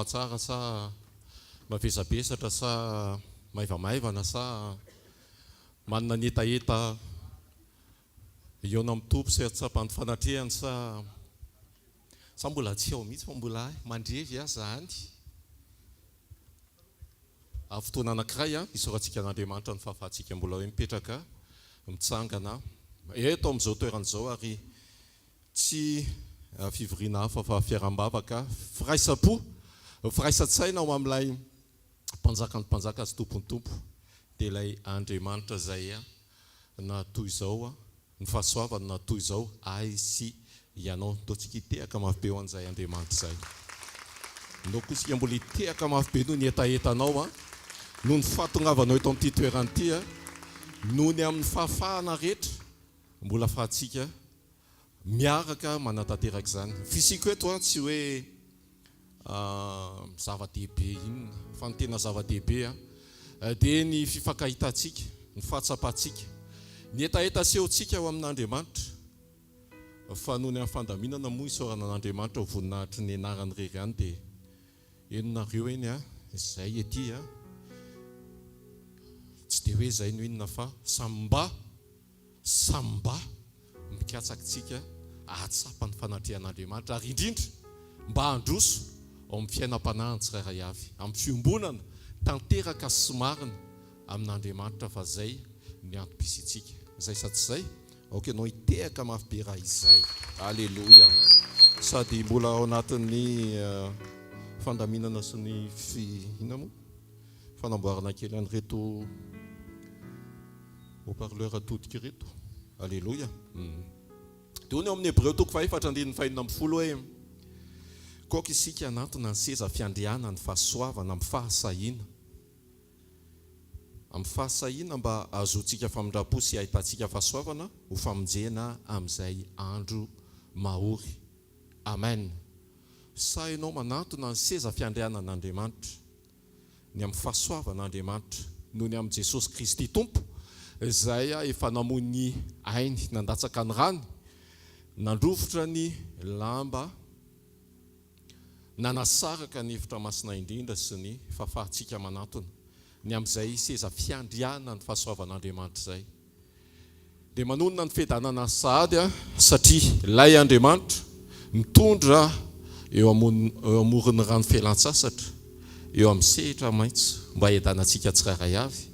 Tsara sa mavesabesatra sa maivamaivana sa manana ny etaeta iona amin'ny tompo sy atsapan'ny fanatrehany sa mbola tsy ao mihitsy fa mbola mandrevy aza zany. Fotoana anankiray isaorantsika an'Andriamanitra ny fahafahantsika mbola hoe mipetraka mitsangana eto amin'izao toerana izao ary tsy fivoriana hafa fa fiaram-bavaka firaisapo firaisatsaina ao amin'ilay mpanjaka ny mpanjaka sy tompony tompo dia ilay Andriamanitra izay natoy izao ny fahasoavana natoy izao ay sy ianao toantsika hitehaka mafy be ho an'izay Andriamanitra izay. Naoko isika mbola hitehaka mafy be noho ny etaetanao noho ny fahatongavanao eto amin'ity toerana ity noho ny amin'ny fahafahana rehetra mbola fahatsika miaraka manatanteraka izany. Fisiko eto tsy hoe zava-dehibe inona fa ny tena zava-dehibe dia ny fifankahitantsika, ny fahatsapantsika, ny etaeta sehontsika ao amin'Andriamanitra. Fa noho ny amin'ny fandaminana moa isaorana an'Andriamanitra ho voninahitry ny anarany rery any dia enonareo eny izay ety tsy dia hoe izay no inona fa samba mikatsakitsika ahatsapa ny fanatrehan'Andriamanitra ary indrindra mba handroso ao amin'ny fiainam-panahiny tsirairay avy amin'ny fiombonana tanteraka sy somarina amin'Andriamanitra fa izay ny antom-pisitsika izay sa tsy izay aoka ianao hitehaka mafy be raha izay. Alleloia. Sady mbola ao anatin'ny fandaminana sy ny fanamboarana kely an'ireto haut-parleur atodika ireto. Alleloia. Dia ny amin'ny Hébreu 4:4-5 hoe koka isika anatona ny seza fiandriana ny fahasoavana amin'ny fahasahiana. Amin'ny fahasahiana mba ahazoantsika famindrapo sy ahitantsika fahasoavana ho famonjena amin'izay andro mahory. Amen. Sa ianao manatona ny seza fiandriana n'Andriamanitra ny amin'ny fahasoavan'Andriamanitra noho ny amin'ny Jesosy Kristy Tompo izay efa namony ainy nandatsaka ny rany nandrofotra ny lamba nanasaraka ny hevitra masina indrindra sy ny fahafahantsika manatona ny amin'izay seza fiandriana ny fahasoavan'Andriamanitra izay. Dia manonona ny fiadanana sahady satria ilay Andriamanitra mitondra eo amoron'ny rano felan-tsasatra eo amin'ny sehatra maitso mba hiadanantsika tsirairay avy.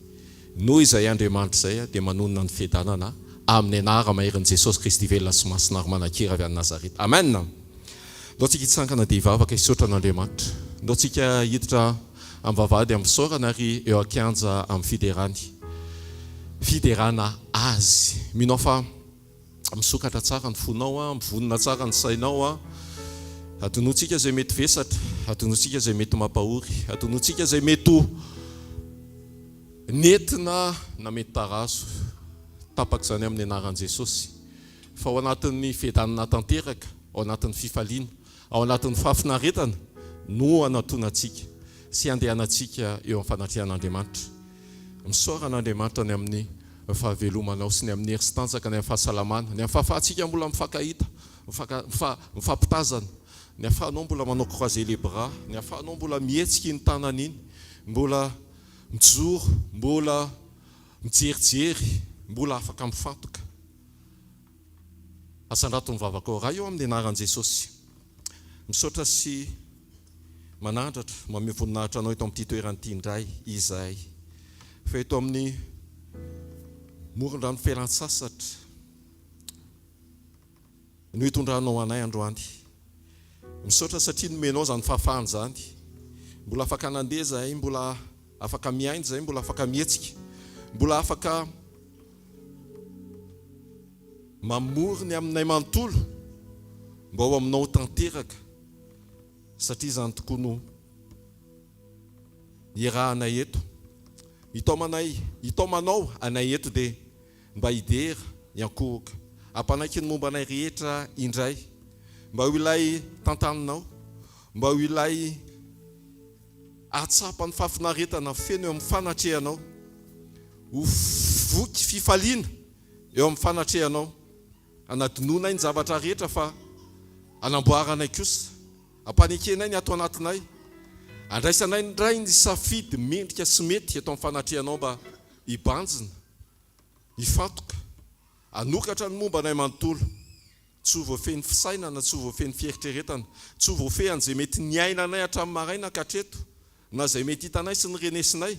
Noho izay Andriamanitra izay dia manonona ny fiadanana amin'ny anara maherin' Jesosy Kristy velona sy masina ary manan-kira avy any Nazareta. Amen. Ndao tsika hitsangana dia hivavaka hisaotra an'Andriamanitra. Ndao tsika hiditra amin'ny vavahady amin'ny fisaorana ary eo an-kianja amin'ny fiderana azy. Minao fa misokatra tsara ny fonao, mivonona tsara ny sainao. Atonoantsika izay mety vesatra, atonoantsika izay mety mampahory, atonoantsika izay mety nentina na mety tarazo tapaka izany amin'ny anaran'i Jesosy. Fa ao anatin'ny fiadanana tanteraka, ao anatin'ny fifaliana, ao anatin'ny fahafinaretana no anatonantsika sy andehanantsika eo amin'ny fanatrehan'Andriamanitra. Misaora an'Andriamanitra ny amin'ny fahavelomanao sy ny amin'ny hery sy tanjaka ny amin'ny fahasalamana, ny amin'ny fahafahantsika mbola mifankahita, mifampitazana, ny ahafahanao mbola manao croiser les bras, ny ahafahanao mbola mihetsika iny tanana iny, mbola mijoro, mbola mijerijery, mbola afaka mifantoka. Asandrato mivavaka ao raha eo amin'ny anaran'i Jesosy. Misaotra sy manandratra manome voninahitra anao eto amin'ity toerana ity indray izahay. Fa eto amin'ny moron-drano felan-tsasatra no hitondranao anay androany. Misaotra satria nomenao izany fahafahana izany. Mbola afaka nandeha izahay, mbola afaka miaina izahay, mbola afaka mihetsika, mbola afaka mamorony aminay manontolo mba ho aminao tanteraka satria izany tokoa no iarahanay eto. Itaomanao anay eto dia mba hidera hiankohoka hampanaiky ny momba anay rehetra indray, mba ho ilay tantaninao, mba ho ilay ahatsapa ny fahafinaretana feno eo amin'ny fanatrehanao, ho voky fifaliana eo amin'ny fanatrehanao, anadinonay ny zavatra rehetra fa anamboaranay kosa, ampanekenay ny ato anatinay, andraisanay ndray ny safidy mendrika sy mety eto amin'ny fanatrehanao mba hibanjina hifantoka anokatra ny momba anay manontolo tsy ho voafeny fisainana tsy ho voafeny fieritreretana tsy ho voafehy an'izay mety niainanay hatramin'ny maraina katreto na izay mety hitanay sy ny renesinay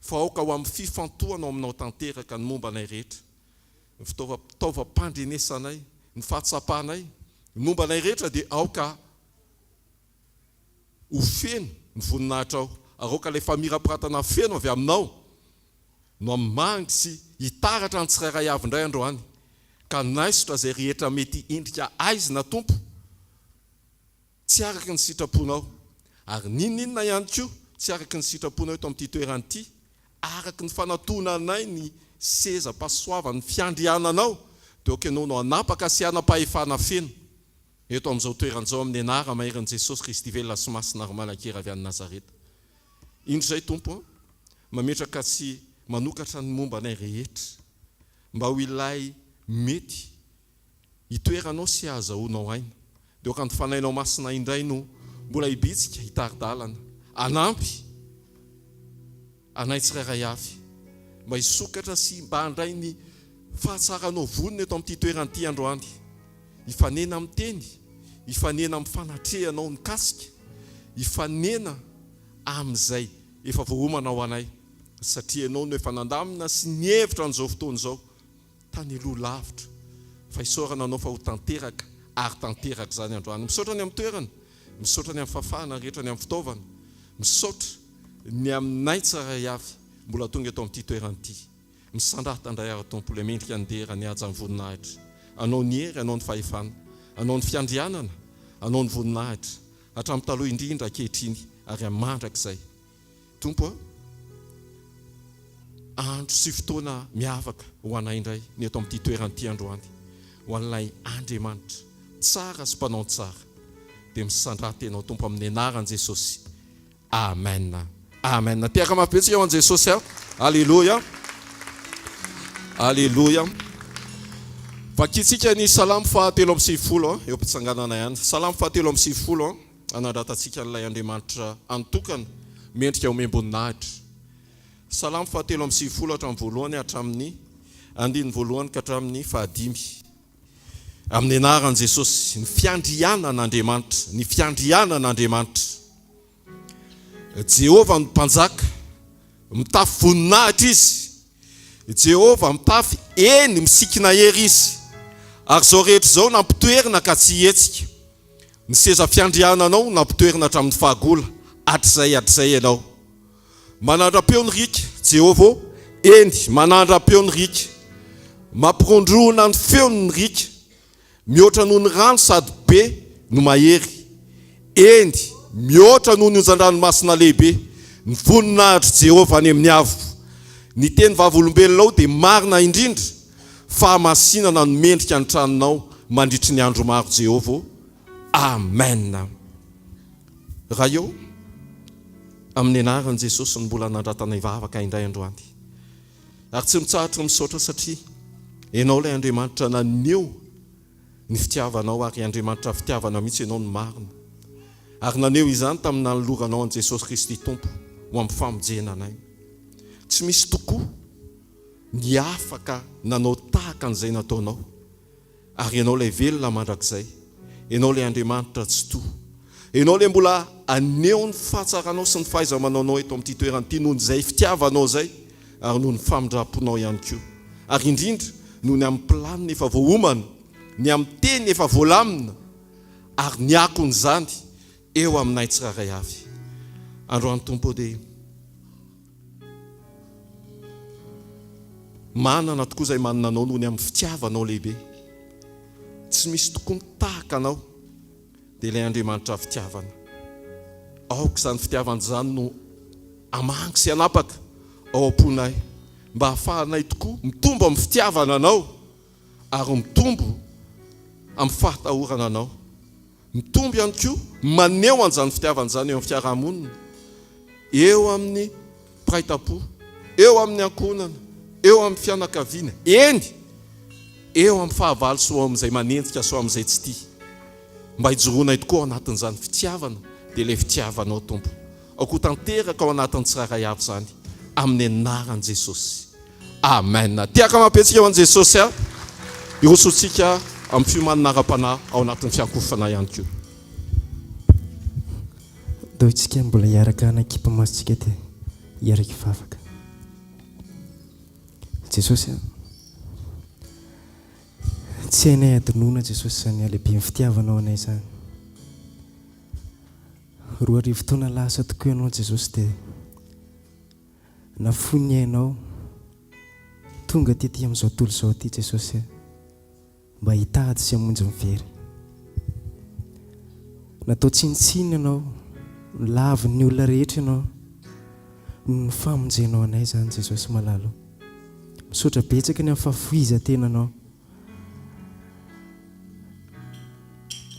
fa aoka ho amin'ny fifantohana aminao tanteraka ny momba anay rehetra ny fitaovam-pandrenesanay ny fahatsapahanay ny momba anay rehetra dia aoka ho feno ny voninahitra ao ary aoka ilay famirapiratana feno avy aminao no amin'ny mangy sy hitaratra ny tsirairay avy indray androany ka naisotra izay rehetra mety endrika aizina tompo tsy araky ny sitraponao ary ninninona ihany koa tsy araky ny sitraponao eto amin'ity toerana ity araky ny fanantonanay ny seza-pasoavany fiandriananao dia oka ianao no anapaka sy anam-pahefana feno eto amin'izao toeran'izao amin'ny anara maheran'i Jesosy Kristy velona sy masina ary malakera avy any Nazareta. Indray tompo mametraka sy manokatra ny momba anay rehetra mba ho ilay mety hitoeranao sy ahazahoanao aina dia oka ny fanainao masina indray no mbola hibitsika hitaridalana anampy anay tsirairay avy mba hisokatra sy mba handray ny fahatsaranao vonona eto amin'ity toeran'ity androany hifanena amin'ny teny hifanena amin'ny fanatrehanao ny kasika hifanena amin'izay efa voahomanao anay satria ianao no efa nandamina sy nihevitra n'izao fotoana izao tany aloha lavitra fa hisaorana anao fa ho tanteraka ary tanteraka izany androany misaotra ny amin'ny toerana misaotra ny amin'ny fafahana rehetra ny amin'ny fitaovana misaotra ny aminay tsirairay avy mbola tonga eto amin'ity toerana ity misandrata indray ary tompo ilay mendrika ndera ny haja ny voninahitra anao ny hery anao ny fahefana anao ny fiandrianana anao ny voninahitra hatramin'ny taloha indrindra ankehitriny ary amandrakizay tompo andro sy fotoana miavaka ho anay indray ny eto amin'ity toerana ity androany ho an'ilay Andriamanitra tsara sy mpanao tsara dia misandrata ianao tompo amin'ny anaran'i Jesosy amen amen tiaka mafibetsika eo an' Jesosy alleluia alleluia vakitsika ny salamo fahatelo amby sivifolo eo am-pitsanganana ihany salamo fahatelo amby sivifolo anandratatsika n'ilay Andriamanitra antokana mendrika omem-boninahitra salamo fahatelo amby sivifolo hatramin'ny voalohany hatramin'ny andiny voalohany ka hatramin'ny fahadimy amin'ny anaran'i Jesosy ny fiandrianan'Andriamanitra ny fiandrianan'Andriamanitra Jehova ny mpanjaka mitafy voninahitra izy Jehova mitafy eny misikina hery izy ary zao rehetra zao nampitoerina ka tsy hetsika ny seza fiandriananao nampitoerina hatramin'ny fahagola hatrizay ianao manandram-peo ny rika Jehova eny manandram-peo ny rika mampirondrona ny feony ny rika mihoatra noho ny rano sady be no mahery eny mihoatra noho ny onjan-dranomasina lehibe ny voninahitra Jehova any amin'ny avo ny teny vavolombelonao dia marina indrindra fa masinana no mendrika ny tranonao mandritry ny andro maro Jehova amen raha eo amin'ny anaran'i Jesosy ny mbola nandratanay vavaka indray androany ary tsy mitsahatra misaotra satria ianao ilay Andriamanitra naneo ny fitiavanao ary Andriamanitra fitiavana mihitsy ianao ny marina ary naneo izany tamin'ny nanoloranao an' Jesosy Kristy tompo ho amin'ny famonjena anay tsy misy tokoa ny afaka nanao tahaka an'izay nataonao ary ianao ilay velona mandrakizay ianao ilay Andriamanitra tsy toa ianao ilay mbola aneo ny fahatsaranao sy ny fahaiza-manaonao eto amin'ity toerana ity noho izay fitiavanao zay ary noho ny famindram-ponao ihany koa ary indrindra noho ny amin'ny planina efa voahomana ny amin'ny teny efa voalamina ary ny akon'izany eo aminay tsirairay avy androany tompo dia manana tokoa izay manana anao noho ny amin'ny fitiavanao lehibe tsy misy tokoa mitahaka anao dia ilay Andriamanitra fitiavana aoka izany fitiavana izany no amangy sy anapaka ao am-ponay mba hahafahanay tokoa mitombo amin'ny fitiavana anao ary mitombo amin'ny fahatahorana anao mitombo ihany koa maneo an'izany fitiavana izany eo amin'ny fiarahamonina eo amin'ny piraitapo eo amin'ny ankonana eo amin'ny fianakaviana eny eo amin'ny fahavalo so amin'izay manenjika so amin'izay tsy tia mba hijoroanay tokoa anatin'izany fitiavana dia ilay fitiavanao tompo ako tanteraka ao anatin'ny tsiraray avy zany amin'ny anaran'i Jesosy. Amen. Tiaka mampiantsika ho an'i Jesosy a. Irosotsika amin'ny fiomanana ara-panahy ao anatin'ny fiankofana ihany koa. Dao itsika mbola hiaraka anakipa masitsika ty hiaraka hivavaka. Jesosy a, tsy hainay adinoana Jesosy zany alehibe ny fitiavanao anay zany. Roa arivo taona lasa tokoa ianao Jesosy dia nafony hainao tonga tety amin'izao tontolo izao ty Jesosy, mba hitady sy hamonjy mivery. Natao tsinitsiny ianao, laviny olona rehetra ianao no famonjenao anay zany Jesosy malalo. Misaotra betsaka ny amin'ny fahafohizan-tenanao.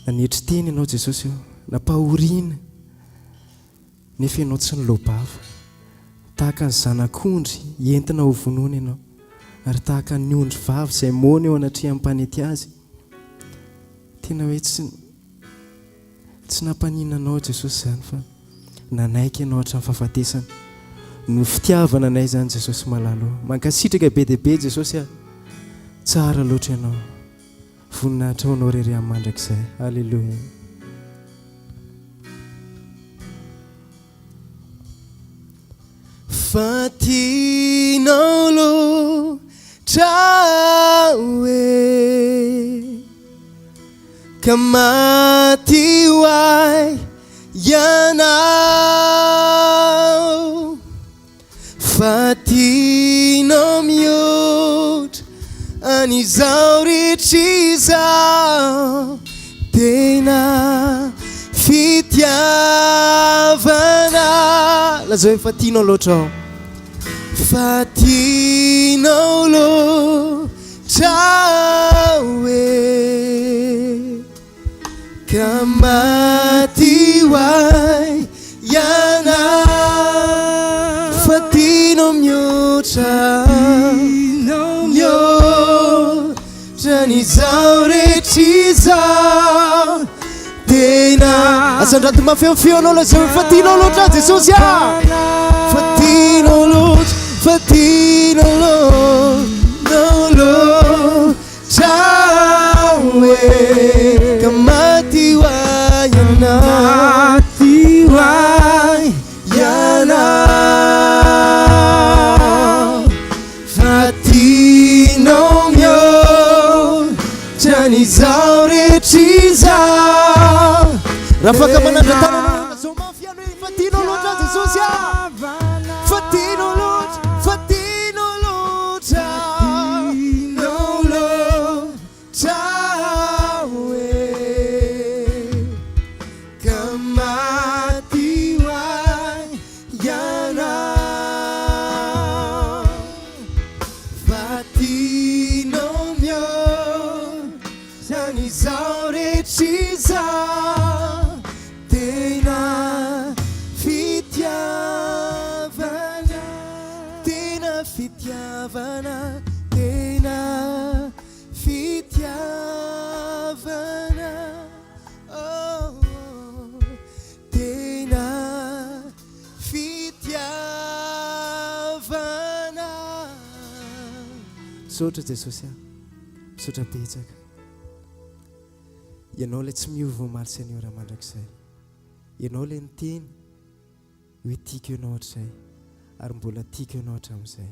Nanetry teny ianao Jesosy, nampahoriana nefa ianao tsy nilobava. Tahaka ny zanak'ondry entina ho vonoina ianao, ary tahaka ny ondry vavy izay mona eo anatrehan'ny mpanety azy. Tena hoe tsy nampanina anao Jesosy zany, fa nanaiky ianao hatramin'ny fahafatesana. No fitiavana anay zany Jesosy malalo. Mankasitraka be dia be Jesosy a, tsara loatra ianao. Voninahitra ho anao rery amin'ny mandrakizay. Alleluia. Fa tianao loatra hoe ka maty ho ahy ianao. Fa tianao mihoatra an'izao rehetra izao, tena fitiavana. Lazao hoe fa tianao loatra ao. Fa tianao loatra hoe ka maty ho ahy ianao. Fa tianao mihoatra an'izao rehetra izao, tena asandrato mafeofeo anao lazao fa tianao loatra Jesosy a. Fa tianao loatra, fa tianao loatra hoe ka maty ho ahy ianao. Maty ho ahy ianao. Fa tianao mihoatra an'izao rehetra izao. Raha afaka manandra tanana Zoma fiano hoe fa tianao loatra Jesosy a. Fa tianao loatra, fa tianao loatra, tianao loatra hoe ka maty ho ahy ianao. Fa tianao mihoatra an'izao rehetra izao, tena fitiavana, tena fitiavana, tena fitiavana. Oh, tena fitiavana. Misaotra Jesosy a, misaotra betsaka. Ianao ilay tsy miova omaly sy anio raha mandrakizay. Ianao ilay niteny hoe tiako ianao hatr'izay, ary mbola tiako ianao hatramin'izay.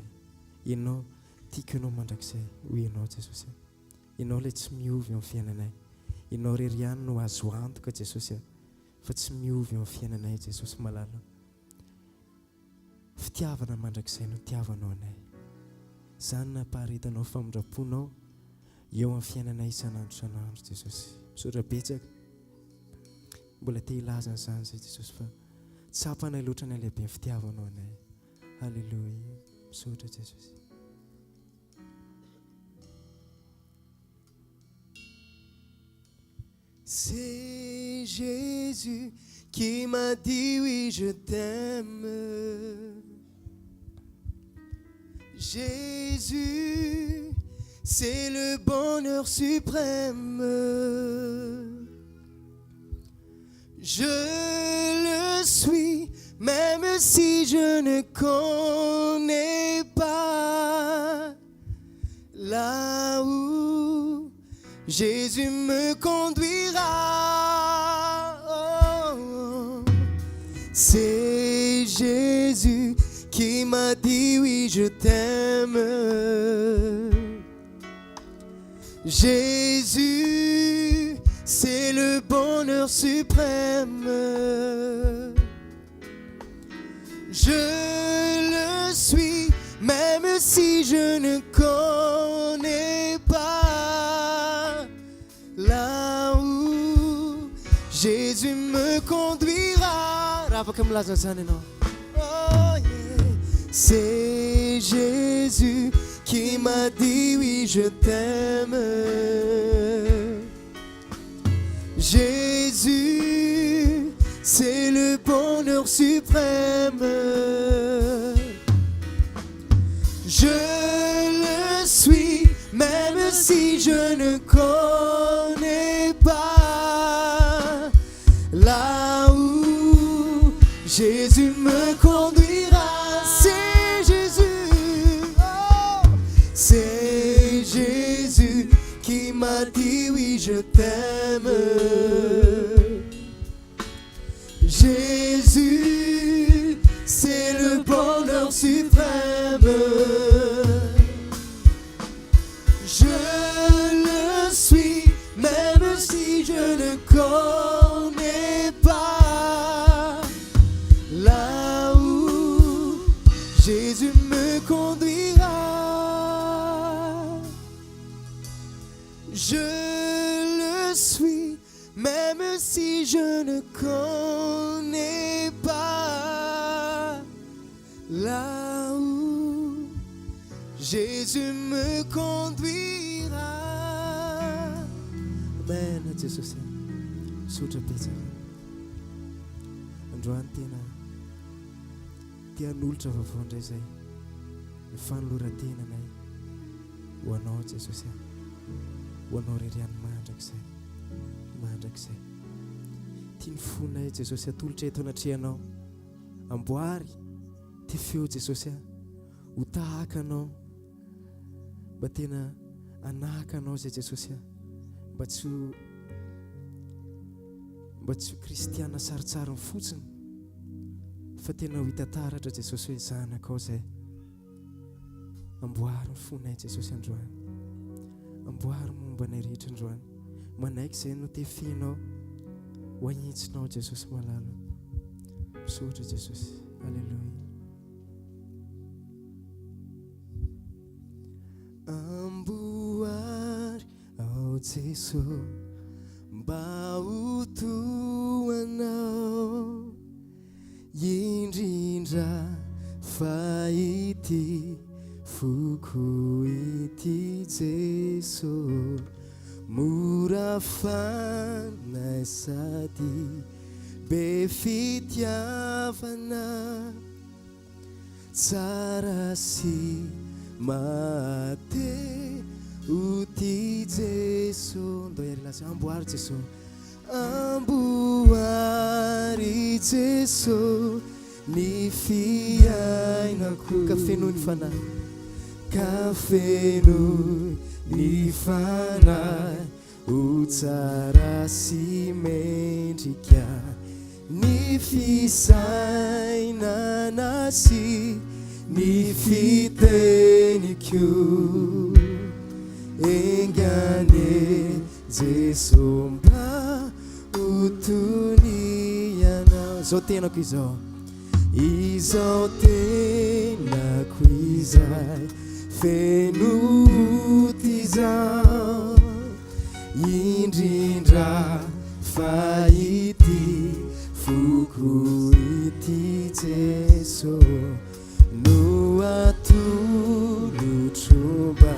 Ianao tiako ianao mandrakizay, hoy ianao Jesosy. Ianao ilay tsy miova eo amin'ny fiainanay. Ianao rery ihany no azo antoka Jesosy, fa tsy miova eo amin'ny fiainanay Jesosy malala. Fitiavana mandrakizay no tiavanao anay. Zany nampaharitanao famindraponao eo amin'ny fiainanay isan'andro isan'andro Jesosy. Misaotra betsaka. Mbola te hilaza an'izany zay Jesosy, fa tsapanay loatra ny lehibe ny fitiavanao anay. Alléluia. Misaotra Jesosy. C'est Jésus qui m'a dit oui je t'aime. Jésus, c'est le bonheur suprême. Je le suis même si je ne connais pas là où Jésus me conduira. Oh, c'est Jésus qui m'a dit oui, je t'aime. Jésus, c'est le bonheur suprême. Je le suis, même si je ne connais pas là où Jésus me conduira. Oh, yeah. C'est Jésus qui m'a dit oui, je t'aime. Jésus, c'est le bonheur suprême. Je le suis, même si je ne connais pas là où Jésus me conduira. C'est Jésus, oh, c'est Jésus qui m'a dit oui, je t'aime. Jésus, c'est le bonheur suprême. Je le suis, même si je ne connais pas là où Jésus me conduira. Je le suis, même si je ne connais pas là où Jésus me conduira. Amen. Jesus, sutra pizza. Androany tena tian'olotra vaovao indray zay ny fanoloran-tenanay ho anao Jesosy, ho anao reriany mandrakizay mandrakizay. Tia ny fonay Jesosy, atolotra eto anatrehanao, amboary ty feo Jesosy, ho tahaka anao, mba tena anahaka anao zay Jesosy, mba tsy ho kristiana saritsariny fotsiny, fa tena ho hita taratra Jesosy hoe zanakao zay. Amboary ny fonay Jesosy androany, amboary momba nay rehetra androany, manaiky zay no tefinao ho agnitsinao Jesosy malala. Misaotra Jesosy, alleluia. Amboary ao Jesosy, mba ho toanao, indrindra fa ity foko ity Jesosy, mora fanay sady be fitiavana, tsara sy mate o ty Jesosy. Ndao iary lasy amboary Jesosy, amboary Jesosy ny fiainako. Kafe noho ny fanahy, kafe noho ny fanahy, o tsara sy mendrika, ny fisainana sy ny fiteniko, engane Jesosy mba ho tonianao. Zao tenako izao, izao tenako izay, feno ty izao, indrindra fa ity foko ity Jesosy, no atolotro mba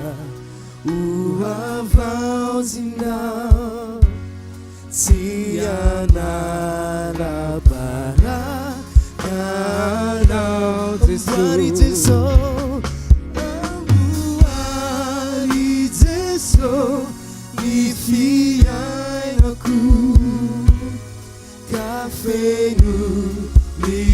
ho avaozinao, tsy anarabaraka Jesosy. Amboary Jesosy ny fiainako, kafe no ny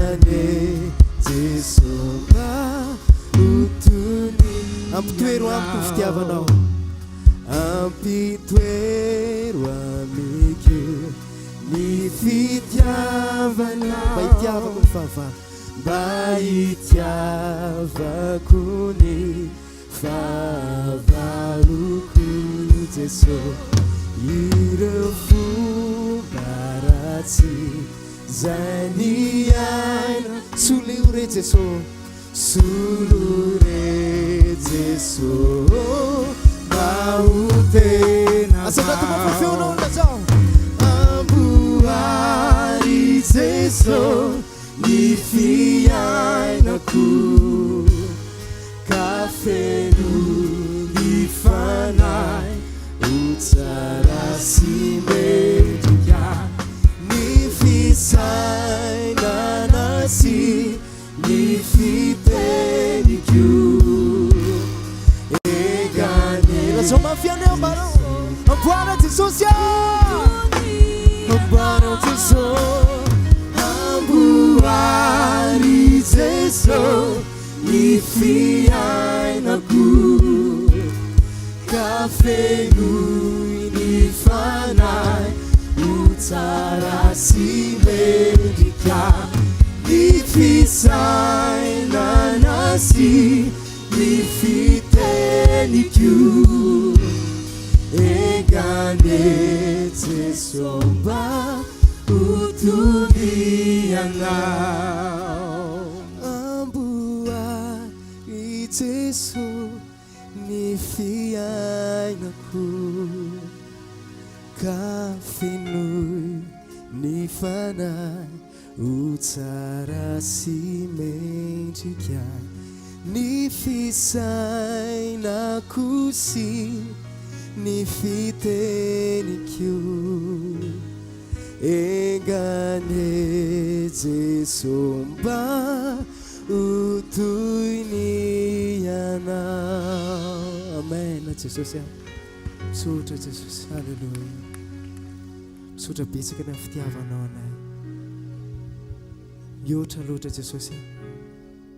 egane jesomba utuni ampitoero amiko fitiavanao ampitoero amiko ny fitiavana mba itiavako ny fahavalo mba itiavako ny fahavaloko Jeso ireo fomba ratsy zay ny aina soleo re Jeso solo re Jeso mba ho tena asanatomafefeonona zao amboary Jeso ny fiainako ka feno ny fanay ho tsara sy mendrika ny fisainana sy ny fitenikio egane Zoma fianeo ambaro amboara Jesosy amboara Jesosy amboary Jeso ny fiainako ka feno ny fanay ho tsara sy mendrika ny fisainana sy ny fitenikio egane Jeso mba utumianao amboary Jeso ny fiainako ka fenoy ny fanay ho tsara sy mendrika ny fisainako sy ny fitenikio egane Jeso mba utoy anao amen Jesosy misotra Jesosy halleluja misotra betsaka ny fitiavanao anay mihoatra loatra Jesosy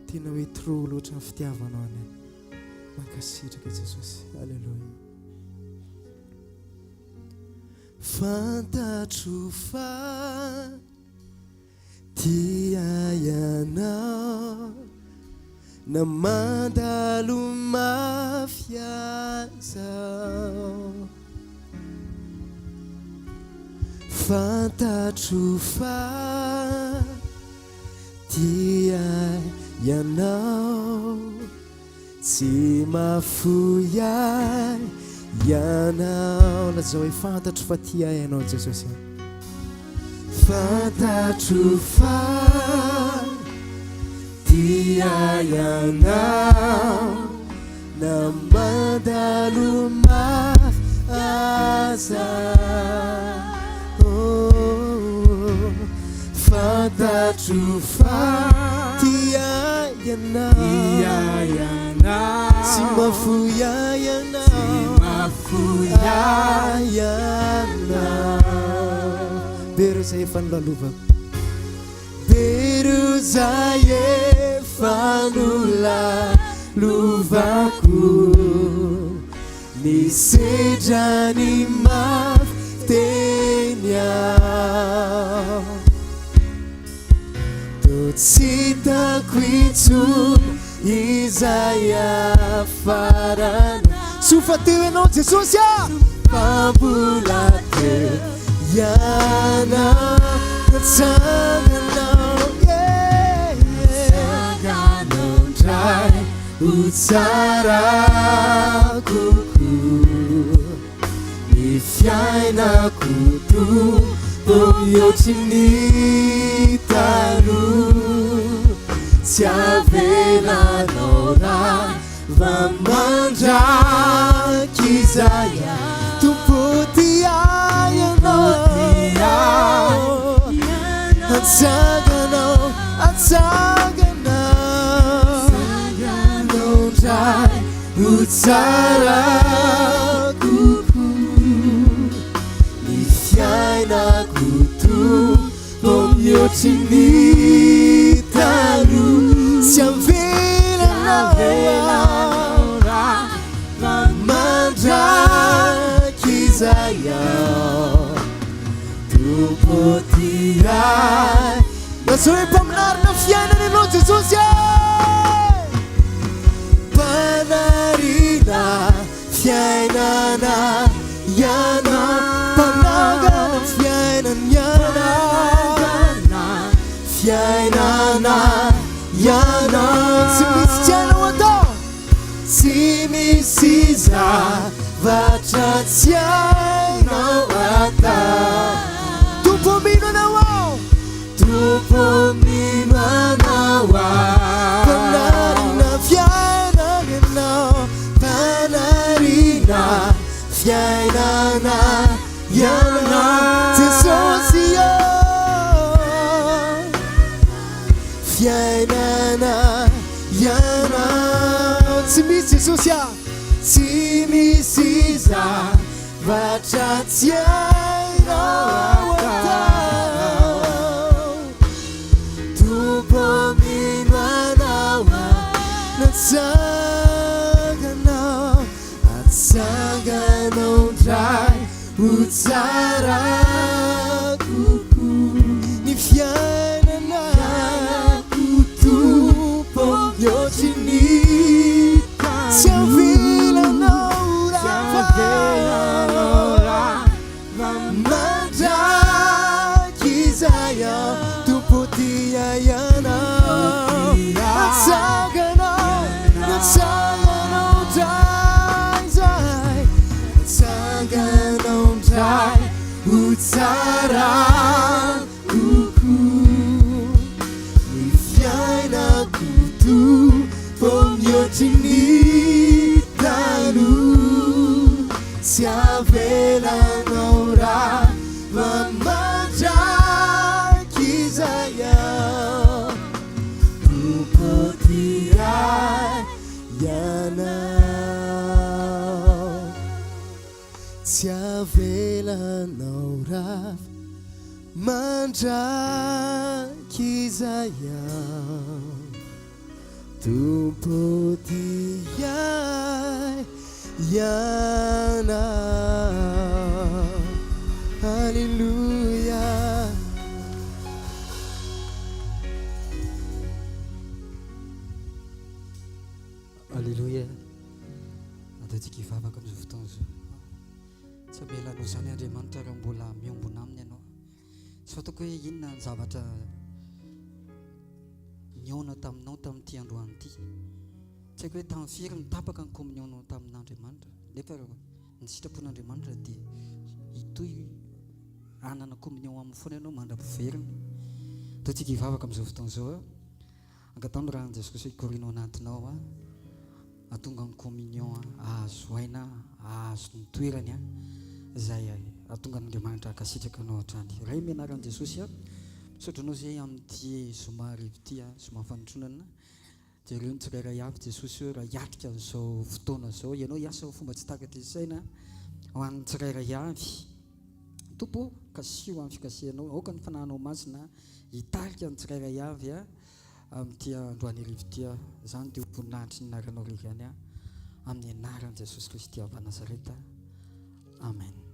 tena hoe trop loatra ny fitiavanao anay mankasitraka Jesosy halleluja fantatro fa tia ianao na mandalo mafiazao fantatro fa tia ianao tsy mafuyay ianao lazao hoe fantatro fa tia ianao Jesosy fantatro fa tia ianao na mandalo mafiazao fantatro fa tia ianao tsy mafuyay ianao bero zay efa nolalovako bero zay efa nolalovako ny sedrany mafy teny aho to tsy hitako intsony izay afarana sofa teo ianao Jesosy mpambola teo ianao natsanganao natsanganao ndray ho tsara kokoa ny fiainako tompo mihoatry ny taloha tsy avelanao raha vamandraky izay tompo tiaianao atsanganao ndray ho tsara kokoa ny fiainako tompo mihoatry ny panarina fiainana ianao Jesosy panarina fiainana ianao panangana fiainana ianao fiainana ianao tsy misy tianao atao tsy misy zavatra tsy hainao atao tompomino anao ao tompomino anao ao panarina fiainana ianao panarina fiainana ianao Jesosy fiainana ianao tsy misy Jesosy tsy misy zavatra tsy hainao atao tompomino anao natsanganao atsanganao ndray ho tsara kokoa ny fiainanako tompo mihoatriny tsy avilanao mandraky izay aho tompo tia ianao natsanganao natsanganao ndray zay natsanganao ndray ho tsara kokoa ny fiainako tompo mihoatriny tano tsy avelanao raha mandraky izay aho tompo tia ianao tsy avelanao raha mandraky izay aho tompo tia ianao halleluja halleluja ataontsika hivavaka amin'izao fotoana izao tsy amelanao izany Andriamanitra raha mbola miombona aminy ianao tsy fataoko hoe inona ny zavatra niona taminao tamin'ity androany ity tsy haiko hoe tamin'ny firy nitapaka ny communionao tamin'Andriamanitra nefa ny sitrapon'Andriamanitra dia itoy anana communion amin'ny foana ianao mandra-piverina ataontsika hivavaka amin'izao fotoana izao angatao raha Jesosy hikorino anatinao atonga ny communion ahazo aina ahazo ny toerany izay atonga n'Andriamanitra akasitraka anao hatrany ray mianaran'i Jesosy misotranao izay amin'ity Zoma rivity Zoma fanotronana jereo ny tsirairay avy Jesosy hoe raha hiatrika an'izao fotoana izao ianao hiasa ho fomba tsy takatra isaina ho an'ny tsirairay avy tompo kasio amin'ny fikasihanao aoka ny fanahinao masina hitarika ny tsirairay avy amin'ity androany rivity izany dia voninahitry ny naranao rehany amin'ny anaran'i Jesosy Kristy avy Nazareta amen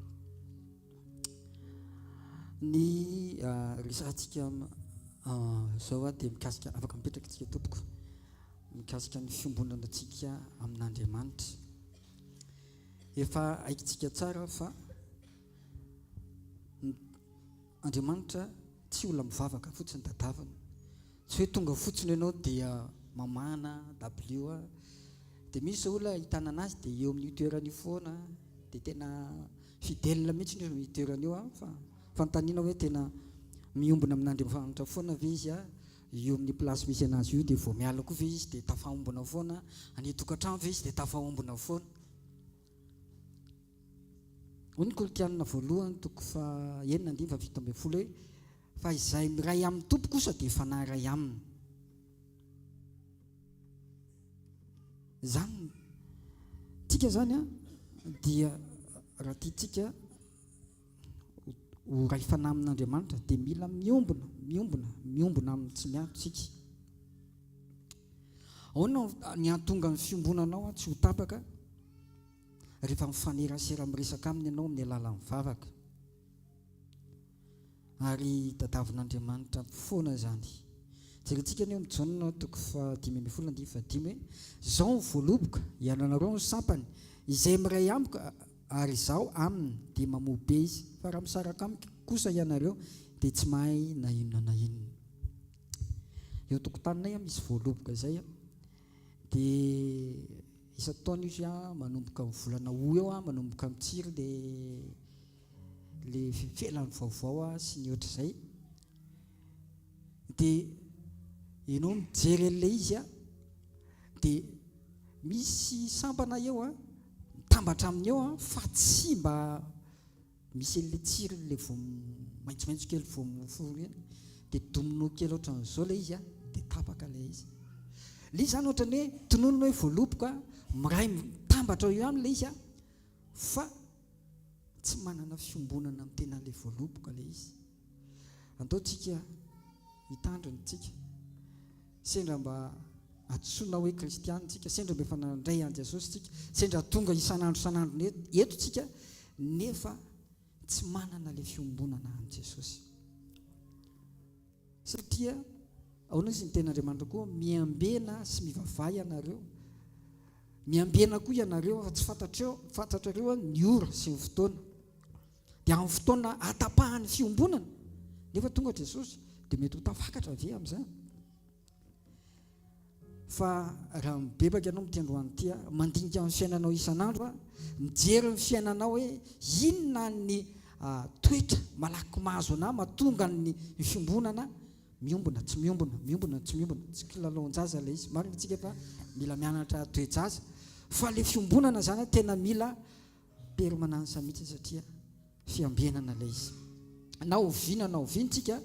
ny resantsika izao dia mikasika afaka mipetraka antsika tompoko mikasika ny fiombonana antsika amin'Andriamanitra efa aikintsika tsara fa Andriamanitra tsy olona mivavaka fotsiny tadavana tsy hoe tonga fotsiny ianao dia mamana w dia misy olona ahitana anazy dia eo amin'ny toerany foana dia tena fidèle mihitsy ny toerany io fa fanontaniana hoe tena miombona amin'Andriamanitra foana ve izy eo amin'ny plasy misy anazy io dia vao miala koa ve izy dia tafahombona foana any tokantrano ve izy dia tafahombona foana hoy ny kolontianina voalohany toko fa 9:7 hoe fa izay miray amin'ny tompo kosa dia fanaray aminy zany tsika zany dia raha tiatsika ho ray fanahy amin'Andriamanitra dia mila miombona amin'ny tsy miantotsika ahoana ny antonga ny fiombonanao tsy ho tapaka rehefa mifanerasera miresaka aminy ianao amin'ny alalan'ny vavaka ary tadavin'Andriamanitra foana zany jerentsika ny mijonona toko fa 5:15 hoe zao voaloboka iananareo ny sampany izay miray amiko ary izaho aminy dia mamobe izy fa raha misaraka amiko kosa ianareo dia tsy mahay na inona na inona. Eo tokotaninay misy voaloboka izay dia isa-taona izy manomboka amin'ny volana Août eo manomboka mitsiry le fifelan'ny vaovao sy ny ohatr'izay. Dia ianao mijery an'ilay izy dia misy sampana eo mitambatra aminy eo fa tsy mba misy an'ilay tsiry le vo maitsomaitso kely vo moforo eny dia dominao kely ohatran'izao ilay izy dia tapaka ilay izy. Ilay izany ohatrany hoe tononona hoe voaloboka miray mitambatra eo aminy ilay izy fa tsy manana fiombonana amin'ny tena ilay voaloboka ilay izy. Antaontsika hitandronytsika sendra mba atsoina hoe kristianitsika, sendra mba efa nandray an Jesosy tsika, sendra tonga isanandro eto tsika nefa tsy manana ilay fiombonana an Jesosy. Satria ahoana izy ny ten'Andriamanitra koa miambena sy mivavah ianareo, miambena koa ianareo fa tsy fantatrareo ny ora sy ny fotoana, dia amin'ny fotoana atapahany fiombonana nefa tonga Jesosy dia mety ho tafakatra ve amin'izany. Fa raha mibebaka ianao mitendry hoan'ity mandinika amin'ny fiainanao isan'andro mijery ny fiainanao hoe inona ny toetra malaky mahazo anahy mahatonga ny fiombonana miombona tsy miombona tsy kilalao-jaza ilay izy. Marina tsika fa mila mianatra toe-jaza fa ilay fiombonana zany tena mila permanansa mihitsy satria fiambenana ilay izy. Na oviantsika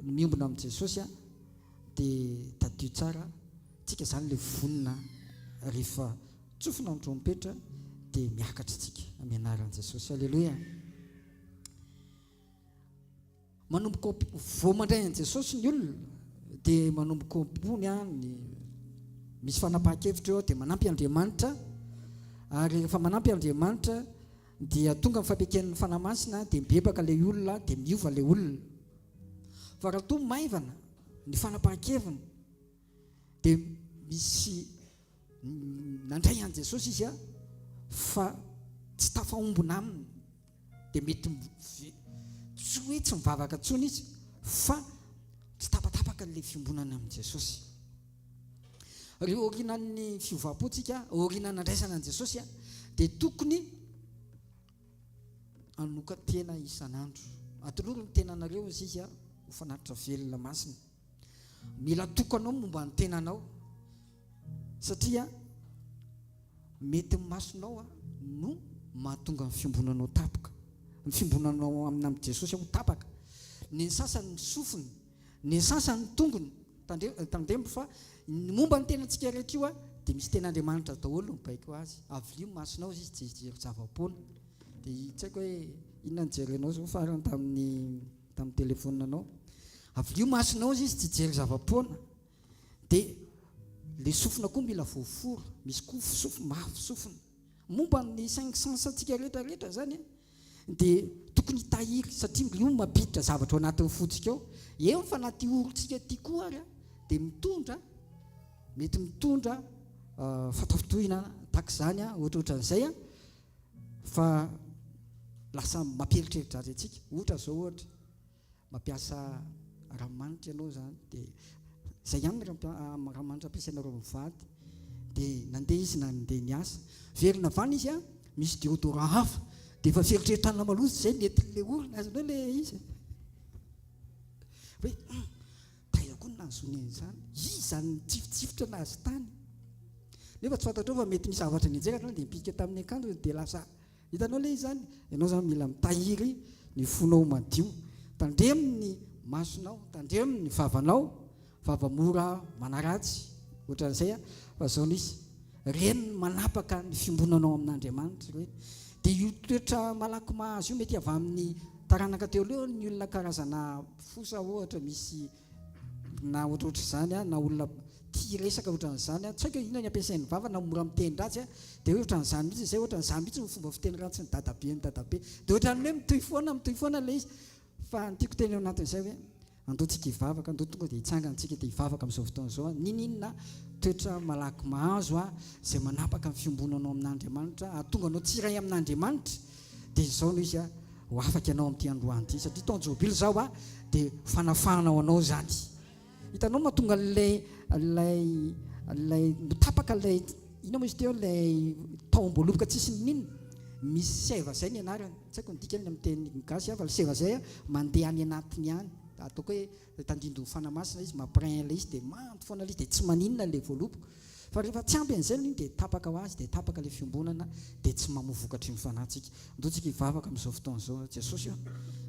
miombona amin'i Jesosy dia tadio tsara tsika zany ilay vonina rehefa tsofina ny trompetra dia miakatra tsika amin'ny anaran'i Jesosy. Alleloia. Manomboka vao mandray an Jesosy ny olona dia manomboka ompony misy fanapahan-kevitra eo dia manampy Andriamanitra, ary rehefa manampy Andriamanitra dia tonga amin'ny fampiaken'ny fanamasina dia mibebaka ilay olona dia miova ilay olona. Fa raha toa maivana ny fanapahan-kevina dia misy nandray an Jesosy izy fa tsy tafahombona aminy dia mety tsy hoe tsy mivavaka tsony izy fa tsy tapatapaka n'ilay fiombonana amin'i Jesosy. Ry orinan'ny fiovam-pontsika, orinan'ny andraisana an Jesosy dia tokony anoka tena isan'andro. Atoloro ny tenanareo izy ho fanatitra velona masina. Mila tokanao momba ny tenanao satria mety masonao no mahatonga ny fiombonanao tapaka, ny fiombonanao amin'i Jesosy ho tapaka. Ny sasany ny sofiny, ny sasany ny tongony tandremo fa ny momba ny tenantsika rehetra io dia misy ten'Andriamanitra daholo mibaiko azy. Avy io masonao izy tsy hijery zava-poana. Dia tsy haiko hoe inona ny jerenao zao farany tamin'ny telefoninanao. Avy io masonao izy tsy hijery zava-poana dia le sofina koa mila voaforo. Misy koa mafy sofina momba ny 5 sensantsika rehetrarehetra zany dia tokony hitahiry satria io mampiditra zavatra ao anatin'ny fotsika ao. Eo fa anaty orontsika tia koa ary dia mety mitondra fatafitohina takizany ohatrohatran'izay fa lasa mamperitreritra azy antsika. Ohatra zao ohatra mampiasa ranomanitra ianao zany dia izay ihany ny ranomanitra ampiasainareo mivady dia nandeha izy nandeha niasa verina vany izy misy déodorant hafa dia efa feritreritrana maloto zay nety le orona azonao le izy hoe taizako ny nazony zany izany tsifotsifotra nazy tany nefa tsy fantatrao fa mety misy zavatra nijerana dia mipika tamin'ny akanjo dia lasa hitanao le izy zany. Ianao zany mila mitahiry ny fonao madio, tandremo ny masonao, tandremo ny vavanao, vavamora manaratsy ohatran'izay fa zao nisy reny manapaka ny fiombonanao amin'Andriamanitra hoe dia io toetra malaky mahazo io mety avy amin'ny taranaka teo leo ny olona karazana fosa ohatra misy na ohatrohatr'izany na olona tia resaka ohatran'izany tsy haiko inona ny ampiasain'ny vava na mora mitendry azy dia ohatran'izany mihitsy izay ohatran'izany mihitsy ny fomba fiteny ratsy ny dadabe dia ohatran'ny hoe mitohy foana ilay izy. Fa ny tiako teny eo anatin'izay hoe andotsika hivavaka ando tonga dia hitsangantsika dia hivavaka amin'izao fotoana izao nininona toetra malaky mahazo izay manapaka amin'ny fiombonanao amin'Andriamanitra ahatonga anao tsiray amin'Andriamanitra dia izao no izy ho afaka ianao amin'ity androany ity satria taon-jaobily zao dia fanafahanao anao zany hitanao mahatonga lay mitapaka lay ina moa izy teo lay taom-boaloboka tsisy ninina misy seva zay ny anarany tsy haiko midikany amin'ny teny gasy fa seva zay mandeha any anatiny any ataoko hoe tandrindo fanamasina izy mampirain ilay izy dia manto foana izy dia tsy maninona ilay voaloboka fa rehefa tsy ampy an'izay ny dia tapaka ho azy dia tapaka ilay fiombonana dia tsy mamovokatry ny fanahintsika ndotsika hivavaka amin'izao fotoana izao Jesosy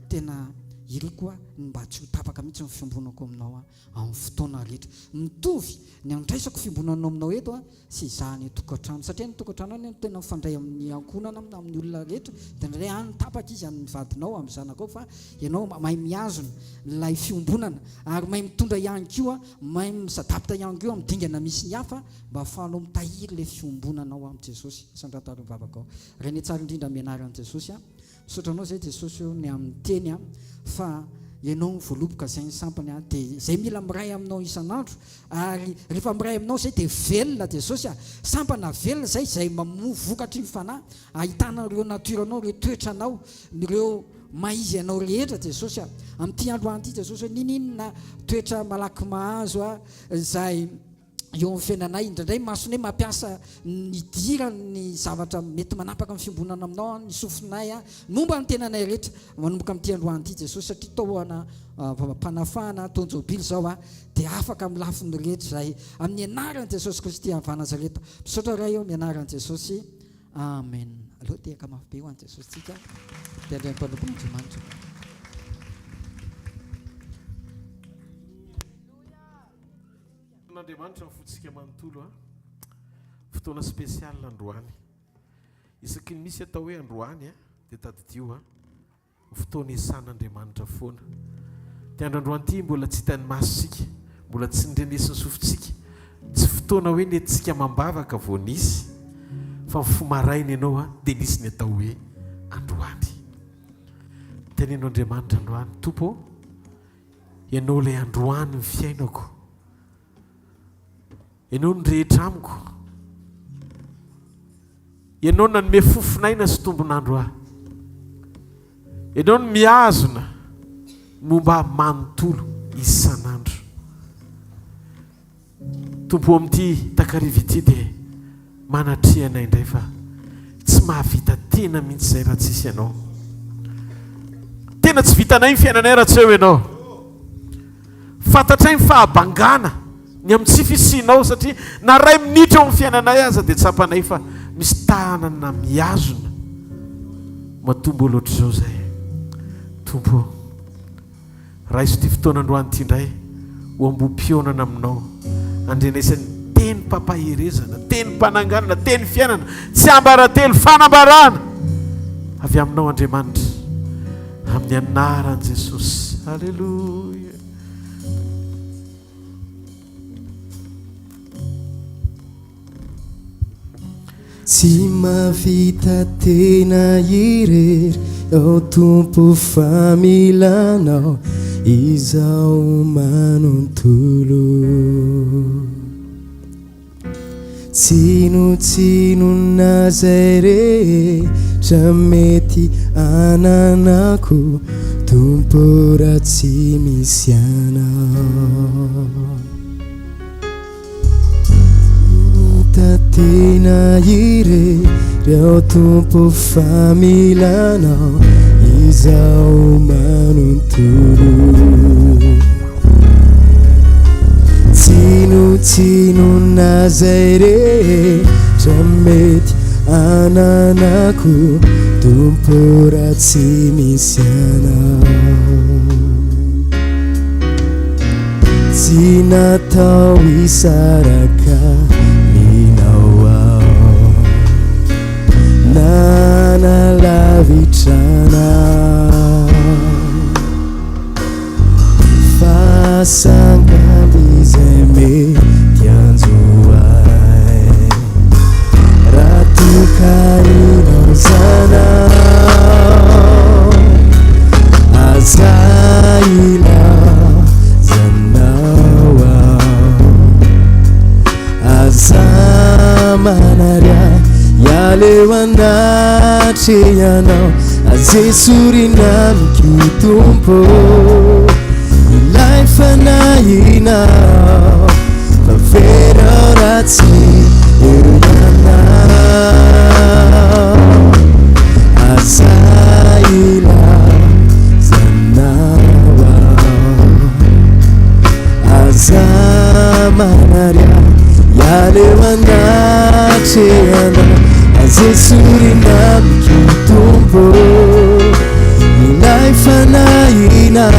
tena iriko mba tsy ho tapaka mihitsy ny fiombonako aminao amin'ny fotoana rehetra mitovy ny andraisako fiombonanao aminao eto sy izany tokantrano satria ny tokantrano no tena mifandray amin'ny ankonana amin'ny olona rehetra dia ndray any tapaka izy amin'ny vadinao amin'ny zanakao fa ianao mahay miazona lay fiombonana ary mahay mitondra ihany koa mahay misadapta ihany koa amin'ny dingana misy ny hafa mba ahafahanao mitahiry ilay fiombonanao amin'ny Jesosy sandrata mivavaka reny tsara indrindra mianaran'i Jesosy misotranao zay Jesosy ny amin'ny teny fa ianao voaloboka zay ny sampany dia zay mila miray aminao isan'andro ary rehefa miray aminao zay dia velona Jesosy sampana velona zay mamovokatry ny fanahy ahitana ireo natoranao ireo toetranao ireo maizy anao rehetra Jesosy amin'ity androany ity Jesosy nininona toetra malaky mahazo zay eo amin'ny fiainanay indraindray masonay mampiasa ny dira ny zavatra mety manapaka amin'ny fiombonana aminao ny sofinay momba ny tenanay rehetra manomboka amin'ity androany ity Jesosy satria taoana mpanafahana taon-jaobily zao dia afaka amin'ny lafiny rehetra zay amin'ny anaran'i Jesosy Kristy avy Nazareta misaotra ray eo mianaran'i Jesosy amen aloha tehaka mafy be ho an'i Jesosy tsika dia andray mpanompo Andriamanitra Andriamanitra mifotsika manontolo fotoana spesialy androany isaky ny misy atao hoe androany dia tadidio fotoana isan'Andriamanitra foana dia androany ity mbola tsy hitany masosika mbola tsy nindrenesiny sofintsika tsy fotoana hoe nentsika mambavaka vao nisy fa mifomaraina ianao dia nisy ny atao hoe androany tenenao Andriamanitra androany tompo ianao ilay androany ny fiainako ianao ny rehetra amiko ianao nanome fofinaina sy tombonandro ianao ny miazona momba manontolo isan'andro tompo amin'ity takariva ity dia manatrianay indray fa tsy mahavita tena mihitsy izay raha tsisy ianao tena tsy vitanay ny fiainanay raha tsy eo ianao fantatray ny fahabangana ny amin'ny tsy fisinao satria na ray minitra eo amin'ny fiainanay aza dia tsapanay fa misy tanana miazona matombo loatra izao zay tompo raha izy ity fotoanandroany ity indray ho ambom-pionana aminao andrenesany teny pampaherezana teny mpananganana teny fiainana tsy ambaratelo fanambarana avy aminao Andriamanitra amin'ny anaran'i Jesosy halleluja tsy mavita tena irery ao tompo familanao izao manontolo tsinotsinona zay rehetra mety ananako tompo raha tsy misy anao tena irery ao tompo familanao izao manontolo tsinotsinona zay rehetra mety ananako tompo raha tsy misy anao tsy natao hisaraka nanalavitrana fasangaly zay mety anjoay raha tokaninao zanao azaila wanatry ianao azesorina mikitompo ilay fanahinao fa vera ratsy eo ianao azaina zanawa azamanaria yaleo anatry ianao azesorina mikitompo ilay fanahinao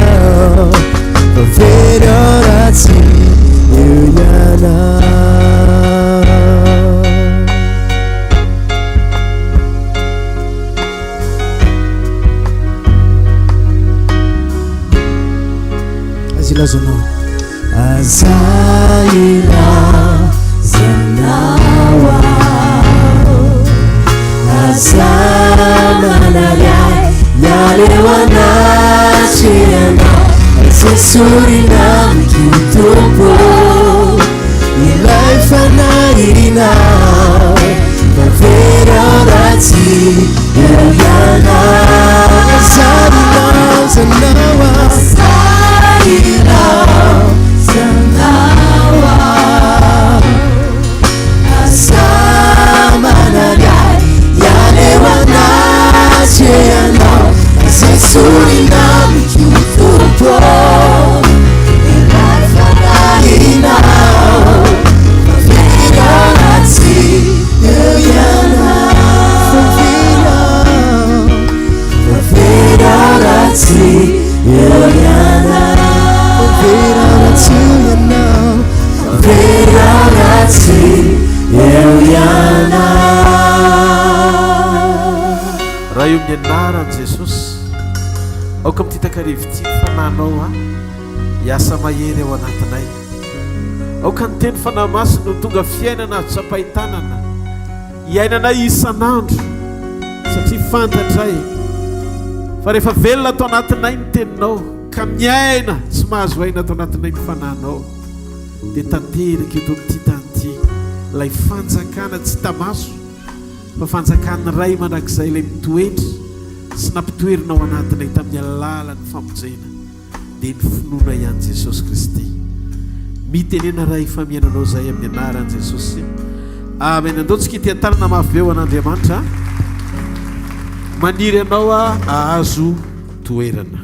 fa vera ratsy eo ianao azilazonao azaina zanawa azamanayay yaleo anatry ianao azesorina mikitompo ilay fanahinao fa vera ratsy eo ianao azainao zanawa azainao zanawa azamanayay yaleo anatry ianao azesorina mikitompo ilay fanahinao fa vera ratsy eo ianao fa vera ratsy eo ianao fa vera ratsy ianao fa vera ratsy eo ianao raha io amin'ny anaran' jesosy aoka amin'ity takarivo-ty fananao a hiasa mahery ao anatinay aoka ny teny fanahy masina ho tonga fiainana azo tsapahitanana hiainanay isan'andro satria fantatray fa rehefa velona atao anatinay ny teninao ka miaina tsy mahazo aina atao anatinay ny fananao dia tanteraka eto amin'ity tanyity ilay fanjakana tsy tamaso fa fanjakana ray manak'izay ilay mitoetra sy nampitoerinao anatinay tamin'ny alalan'ny famonjena dia ny finoana ihany Jesosy Kristy mitenena ray famiananao zay amin'ny anaran'i Jesosy amen. Andaontsika ity antarana mafy be ho an'Andriamanitra maniry anao ahazo toerana.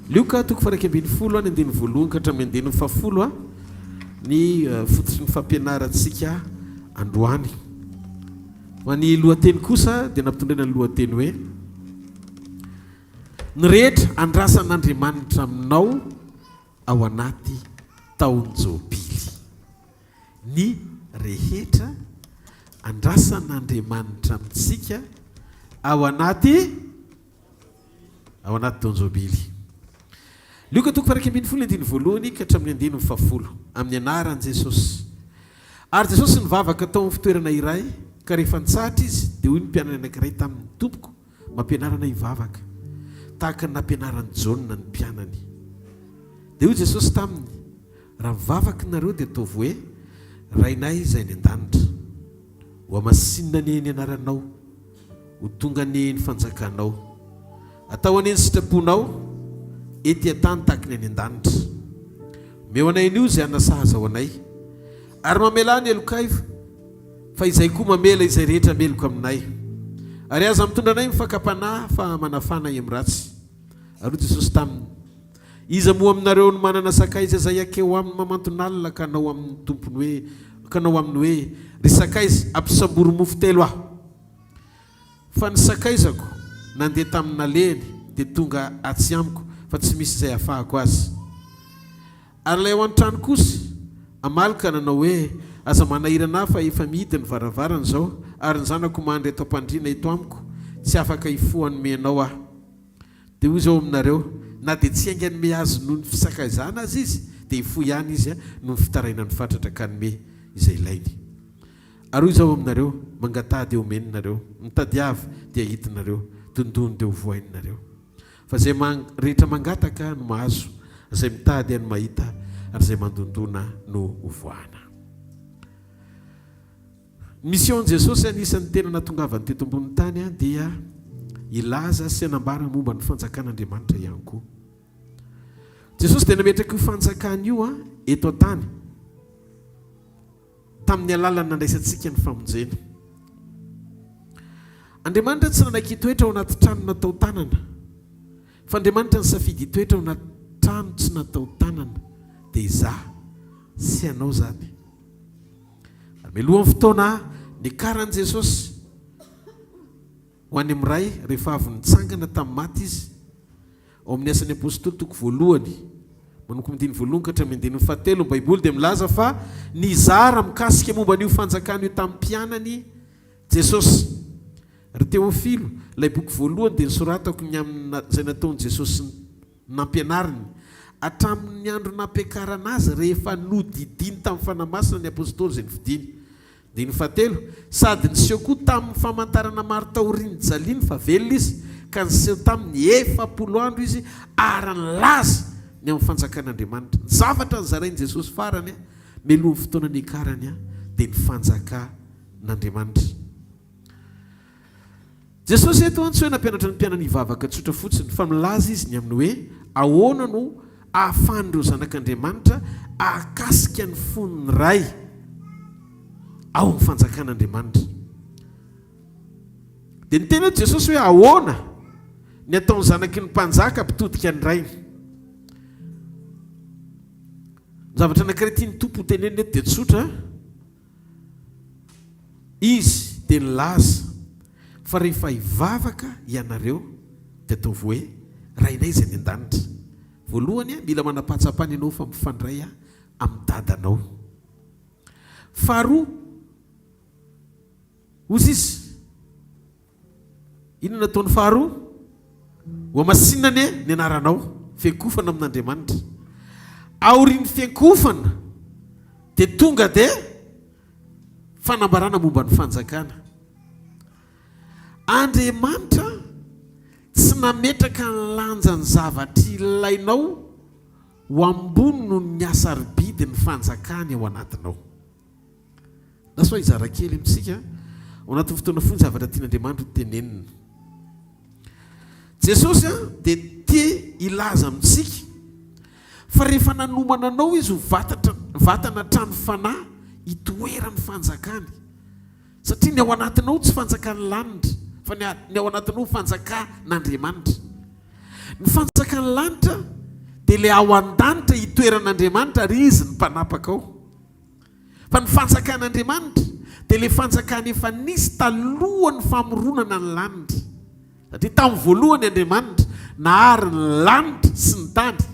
Luka 2:1 ka hatramin'ny 2:10 ny fototry ny fampianarantsika androany. Fa ny lohateny kosa dia nampitondraina ny lohateny hoe ny rehetra andrasan'Andriamanitra aminao ao anaty taon-jaobily. Ny rehetra andrasan'Andriamanitra amintsika ao anaty taon-jaobily. Luka 2:1 ka hatramin'ny 10 amin'ny anaran'i Jesosy. Ary Jesosy nivavaka tao amin'ny fitoerana iray ka rehefa nitsahatra izy dia hoy ny mpianana anankiray tamin'ny tompoko mampianarana hivavaka tahaka ny nampianarany Jona ny mpianany. Dia hoy Jesosy taminy, raha mivavaka nareo dia ataovy hoe rainay izay ny an-danitra ho amasinina ane ny anaranao ho tonga ane ny fanjakanao atao ane ny sitraponao ety an-tany tahaka ny any an-danitra. Meo anay anio izay anasaza ao anay ary mamela ny elokaivo fa izay koa mamela izay rehetra meloko aminay ary aza mitondra anay mifakapanahy fa manafana amin'ny ratsy. Ary Jesosy taminy, iza moa aminareo no manana sakaiza izay akeo aminy mamantonalina kanao amin'ny tompony hoe ry sakaiza ampisambory mofo telo aho. Fa ny sakaizako nandeha tamin'ny naleny dia tonga atsy amiko fa tsy misy izay afahako azy. Ary ilay ao an-trano kosa amalika nanao hoe aza manahirana fa efa mihidy ny varavarana izao ary ny zanako mandry atao mpandriana eto amiko tsy afaka hifohany menao aho. Dia hoy izao aminareo, na dia tsy hainga nome azy noho ny fisakaizana azy izy dia hifohy ihany izy noho ny fitaraina ny fatratra kanome izay ilainy. Ary hoy izao aminareo, mangatady eo omeninareo, mitady avy dia hitinareo, tondony dia ho voaininareo. Fa izay rehetra mangataka no mahazo, izay mitady no mahita, ary izay mandondona no ho voahana. mission Jesosy anisan'ny tena natongavany teto ambony tany dia ilaza sy anambara momba ny fanjakan'Andriamanitra ihany koa. Jesosy dia nametraka io fanjakana io eto an-tany tamin'ny alalany nandraisantsika ny famonjena. Andriamanitra tsy nanaiky hitoetra ao anaty trano natao tanana, fa Andriamanitra nisafidy hitoetra ao anaty trano tsy natao tanana, dia izaho sy ianao zany. Milohan'ny fotoana nikaran'i Jesosy ho any amin'iray rehefa avy nitsangana tamin'ny maty izy ao amin'ny asan'ny apôstôly toko voalohany manoko mindiny voalohany ka hatramin'ny andininy fahatelo ny Baiboly dia milaza fa nizara mikasika momba an'io fanjakana io tamin'ny mpianany Jesosy. Ry Teofilo, ilay boky voalohany dia nisoratako ny amin'izay nataon'i Jesosy nampianariny hatramin'ny andro nampiakarana azy rehefa nodidiny tamin'ny fanamasina ny apôstôly izay nividiny. Dia ny fahatelo, sady niseho koa tamin'ny famantarana maro taoriany jaliany fa velona izy, ka niseho tamin'ny 400 andro izy ary nilaza ny amin'ny fanjakan'Andriamanitra. Ny zavatra nizarain'i Jesosy farany mialohan'ny fotoana nikarany dia ny fanjakan'Andriamanitra. Jesosy eto tsy hoe nampianatra ny mpianany hivavaka tsotra fotsiny, fa milaza izy ny amin'ny hoe ahoana no ahafahan'ireo zanak'Andriamanitra ahakasika ny foniny ray ao amin'ny fanjakan'Andriamanitra. Dia ny tena Jesosy hoe ahoana ny ataony zanaky ny mpanjaka mpitodika ny rainy. Zavatra anankiray tiany tompo teneniny eto dia tsotra, izy dia nilaza fa rehefa hivavaka ianareo dia ataovy hoe rainay izay ny an-danitra. Voalohany mila manapatsapany ianao fa mifandray amin'ny dadanao. Faharoa, ozy izy inona nataony faharoa? Ho masinany ny anaranao, fiankofana amin'Andriamanitra. Aorian'ny fiankofana dia tonga dia fanambarana momba ny fanjakana. Andriamanitra tsy nametraka ny lanjany zavatra ilainao ho ambony no ny asaribidi ny fanjakany ao anatinao. That's why izara kely amintsika ao anatin'ny fotoana foana zavatra tian'Andriamanitra tenenina. Jesosy dia tia ilaza amintsika fa rehefa nanomana anao izy ho vatana trano fanahy hitoerany fanjakany. Satria ny ao anatinao tsy fanjakany lanitra, fa ny ao anatinao fanjakan'Andriamanitra. Ny fanjakan'ny lanitra dia ilay ao an-danitra hitoeran'Andriamanitra ary izy ny mpanapaka ao. Fa ny fanjakan'Andriamanitra dia ilay fanjakany efa nisy talohan'ny famoronana ny lanitra. Satria tamin'ny voalohany Andriamanitra nahary ny lanitra sy ny tany.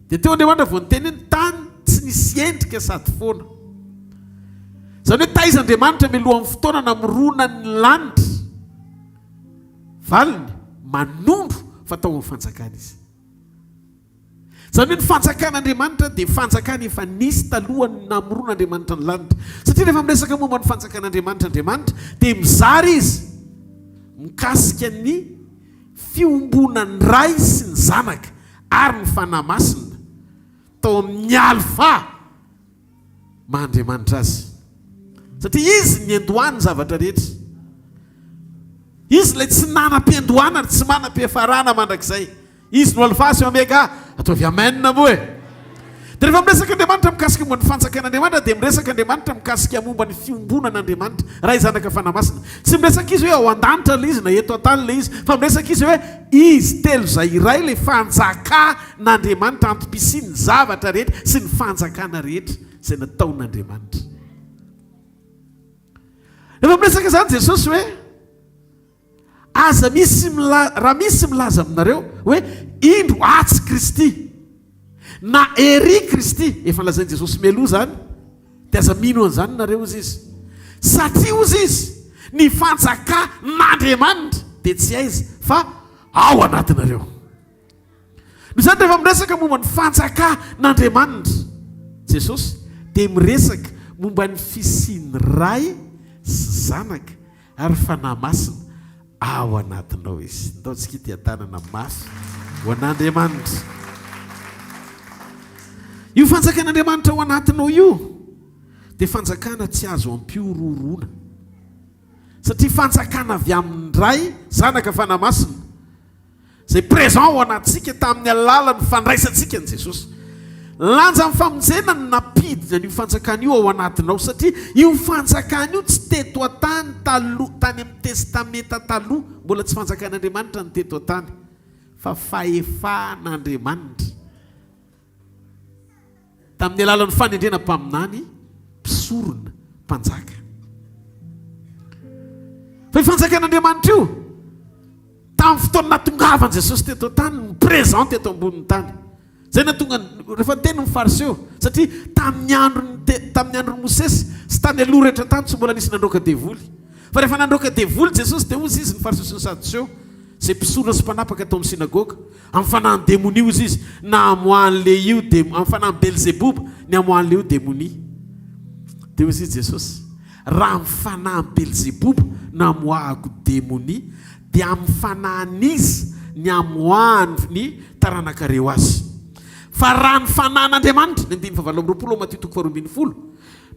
Dia teo Andriamanitra vao niteny ny tany tsy nisy endrika sady foana. Izany hoe taiz'Andriamanitra mialohan'ny fotoana namorona ny lanitra, valiny manondro fatao amin'ny fanjakana izy. Izany hoe ny fanjakan'Andriamanitra dia fanjakana efa nisy talohany namoron'Andriamanitra ny lanitra. Satria rehefa miresaka momba ny fanjakan'Andriamanitra dia mizary izy mikasika ny fiombonany ray sy ny zanaka ary ny fanahy masina tao amin'ny alfa maha-Andriamanitra azy. Satria izy ny andohany zavatra rehetra. Izy ilay tsy nanam-piandohana ary tsy manam-piafarana mandrakizay. Izy no alfa sy omega, ataovy amen moa e. Dia rehefa miresaka Andriamanitra mikasika momba ny fanjakan'Andriamanitra dia miresaka Andriamanitra mikasika momba ny fiombonan'Andriamanitra ray zanaka fanahy masina. Tsy miresaka izy hoe ao an-danitra ilay izy na eto an-tany ilay izy, fa miresaka izy hoe izy telo izay iray ilay fanjakan'Andriamanitra antom-pisiany zavatra rehetra sy ny fanjakana rehetra izay nataon'Andriamanitra. Rehefa miresaka izany Jesosy hoe raha misy milaza aminareo hoe indro atsy Kristy na ery Kristy, efa nalazain'i Jesosy mialoha zany, dia aza mino an'izany nareo ozy izy. Satria ozy izy ny fanjakan'Andriamanitra dia tsy aiza fa ao anatinareo. Noho izany rehefa miresaka momba ny fanjakan'Andriamanitra Jesosy dia miresaka momba ny fisiany ray sy zanaka ary fanahy masina ao anatinao izy. Ndaontsika ity tanana mafy ho an'Andriamanitra. Io fanjakan'Andriamanitra ao anatinao io dia fanjakana tsy azo ampiororona satria fanjakana avy amin'ny ray zanaka fanamasina zay présent ao anatsika tamin'ny alalany fandraisantsika ny Jesosy. Lanja amin'ny famonjena ny napidina n'io fanjakana io ao anatinao satria io fanjakana io tsy teto atany tany amin'ny testamenta taloha, mbola tsy fanjakan'Andriamanitra ny teto atany fa fahefan'Andriamanitra tamin'ny alalan'ny fanendrena mpaminany mpisorona mpanjaka. Fa ifanjakan'Andriamanitra io tamin'ny fotoana natongavan Jesosy teto tany ny présent teto ambonin'ny tany. Zay natonga rehefa teny ny fariseo satria tamin'ny andron'ny Mosesy sy tany aloha rehetra tany tsy mbola nisy nandroaka devoly. Fa rehefa nandroaka devoly Jesosy dia ozy izy ny fariseo sy ny sadoseo zay mpisorona sy mpanapaka atao amin'ny sinagoga amin'ny fanahy ny démonie ozy izy na amoan'le io amin'ny fanahy ny Belzebub ny amoan'le io démonie. Dia ozy izy Jesosy raha amin'ny fanahy ny Belzebub na amoahako démonie dia amin'ny fanahyn'izy ny amoahany ny taranakareo azy. Fa raha ny fanahyn'Andriamanitra ny 19:20 Matthieu 2:20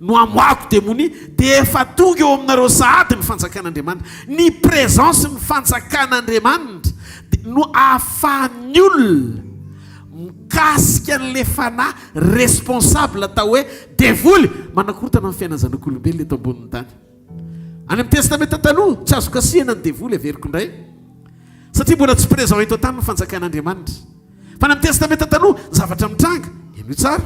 no amoahako démonie dia efa tonga eo aminareo sahady ny fanjakan'Andriamanitra. Ny présence ny fanjakan'Andriamanitra no ahafahan'ny olona mikasika n'le fanahy responsable atao hoe devoly manakorotana amin'ny fiainana zanak'olombelona eto ambonin'ny tany. Any amin'ny testamenta taloha tsy azo kasihana ny devoly averiko indray satria mbola tsy présent eto tany ny fanjakan'Andriamanitra. Fa ny amin'ny testamenta taloha zavatra mitranga eno tsara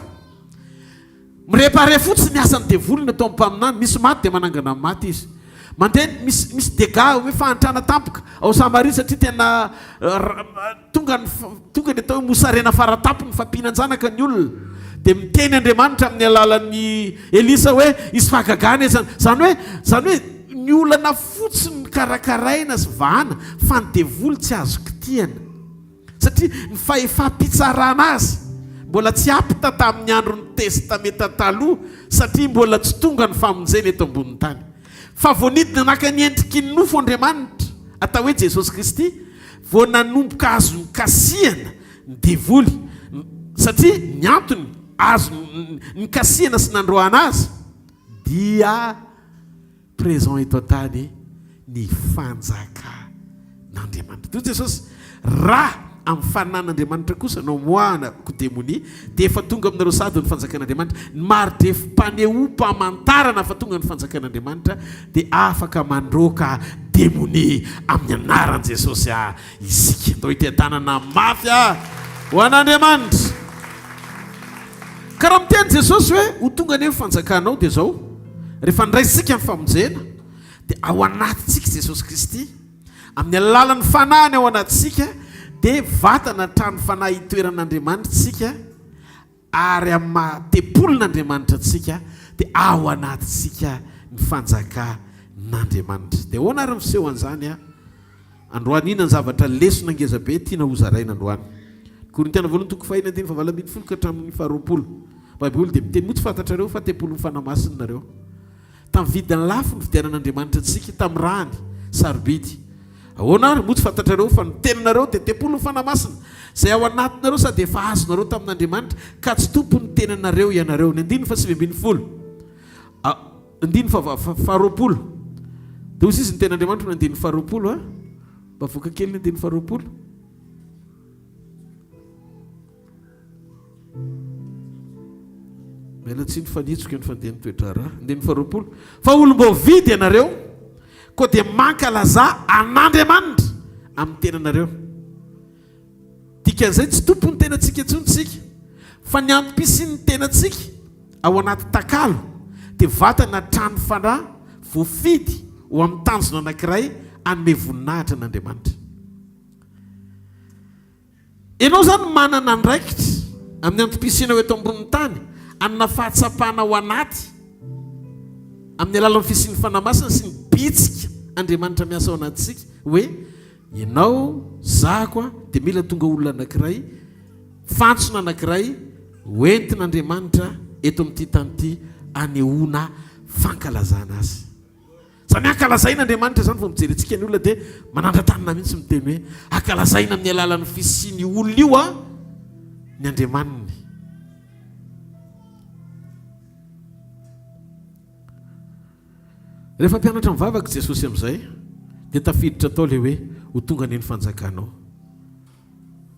mirepare fotsiny ny asan'ny devoly natao amin'ny mpaminany. Misy maty dia manangana maty izy mandeha misy dega hoe fahantrana tampoka ao Samaria satria tena tonga ny atao hoe mosarena faratampony fampihinan-janaka ny olona. Dia miteny Andriamanitra amin'ny alalan'ny Elisa hoe isy fahagagana zany hoe ny olana fotsiny karakaraina sy vahana fa ny devoly tsy azo kitihana satria ny fahefa-pitsarana azy mbola tsy apita tamin'ny andron'ny testamenta taloha satria mbola tsy tonga ny famonjena eto ambonin'ny tany. Fa voanidina naka ny endriky ny nofo Andriamanitra atao hoe Jesosy Kristy vao nanomboka azo nikasihana ny devoly satria ny antony azo nikasihana sy nandroana azy dia présent eto tany ny fanjakan'Andriamanitra. Toy Jesosy raha amin'ny fanan'Andriamanitra kosa no moahako démonie dia efa tonga aminareo sady ny fanjakan'Andriamanitra. Ny maro-pamantarana fa tonga ny fanjakan'Andriamanitra dia afaka mandroaka démonie amin'ny anaran'i Jesosy isika. Ndao itetanana mafy ho an'Andriamanitra. Karaha miteny Jesosy hoe ho tonga ny fanjakanao dia zao rehefa ndraisika amin'ny famonjena dia ao anatintsika Jesosy Kristy amin'ny alalan'ny fanahiny ao anatintsika dia vatana trano fanahy itoeran'Andriamanitra tsika ary amin'ny mahatepolin'Andriamanitra tsika dia ao anatintsika ny fanjakan'Andriamanitra. Dia ahoana ary miseho an'izany androany ina ny zavatra lesona ngeza be tiana ho zaraina androany. Korintiana 2:9-20 ka hatramin'ny 20. Baiboly dia miteny moa tsy fantatrareo fa tepolo ny fanamasinina nareo. Tamin'ny vidiny lafo ny fidianan'Andriamanitra antsika tamin'ny rahany sarobidy. Ahoana ary moa tsy fantatrareo fa ny teninareo dia tepolo ny fanamasina zay ao anatinareo sady efa azonareo tamin'Andriamanitra ka tsy tompony tenanareo ianareo. Ny 9:20 20 dia ozy izy ny tenan'Andriamanitra ny 20 mba voaka kely ny 20 mela tsy ny fanitsoka ny fandeha nytoetrara 20 fa olom-bovidy ianareo koa dia mankalaza an'Andriamanitra amin'ny tenanareo. Dikan'izay tsy tompony tenantsika intsonitsika fa ny ampisian'ny tenantsika ao anaty takalo dia vatana trano fanahy voafidy ho amin'ny tanjona anankiray anome voninahitra an'Andriamanitra. Ianao zany manana andraikitra amin'ny antopisiana ho eto ambonin'ny tany anona fahatsapana ao anaty amin'ny alalan'ny fisian'ny fanamasina sy ny bitsika Andriamanitra miasa ao anatintsika hoe ianao zako dia mila tonga olona anankiray fantsona anankiray hoentin'Andriamanitra eto amin'ity tany ity anehoana fankalazana azy. Zany ankalazain'Andriamanitra zany vao mijerentsika ny olona dia manandra-tanina mihitsy miteny hoe ankalazaina amin'ny alalan'ny fisian'ny olona io ny Andriamaniny. rehefa mpianatra mivavaka Jesosy amin'izay dia tafiditra tao le hoe ho tonga ny fanjakanao.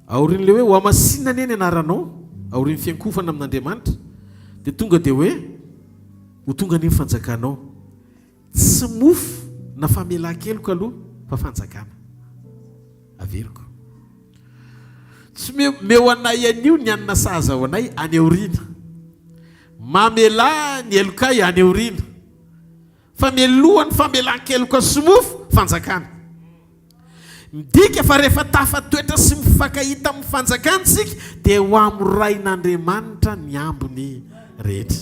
Aorian'le hoe ho amasinina ny eny anaranao, aorian'ny fiankofana amin'Andriamanitra, dia tonga dia hoe ho tonga ny fanjakanao. Tsy mofo na famelan-keloka aloha fa fanjakana. Averiko. Tsy meo anay anio ny anina sahaza ao anay any aoriana. Mamela ny elokay any aoriana. Famelohan'ny famelan-keloka sy mofo fanjakana. Midika fa rehefa tafatoetra sy mifankahita amin'ny fanjakantsika dia ho amorain'Andriamanitra ny ambony rehetra.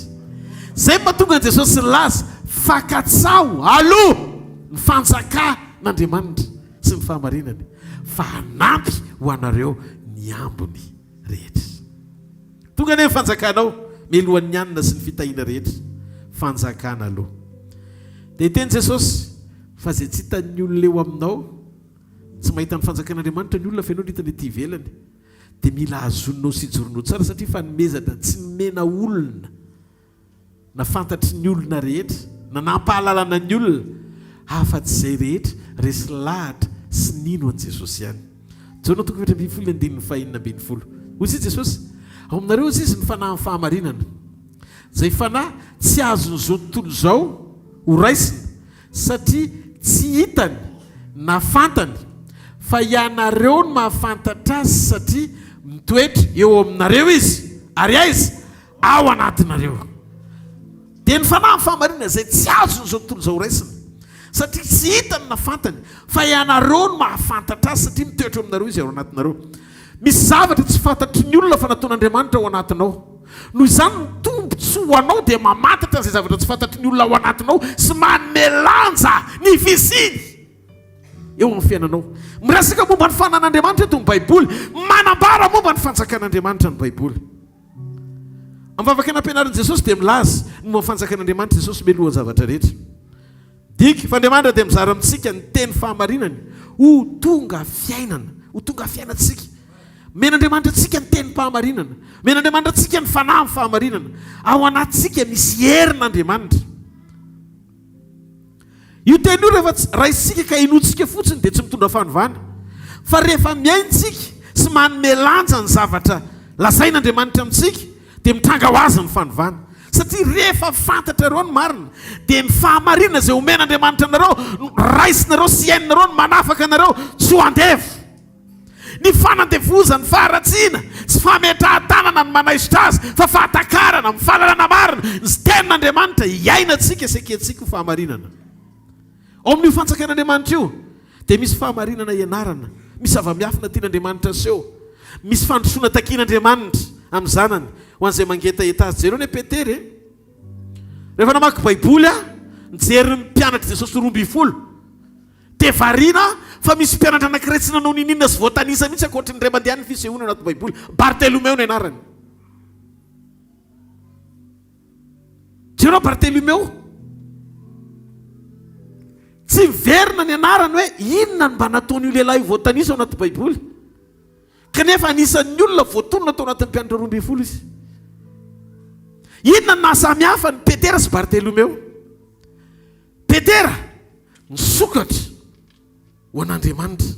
Zay mahatonga an Jesosy laza fakatsao aloha ny fanjakan'Andriamanitra sy ny fahamarinany, fa hanampy ho anareo ny ambony rehetra. Tonga ny fanjakanao milohan'ny anina sy ny fitahiana rehetra, fanjakana aloha. Dia teny Jesosy fa zay tsy hitan'ny olona eo aminao, tsy mahita ny fanjakan'Andriamanitra ny olona fenao hitany ety ivelany, dia mila azononao sy joronao tsara, satria fanomezana tsy nomena olona na fantatry ny olona rehetra na nampahalalana ny olona afa-tsy zay rehetra resy lahatra sy nino an Jesosy ihany. Jona 7:15-20. Hoy izy Jesosy, ao aminareo izy ny fanahy ny fahamarinana, zay fanahy tsy azon'izao tontolo izao ho raisina, satria tsy hitany na fantany, fa ianareo no mahafantatra azy, satria mitoetra eo aminareo izy ary aiza ao anatinareo. Dia ny fanahy ny fahamarinana zay tsy azon'izao tontolo izao ho raisina, satria tsy hitany na fantany, fa ianareo no mahafantatra azy, satria mitoetra eo aminareo izy ao anatinareo. Misy zavatra tsy fantatry ny olona fa nataon'Andriamanitra ao anatinao. Noho izany ny tombontsoa ho anao dia mamantatra izay zavatra tsy fantatry ny olona ao anatinao sy manome lanja ny fisiny eo amin'ny fiainanao. Miresaka momba ny fanan'Andriamanitra eto ny Baiboly, manambara momba ny fanjakan'Andriamanitra ny Baiboly. Amin'ny vavaka nampianarin'i Jesosy dia milaza momba ny fanjakan'Andriamanitra Jesosy mialoha ny zavatra rehetra. Diky fa Andriamanitra dia mizara amintsika ny teny fahamarinany ho tonga fiainana, ho tonga fiainantsika. Men'Andriamanitra antsika ny teny fahamarinana, men'Andriamanitra antsika ny fanahy ny fahamarinana. Ao anatsika misy herin'Andriamanitra. Io teny io rehefa raisitsika ka inotsika fotsiny dia tsy mitondra fanovana, fa rehefa miaintsika sy manome lanja ny zavatra lazain'Andriamanitra amintsika dia mitranga ho azy ny fanovana. Satria rehefa fantatra reo ny marina dia ny fahamarinana izay omen'Andriamanitra anareo, raisinareo sy iainareo ny manafaka anareo tsy ho andevo. Ny fanandevozana, ny faharatsiana, tsy fametrahan-tanana ny manaisitra azy, fa fahatakarana, ny fahalalana marina, ny tenin'Andriamanitra iainantsika sekentsika ho fahamarinana. Ao amin'io fanjakan'Andriamanitra io dia misy fahamarinana ianarana, misy zava-miafina tian'Andriamanitra seho, misy fandrosoana takian'Andriamanitra amin'ny zanany ho an'izay mangetaheta azy. Jereo ny Petera rehefa namaky Baiboly nijery ny mpianatra Jesosy 12 dia variana fa misy mpianatra anankiray tsy nanao ninina sy voatanisa mihitsy ankoatry ny ray mandeha ny fisehoana anaty Baiboly. Bartelomeo ny anarany. Jereo Bartelomeo tsy verina ny anarany hoe inona ny mba nataon'io lehilahy voatanisa ao anaty Baiboly, kanefa anisan'ny olona voatonona tao anatin'ny mpianatra 12 izy. Inona ny nahasamihafa ny Petera sy Bartelomeo? Petera nisokatra ho an'Andriamanitra.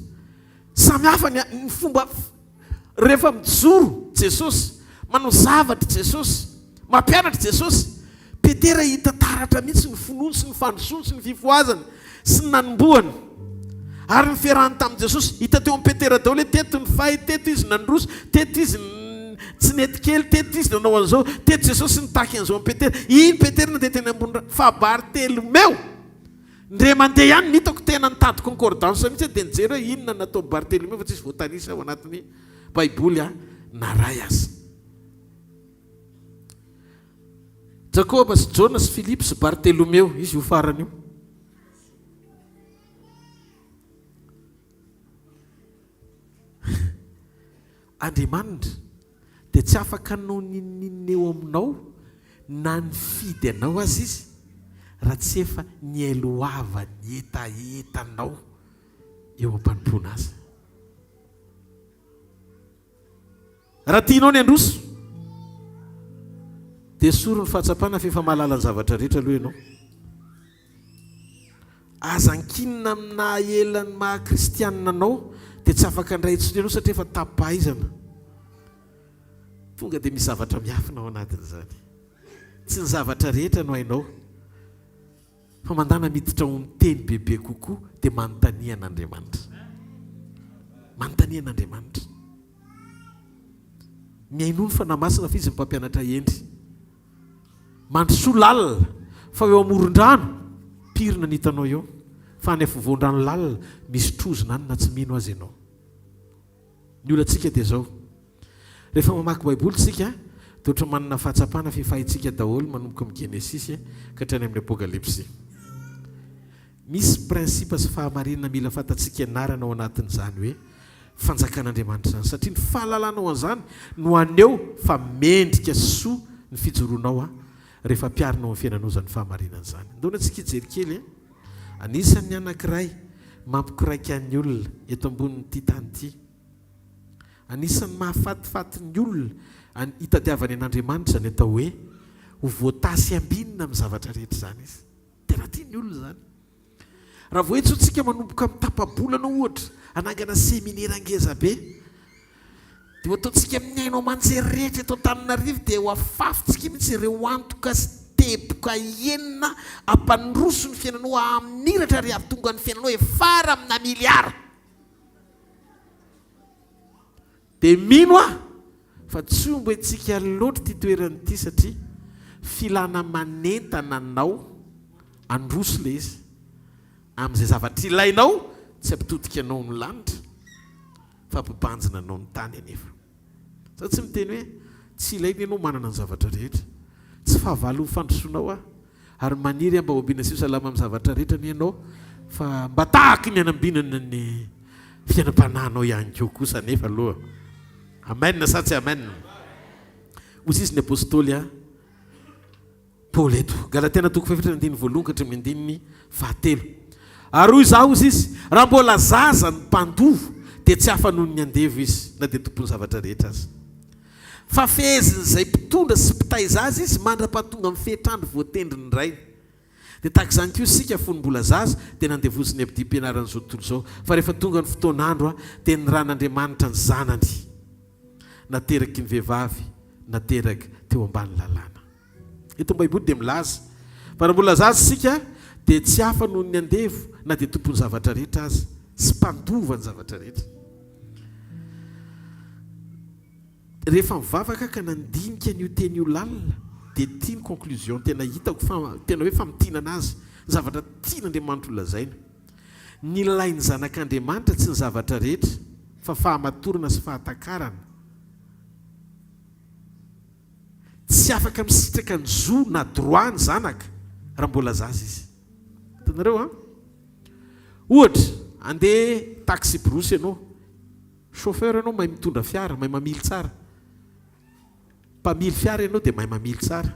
Samihafa ny fomba rehefa mijoro Jesosy, manao zavatra Jesosy, mampianatra Jesosy. Petera hita taratra mihitsy ny finoany sy ny fandrosoany sy ny fifoazany sy ny nanomboany. Ary ny fiarahany tamin'i Jesosy hita teo amin'ny Petera daholo hoe teto ny fahy, teto izy nandroso, teto izy tsy nety kely, teto izy nanao an'izao, teto Jesosy nitaky an'izao amin'ny Petera. Iny Petera nandeha teny ambony rano. Fa Bartelomeo ndre mandeha ihany nitako tena nitady concordance mihitsy dia nijery hoe inona natao Bartelomeo fa tsy isy voatanisa ao anatin'ny Baiboly naray azy. Jakoba sy Jona sy Filipo sy Bartelomeo, izy io farany io. Andriamanitra dia tsy afaka anao ninninina eo aminao na ny fidy anao azy izy raha tsy efa ny eloava ny etaetanao eo am-panompoana azy. Raha tianao ny androso dia soro ny fahatsapana fa efa mahalala ny zavatra rehetra aloha ianao. azankinina amina elany maha kristianina anao dia tsy afaka ndray intsony ianao satria efa tapaizana tonga dia misy zavatra miafina ao anatin'izany tsy ny zavatra rehetra no hainao fa mandana miditra ho miteny bebe kokoa dia manontanian'Andriamanitra manontanian'Andriamanitra miaino ny fanamasina fa izy mpampianatra endry mandrosoa lalina fa eo amoron-drano pirina ny hitanao eo fa ny afovoan-drano lalina misy trozona any na tsy mino azy ianao ny olantsika dia zao rehefa mamaky baiboly tsika dia ohatra manana fahatsapana fifahintsika daholo manomboka amin'ny Genesisy ka hatrany amin'ny Apokalipsy misy prinsipa sy fahamarinana mila fantatsika ianarana ao anatin'izany hoe fanjakan'Andriamanitra zany satria ny fahalalanao an'izany no aneo fa mendrika soa ny fijoroanao rehefa piarinao amin'ny fiainanao zany fahamarinana zany ndona antsika hijery kely anisan'ny anankiray mampikiraika ny olona eto ambonin'ity tany ity anisan'ny mahafatifaty ny olona hitadiavany an'Andriamanitra zany atao hoe ho voatasy ambinina amin'ny zavatra rehetra zany izy tena tia ny olona zany raha voahetsotsika manomboka amin'ny tapabolana ohatra anangana seminaire angeza be dia ataontsika amin'ny ainao manjery rehetra eto Antananarivo dia ho afafitsika mihitsy ireo antoka sy teboka enina ampandroso ny fiainanao amin'niratra ry ahatonga ny fiainanao efara amina miliara dia mino fa tsy omba itsika loatra ty toeran'ity satria filana manentana anao androso le izy amin'izay zavatra ilainao tsy ampitodika anao ny lanitra fa ampibanjina anao ny tany anefa sa tsy miteny hoe tsy ilainy ianao manana ny zavatra rehetra tsy fahavalo fandrosoanao ary maniry mba hoambiana sio salama amin'ny zavatra rehetra ny ianao fa mba tahaky ny anambinana ny fiainam-panahinao ihany koa kosa nefa aloha amen sa tsy amen ozy izy ny apôstôly Paoly eto Galatiana toko faefatra andiny voalohany ka hatramin'ny andininy fahatelo ary hoy izaho izy izy raha mbola zaza ny mpandovo dia tsy hafa noho ny andevo izy na dia tompony zavatra rehetra azy fa fehezin'izay mpitondra sy mpitaiza azy izy mandra-pahatonga amin'ny fehitrandro voatendry ny rainy dia tahaka izany koa isika fony mbola zaza dia nandevoziny ampidim-pianaran'izao tontolo izao fa rehefa tonga ny fotoan'andro dia ny ran'Andriamanitra ny zanany nateraky ny vehivavy nateraky teo ambany lalàna eto baiboly dia milaza fa raha mbola zaza isika dia tsy hafa noho ny andevo na dia tompony zavatra rehetra azy sy mpandova ny zavatra rehetra rehefa mivavaka ka nandinika n'io teny io lalina dia tia ny conclusion tena hitako tena hoe famitinana azy ny zavatra tian'Andriamanitra ho lazaina ny lainy zanak'Andriamanitra tsy ny zavatra rehetra fa fahamatorana sy fahatakarana tsy afaka misitraka ny zo na droit ny zanaka raha mbola zaza izy hitanareo ohatra andeha taxi brosy ianao chauffeur ianao mahay mitondra fiara mahay mamily tsara mpamily fiara ianao dia mahay mamily tsara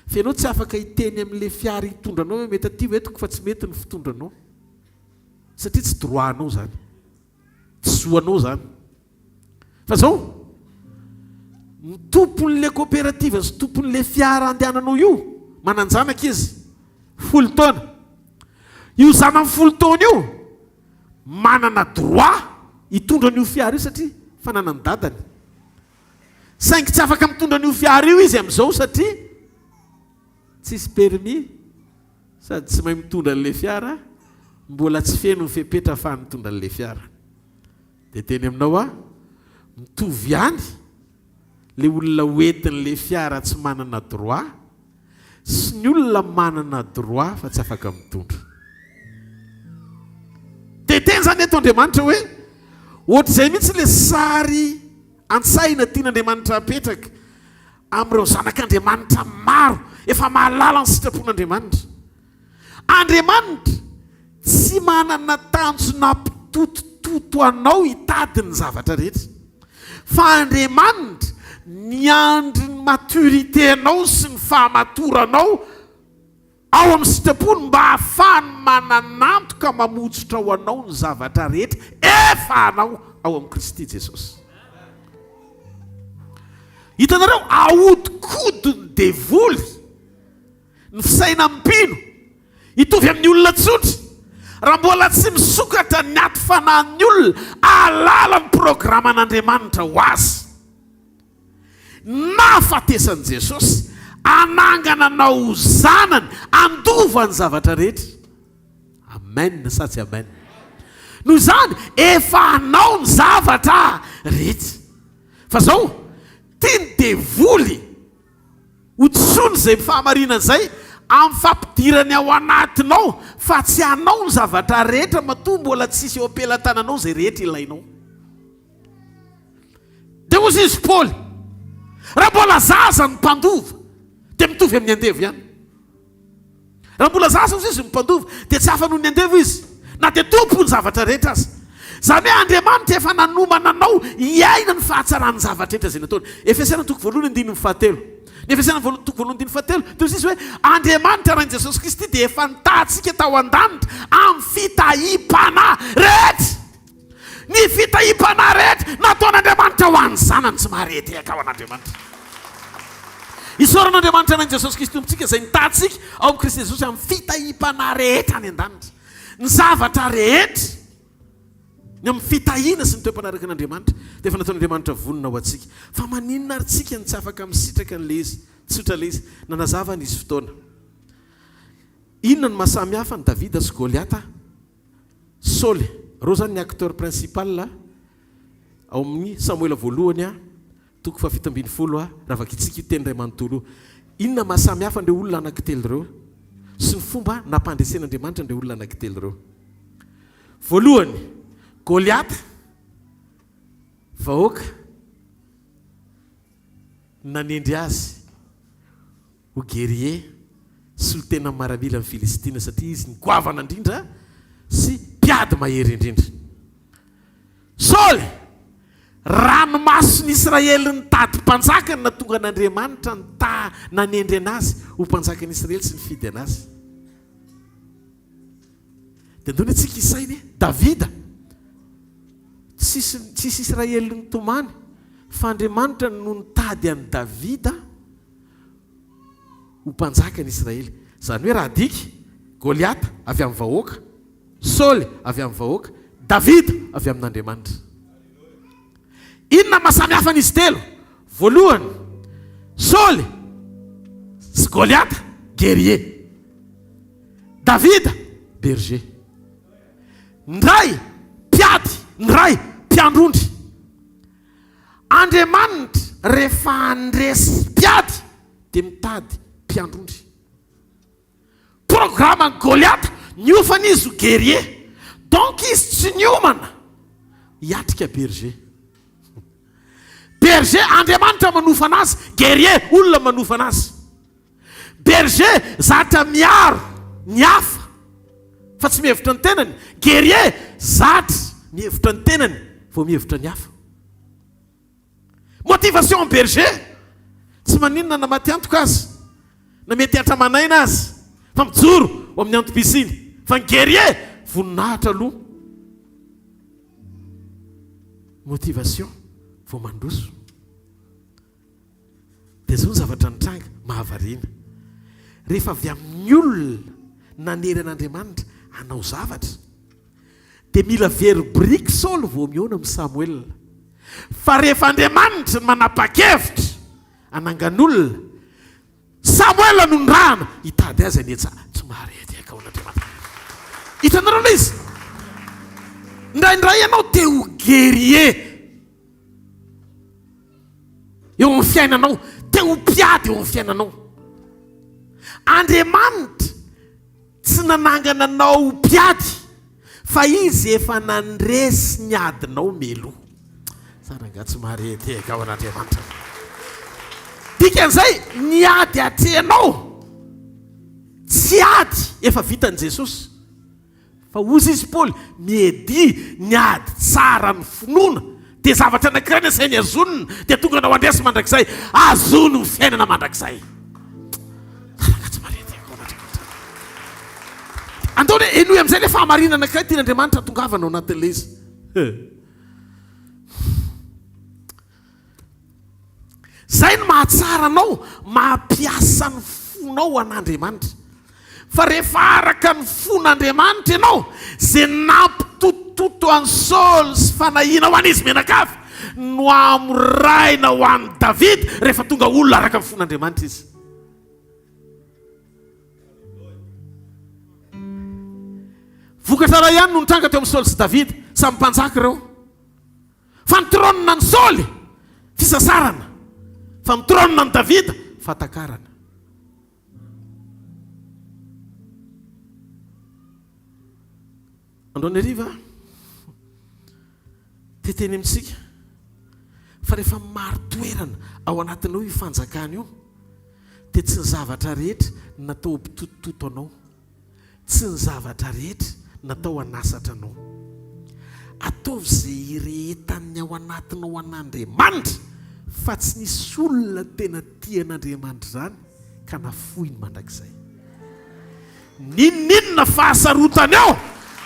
fa ianao tsy afaka hiteny amin'ilay fiara hitondranao hoe mety aty hoetiko fa tsy mety ny fitondranao satria tsy droit anao zany tsy zoanao zany fa zao ny tompon'le coopérative sy tompon'le fiara andehananao io mananjanaka izy folo taona io zana amin'ny folo taona io manana droit hitondra n'io fiara io satria fanana ny dadany saingy tsy afaka mitondra n'io fiara io izy amin'izao satria tsisy permis sady tsy mahay mitondra n'le fiara mbola tsy feno ny fepetra ahafahany mitondra n'le fiara dia teny aminao mitovy ihany le olona hoentin'le fiara tsy manana droit sy ny olona manana droit fa tsy afaka mitondra dia teny zany eto Andriamanitra hoe ohatr'izay mihitsy le sary antsaina tian'Andriamanitra apetraka amin'ireo zanak'Andriamanitra maro efa mahalala ny sitrapon'Andriamanitra Andriamanitra tsy manana tanjona mpitotototo anao hitady ny zavatra rehetra fa Andriamanitra ny andry ny maturité anao sy ny fahamatoranao ao amin'ny sitrapony mba hahafahany mananantoka mamotsitra ho anao ny zavatra rehetra efa anao ao amin'ny Kristy Jesosy hitanareo ahodikodyny devoly ny fisaina mpino hitovy amin'ny olona tsotra raha mbola tsy misokatra ny aty fanahin'ny olona alala ny programan'Andriamanitra ho azy na fatesan'i Jesosy anangana nao zanany andovany zavatra rehetra. Amen sa tsy amen? Noho izany efa anao ny zavatra rehetra. Fa zao tiany devoly hotsony izay fahamarinana izay amin'ny fampidirany ao anatinao fa tsy anao ny zavatra rehetra matoa mbola tsisy eo ampelantananao izay rehetra ilainao. Dia hozy izy Paoly, raha mbola zaza ny mpandova dia mitovy amin'ny andevo ihany. Raha mbola zaza hozy izy mmpandova dia tsy hafa noho ny andevo izy, na dia tompo ny zavatra rehetra azy. Zany hoe Andriamanitra efa nanomana anao hiaina ny fahatsarany zavatra rehetra izay nataony. Efesana 2:7. Ny Efesana 2:7 dia izy hoe Andriamanitra rahan'i Jesosy Kristy dia efa nitahantsika tao an-danitra amin'ny fitahim-panahy rehetra. Ny fitahim-panahy rehetra nataon'Andriamanitra ho an'ny zanany tsy mahareteka ao an'Andriamanitra. Isaoran'Andriamanitra rahan'i Jesosy Kristy tomponsika izay nitahantsika ao amin'ny Kristy Jesosy amin'ny fitahim-panahy rehetra any an-danitra. Ny zavatra rehetra ny amin'ny fitahiana sy ny toe-panaraka an'Andriamanitra dia efa nataon'Andriamanitra vonona ho antsika. Fa maninona ary tsika ny tsy afaka misitraka n'ilay izy, tsotra ilay izy, nanazava ny izy fotoana. Inona ny mahasamihafa ny Davida sy Goliata? Saoly, reo zany ny acteur principal ao amin'ny Samuela voalohany 7:20 raha vakitsika io teny ray manontolo. Inona mahasamihafa an'ireo olona anankitelo ireo sy ny fomba nampandresen'Andriamanitra an'ireo olona anankitelo ireo? Voalohany, Goliata vahoaka nanendry azy ho guerrier sy ho tena maramila amin'ny Filistina satria izy nigoavana indrindra sy mpiady mahery indrindra. Saoly, ranomason'ny Israely nitady mpanjakany na tonga an'Andriamanitra nanendry anazy ho mpanjakan'ny Israely sy nifidy anazy. Dia ndony antsika isainy Davida tsisy Israely nitomany fa Andriamanitra no nitady an'i Davida ho mpanjaka ny Israely. Zany hoe raha diky Goliata avy amin'ny vahoaka, Saoly avy amin'ny vahoaka, Davida avy amin'Andriamanitra. Inona mahasamihafa n'izy telo? Voalohany, Saoly sy Goliata guerrier, Davida berger. Ndray mpiady, ndray mpiandrondry. Andriamanitra rehefa andresy mpiady dia mitady mpiandrondry. Programme Goliata niofana izy ho guerrier, donc izy tsy niomana hiatrika berger. Berger Andriamanitra manofana azy, guerrier olona manofana azy. Berger zatra miaro ny hafa fa tsy mihevitra ny tenany, guerrier zatra mihevitra ny tenany vao mihevitra ny hafa. Motivation berger tsy maninona na maty antoka azy na mety hatramanaina azy fa mijoro ao amin'ny antom-pisiny, fa ny guerrier voninahitra aloha. Motivation vao mandroso. Dia zao ny zavatra nitranga mahavariana. Rehefa avy amin'ny olona nanery an'Andriamanitra hanao zavatra dia mila veribriky Saoly vao miona amin'ny Samuel. Fa rehefa Andriamanitra manapa-kevitra anangan'olona, Samuel no nirahana hitady azy anetsa tsy maharety aka ao an'Andriamanitra. Hitanareo ilay izy, ndraindray ianao te ho guerrier eo amin'ny fiainanao, te ho mpiady eo amin'ny fiainanao. Andriamanitra tsy nanangana anao mpiady fa izy efa nandresy ny adinao meloha. Saranga tsy maharety eka ao an'Andriamanitra. Dikan'izay niady atrehanao tsy ady efa vitan'i Jesosy. Fa ozy izy Paoly miedy niady tsara ny finoana dia zavatra anankiray na izay ny azonina dia tonga anao andresy mandrakizay, azono ny fiainana mandrakizay. Saranga tsy maharety eka ao an'Andriamanitra. Antaony hoe enoy amin'izay ilay fahamarinana anankiray tian'Andriamanitra tongavana ao anatin'ilay izy. Zay no mahatsara anao mampiasa ny fonao an'Andriamanitra. fa rehefa araka ny fon'Andriamanitra ianao zay nampitototo an'ny Saoly sy fanahiana ho an'izy menakavy no amoraina ho an'ny David rehefa tonga olona araka ny fon'Andriamanitra izy. Vokatra ihany no nitranga teo amin'ny Saoly sy David, samy mpanjaka ireo. Fa nitronina ny Saoly fisasarana, fa nitronina ny David fatakarana. Androany hariva teteny amintsika fa rehefa maro toerana ao anatinao io fanjakana io dia tsy ny zavatra rehetra natao mpitototo anao, tsy ny zavatra rehetra natao hanasatra anao. Ataovy izay irehetany ao anatinao an'Andriamanitra, fa tsy nisy olona tena tian'Andriamanitra zany ka nafoiny mandrakizay. Ninninona fahasarotany ao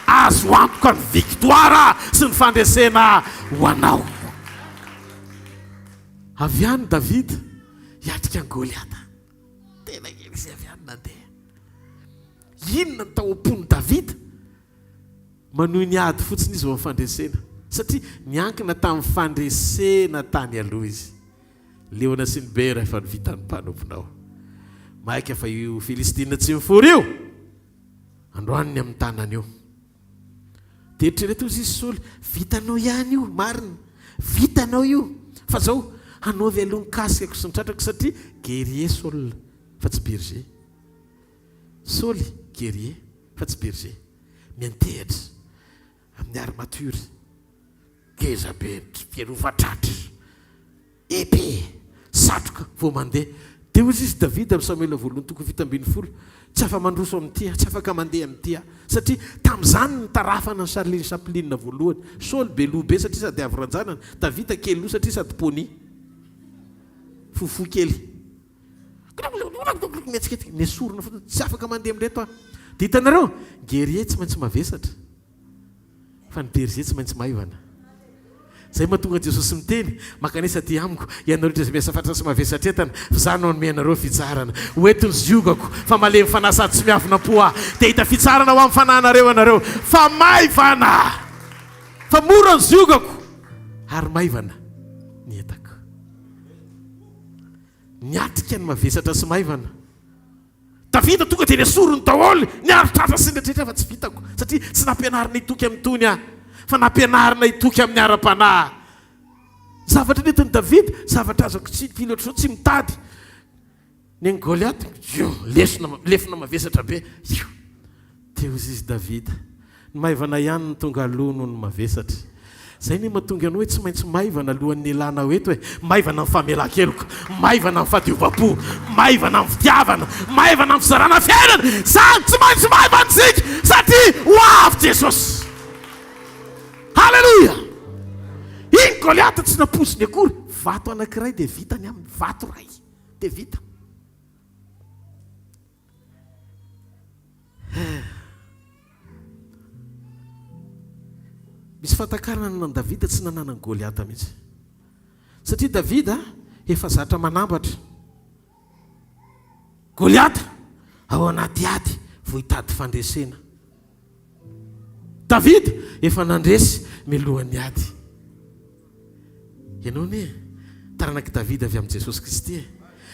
azo antoka ny victoire sy ny fandresena ho anao. Avy any David hiatrika ny Goliata, tena kely izy avy any nandeha. Inona ny tao am-pony David? Manohy ny ady fotsiny izy ao amin'ny fandresena, satria niankina tamin'ny fandresena tany aloha izy. Leona sy ny be rehefa vita ny mpanomponao. Maika fa io Filistina tsy mifory io, androaniny amin'ny tanany io. Dia eritrereto izy Saoly, vitanao ihany io, marina, vitanao io. Fa zao hanaovy aloha nikasikako sy ny tratrako satria guerrier Saoly fa tsy berger. Saoly guerrier fa tsy berger. Miantehatra amin'ny armature, geza be, fiarovan-tratra, épée, satroka vao mandeha. Dia hozy izy David amin'ny Samuel voalohany toko 7:10, tsy afa mandroso amin'ity, tsy afaka mandeha amin'ity, satria tamin'izany ny tarafana ny Charline Chaplin voalohany. Saoly be loha be satria sady avy ranjanana, David kely loha satria sady pony fofo kely. Nesorona fotsiny, tsy afaka mandeha amin'reto. Dia hitanareo, guerrier tsy maintsy mavesatra, fa ny berger tsy maintsy maivana. Zay mahatonga Jesosy miteny, makanisa ty amiko, ianareo rehetra izay miasa fatra sy mavesatra entana, fa no anome anareo fitsarana. Hoentiny ziogako, fa malemy fanasady tsy miavina po aho. Dia hita fitsarana ho amin'ny fanahinareo anareo, fa maivana, fa mora ny ziogako, ary maivana ny entako. Niatrika ny mavesatra sy maivana. Davida tonga dia nesorony daholo, niaritratra sy nrehetra fa tsy vitako, satria tsy nampianarina hitoky amin'ny tony aho, fa nampianarina hitoky amin'ny ara-panahy. Zavatra netiny David, zavatra azoko tsy pilotra tsy mitady. Ny Goliaty, lefina mavesatra be. Dia hozy izy David, ny maivana ihany ny tonga aloha noho ny mavesatra. Zay ny mahatonga anao hoe tsy maintsy maivana alohan'ny elana eto hoe maivana amin'ny famelan-keloka, maivana amin'ny fahadiova-po, maivana amin'ny fitiavana, maivana amin'ny fizarana fiainana. Zany tsy maintsy maivana isika satria ho avy Jesosy. Halleluja! Iny Goliaty tsy naposiny akory, vato anankiray dia vitany amin'ny vato ray dia vita. Misy fatakarana nan Davida tsy nananany Goliata mihitsy, satria Davida efa zatra manambatra. Goliata ao anaty ady vao hitady fandresena. Davida efa nandresy milohan'ny ady. Ianao ne taranaky Davida avy amin'ny Jesosy Kristy,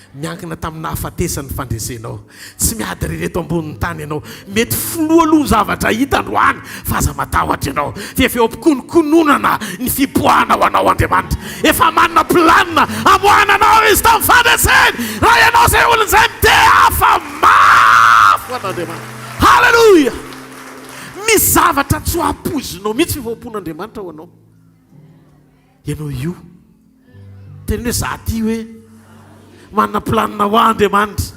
miankina tamin'ny nahafatesany fandresenao, tsy miady rereto ambonin'ny tany ianao. Mety foloa aloha zavatra hita androany, fa aza matahotra ianao. Dia efa eo ampikononkononana ny fipoahana ho anao Andriamanitra. Efa manana planina amohananao izy tamin'ny fandreseny. Raha ianao izay olon'izay mite hafa mafy ho an'Andriamanitra. Halleluja! Misy zavatra tsy ho ampozinao mihitsy fifaompon'Andriamanitra ho anao. Ianao io teny hoe za ty hoe manana planina ho Andriamanitra,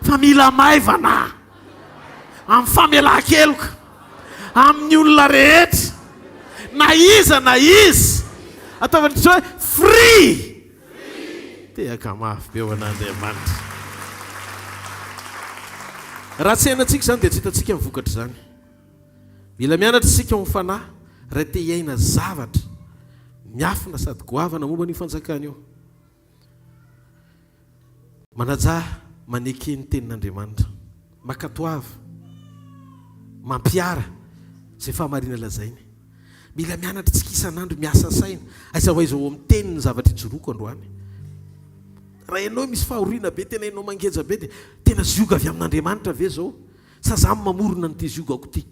fa mila maivana amin'ny famelan-keloka amin'ny olona rehetra, na iza na izy, ataovana tsy hoe free. Tehaka mafy be ho an'Andriamanitra. Raha tsy hainantsika izany dia tsy hitantsika mivokatra izany. Mila mianatra isika ho fanahy raha te hiaina zavatra miafina sady goavana momba ny fanjakana io. Manaja maneky ny tenin'Andriamanitra. makatoava mampiara zay fahamarina lazainy mila mianatra tsika isan'andro miasa saina aiza ho aiza ho amin'ny teniny zavatra ijoroako androany raha ianao misy fahoriana be tena ianao mangeja be dia tena zioga avy amin'Andriamanitra ve zao sa za mamorona nyty ziogako ty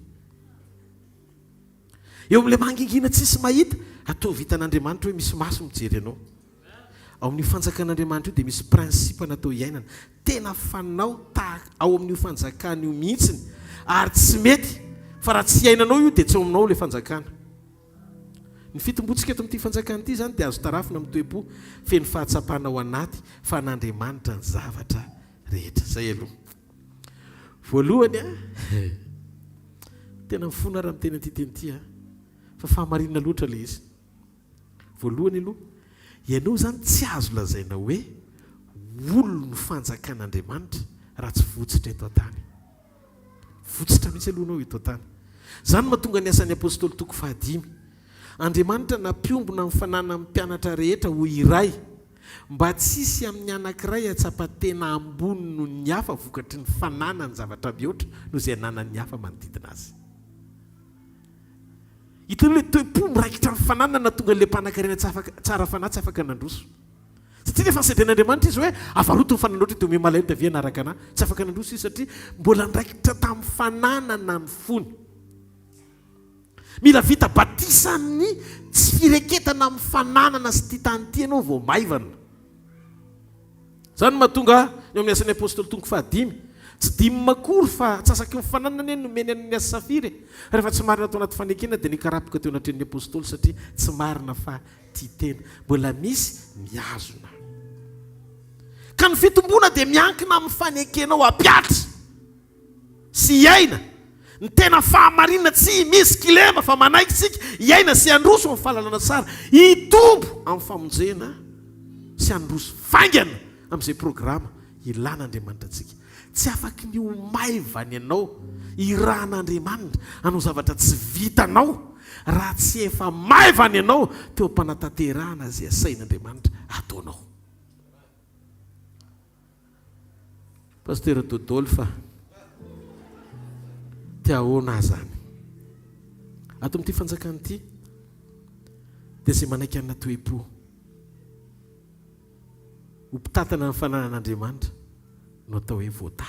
eo amin'ilay mangingina tsisy mahita atao vitan'Andriamanitra hoe misy maso mijery ianao ao amin'io fanjakan'Andriamanitra io dia misy prinsipa natao iainana tena fanao ao amin'io fanjakana io mihitsiny ary tsy mety fa raha tsy iainanao io dia tsy ao aminao ilay fanjakana ny fitombotsika eto amin'ity fanjakana ity zany dia azo tarafina amin'ny toe-po feno fahatsapana ao anaty fa n'Andriamanitra ny zavatra rehetra zay aloha voalohany tena mifona raha miteny an'ity teny ity fa fahamarinana loatra le izy voalohany aloha ianao zany tsy azo lazaina hoe olo ny fanjakan'Andriamanitra raha tsy votsitra eto an-tany votsitra mihitsy alohanao eto an-tany zany mahatonga ny asan'ny apôstôly 5 Andriamanitra nampiombona amin'ny fanana amin'ny mpianatra rehetra ho iray mba tsisy amin'ny anankiray atsapa-tena ambony noho ny hafa vokatry ny fanana ny zavatra mihoatra noho izay ananan'ny hafa manodidina azy hitanao le toe-po miraikitra ny fanana na tonga n'ilay mpanankarena tsara fanahy tsy afaka nandroso satria rehefa nysedren'Andriamanitra izy hoe avaroto ny fanana oatra dia ome malaina dia anaraka anahy tsy afaka nandroso izy satria mbola niraikitra tamin'ny fananana ny fony mila vita batisa amin'ny tsy fireketana amin'ny fananana sy ty tany ty ianao vao maivana zany mahatonga eo amin'ny asan'ny apôstôly 5 tsy dimy makory fa tsasaky mifananana eny nomeny amin'ny asa safiry rehefa tsy marina atao anaty fanekena dia nikarapoka teo anatren'ny apôstôly satria tsy marina fa ty tena mbola misy miazona ka ny fitombona dia miankina amin'ny fanekenao apiatra sy iaina ny tena fahamarinana tsy misy kilema fa manaiky tsika iaina sy androso amin'ny fahalalana tsara hitombo amin'ny famonjena sy androso faingana amin'izay programa ilan'Andriamanitra antsika tsy afaky ny omaivany ianao iran'Andriamanitra hanao zavatra tsy vitanao raha tsy efa maivany ianao teo mpanataterahana zay asain'Andriamanitra ataonao pasteur Dodolo fa tiaona zany ato amin'ity fanjakana ity dia zay manaiky anina toe-po ho mpitatana ny fananan'Andriamanitra no atao hoe voata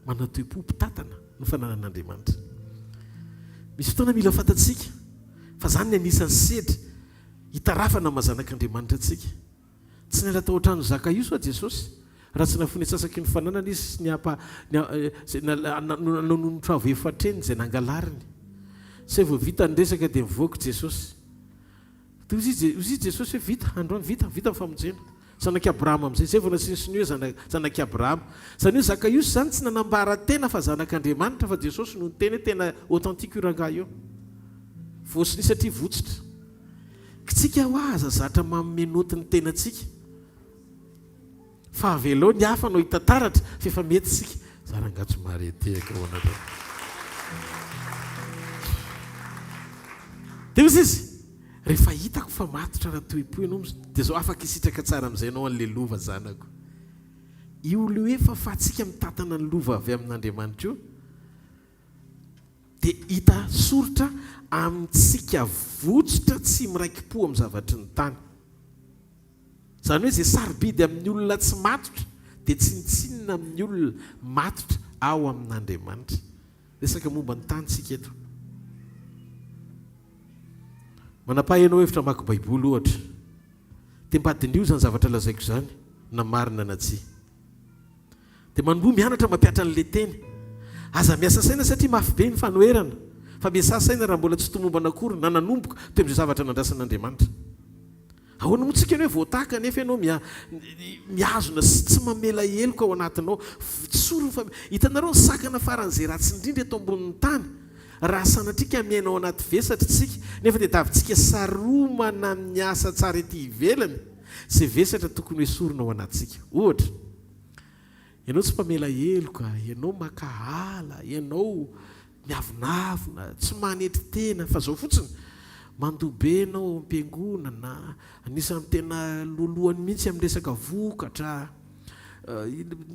manana toe-po mpitatana ny fananan'Andriamanitra misy fotoana mila fantatsika fa zany ny anisan'ny sedry hitarafana mazanak'Andriamanitra atsika tsy nala tao ohatrano Zakaios fa Jesosy raha tsy nafony atsasaky ny fananana izy nanonotra avo efatreny zay nangalariny say vao vita ny resaka dia mivoaka Jesosy ozy Jesosy hoe vita androany vita ny famonjena zanaky Abrahama amin'izay zay vao nasinsiny hoe zanaky Abrahama zany hoe Zakaios zany tsy nanambara tena fa zanak'Andriamanitra fa Jesosy no teny tena authentique io rangaha io vosiny satria votsitra kitsika ho aza zatra mamenoty ny tenantsika fa avelao ny hafa no hitantaratra fa efa mety sika zarangatso mareteka ho anatao dia ozy izy rehefa hitako fa matotra raha toe-po ianao dia zao afaka hisitraka tsara amin'izay ianao an'le lova zanako io le hoe fa fahatsika mitatana ny lova avy amin'Andriamanitra io dia hita soritra amintsika votsitra tsy miraiki-po amin'ny zavatry ny tany zany hoe zay sarobidy amin'ny olona tsy matotra dia tsy nitsinina amin'ny olona matotra ao amin'Andriamanitra resaka momba ny tany tsika eto manapaha ianao hevitra mako baiboly ohatra dia mbadin'io zany zavatra lazaiko zany na marina na tsia dia manomboa mianatra mampiatra n'le teny aza miasa saina satria mafy be ny fanoherana fa miasa saina raha mbola tsy tomombana akory na nanomboka teo amin'izay zavatra nandrasan'Andriamanitra ahoana moa tsika ny hoe voataka nefa ianao miazona sy tsy mamela heloka ao anatinao tsory hitanareo ny sakana faran'izay raha tsy indrindra eto ambonin'ny tany raha sanatrika miainao anaty vesatra tsika nefa dia davintsika saromana amin'ny asa tsara ety ivelany zay vesatra tokony hoe sorona ao anatsika ohatra ianao tsy mpamela heloka ianao makahala ianao miavonavona tsy manetry tena fa zao fotsiny mandobenao am-piangonana anisan'ny tena lolohany mihitsy amin'ny resaka vokatra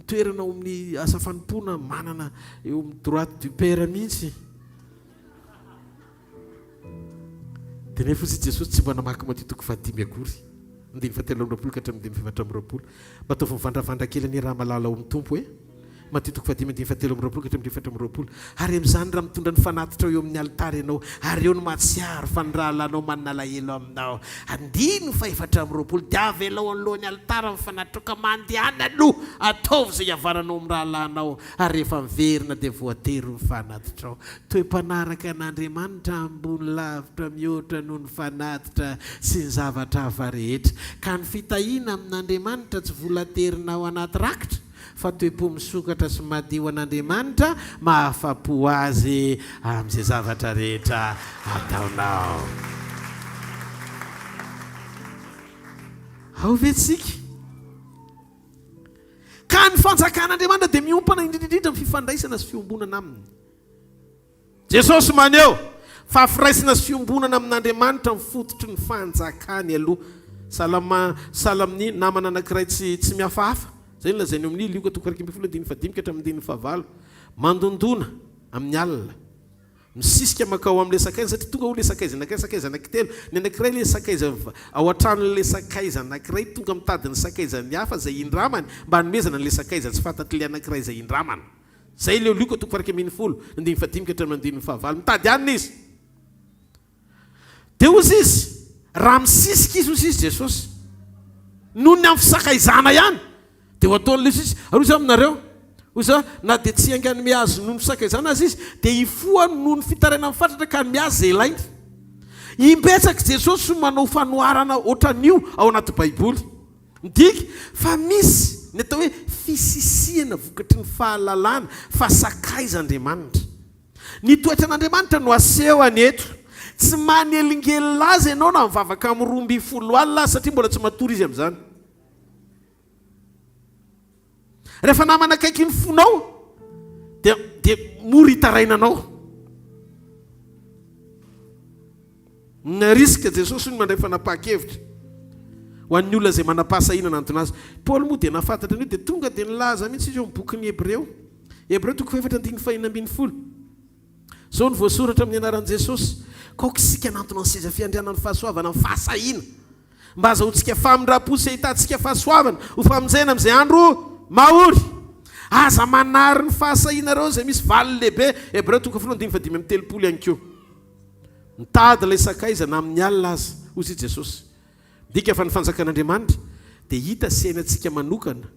toerana ao amin'ny asa fanompona manana eo amin'ny droite du père mihitsy dia nefa izy Jesosy tsy mba namaky matitoko fadimy akory andiny fatelo am'roapolo ka hatramin'ny dimy fefatra am'roapolo mba ataovy mivandravandra kely ny raha malala ao amin'ny tompo hoe matitoko fadimy andiny fatelo am'roapolo ka hatramin'ny dimy fefatra am'roapolo ary amin'izany raha mitondra ny fanatitra eo amin'ny alitara ianao ary eo no mahatsiaro fa ny raha alanao manana alahelo aminao andiny faefatra am'roapolo dia avelao anolohan'ny alitara mifanatitra ka mandehana aloha ataovy izay havaranao amin'ny raha alanao ary rehefa miverina dia voatery ny fanatitra ao toe-panaraka an'Andriamanitra ambony lavitra mihoatra noho ny fanatitra sy ny zavatra hafa rehetra ka ny fitahiana amin'Andriamanitra tsy volaterinao anaty rakitra fa toe-po misokatra sy madio an'Andriamanitra mahafapo azy amin'izay zavatra rehetra ataonao. Ao ve tsika? Ka ny fanjakan'Andriamanitra dia miompana indrindrindrindra amin'ny fifandraisana sy fiombonana aminy. Jesosy maneho fa firaisana sy fiombonana amin'Andriamanitra mifototry ny fanjakany aloha. Salamny namana anankiray tsy mihafahafa. Zay ny lazainy amin'ny Lioka toko raiky ambin'ny folo andiny fadimy ka hatramin'ny andiny fahavalo mandondona amin'ny alina misisika makao amin'ilay sakaiza satria tonga ho ilay sakaiza anankitelo ny anankiray ilay sakaiza ao an-tranon'ilay sakaiza anankiray tonga mitady ny sakaiza ny hafa izay indramany mba hanomezana n'ilay sakaiza tsy fantatry ilay anankiray izay indramana. Zay ilay Lioka toko raiky ambin'ny folo andiny fadimy ka hatramin'ny andiny fahavalo mitady anina izy. Dia ozy izy raha misisika izy ozy izy Jesosy noho ny amin'ny fisakaizana ihany dia ataon'ilay izy ary izy aminareo ozy na dia tsy haingany mihazo noho ny fisakaizana azy izy dia hifoha noho ny fitaraina amin'ny fatratra ka ny mihazo izay ilainy. Himbetsaka Jesosy manao fanoharana ohatran'io ao anaty Baiboly midika fa misy ny atao hoe fisisihana vokatry ny fahalalana fa sakaiz'Andriamanitra. Ny toetra an'Andriamanitra no asehony eto tsy manelingelina azy ianao na mivavaka amin'ny 12 alina satria mbola tsy matory izy amin'izany. Rehefa namana akaiky ny fonao dia mora hitarainanao. Na risika Jesosy no mandray fanapa-kevitra ho an'ny olona izay manam-pahasahiana antony azy. Paoly moa dia nafantatra an'io dia tonga dia nilaza mihitsy izy eo amin'ny bokin'ny Hebreo toko faefatra andiny fahinambin'ny folo. Zao ny voasoratra amin'ny anaran'i Jesosy kaoka isika nantona ny seza fiandrianana ny fahasoavana amin'ny fahasahiana mba azahoantsika famindrapo sy ahitantsika fahasoavana ho famonjena amin'izay andro mahory aza manary ny fahasahiana reo izay misy valo lehibe. Hebreo toko fahafolony andiny fadimy amin'ny telopolo ihany koa mitady ilay sakaiza na amin'ny alina azy hozy Jesosy. Dika fa ny fanjakan'Andriamanitra dia hita sainantsika manokana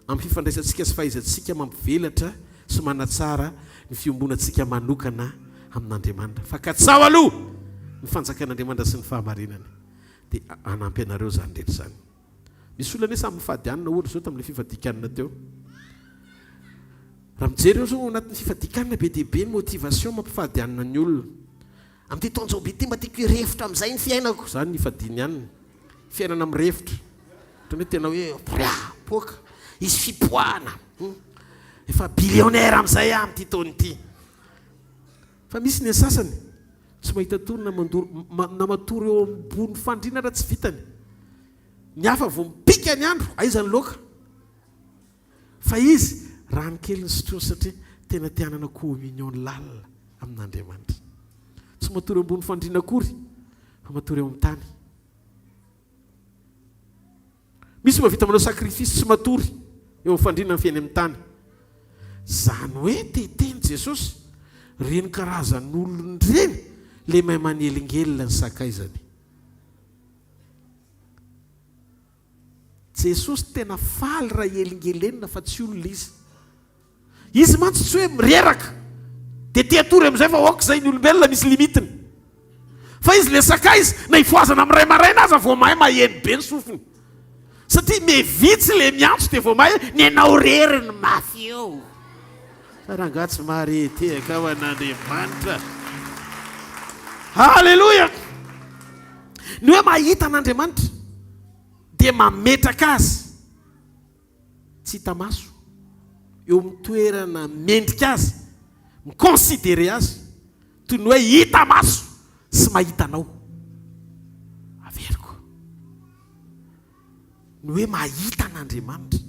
amin'ny fifandraisantsika sy fahaizantsika mampivelatra sy manatsara ny fiombonantsika manokana amin'Andriamanitra. Fa katsao aloha ny fanjakan'Andriamanitra sy ny fahamarinany dia anampy anareo zany rehetra zany. Misy olona ne samy mifady anina ohatra zao tamin'ilay fifadikanina teo. Raha mijery eo zao anatin'ny fifadikanina be dia be ny motivation mampifady anina ny olona. Amin'ity taon-jaobily mba tiako hirefitra amin'izay ny fiainako zany ny fadiany anina. Fiainana amin'ny refitra ohatran'ny hoe tena hoe poka izy fipoahana efa bilionnaire amin'izay amin'ity taona ity. Fa misy ny sasany tsy mahita tory na matory eo ambony fandriana raha tsy vitany. Ny hafa vao mipika ny andro aiza ny loka fa izy raha ny kely ny sotrony satria tena tianana communion lalina amin'Andriamanitra. Tsy matory ambony fandriana akory fa matory eo amin'ny tany. Misy mavita manao sakrifisy tsy matory eo amin'ny fandriana ny fiainy amin'ny tany. Zany hoe teteny Jesosy reny karazan'olony reny le mahay manelingelina ny sakaizany. Jesosy tena faly raha elingelenina fa tsy olona izy. Izy mantsy tsy hoe mireraka dia teatory amin'izay fa oka izay ny olombelona misy limitiny. Fa izy le sakaiza na hifoazana amin'ny ray maraina aza vao mahay maheno be ny sofiny. Satria mevitsy le miantso dia vao mahay ny anao rery ny mafy eo. Sarangatsy mahareteka ho an'Andriamanitra. Halleloja! Ny hoe mahita an'Andriamanitra dia mametraka azy tsy hita maso eo amin'ny toerana mendrika azy mikonsidere azy toy ny hoe hita maso sy mahitanao. Averiko ny hoe mahita an'Andriamanitra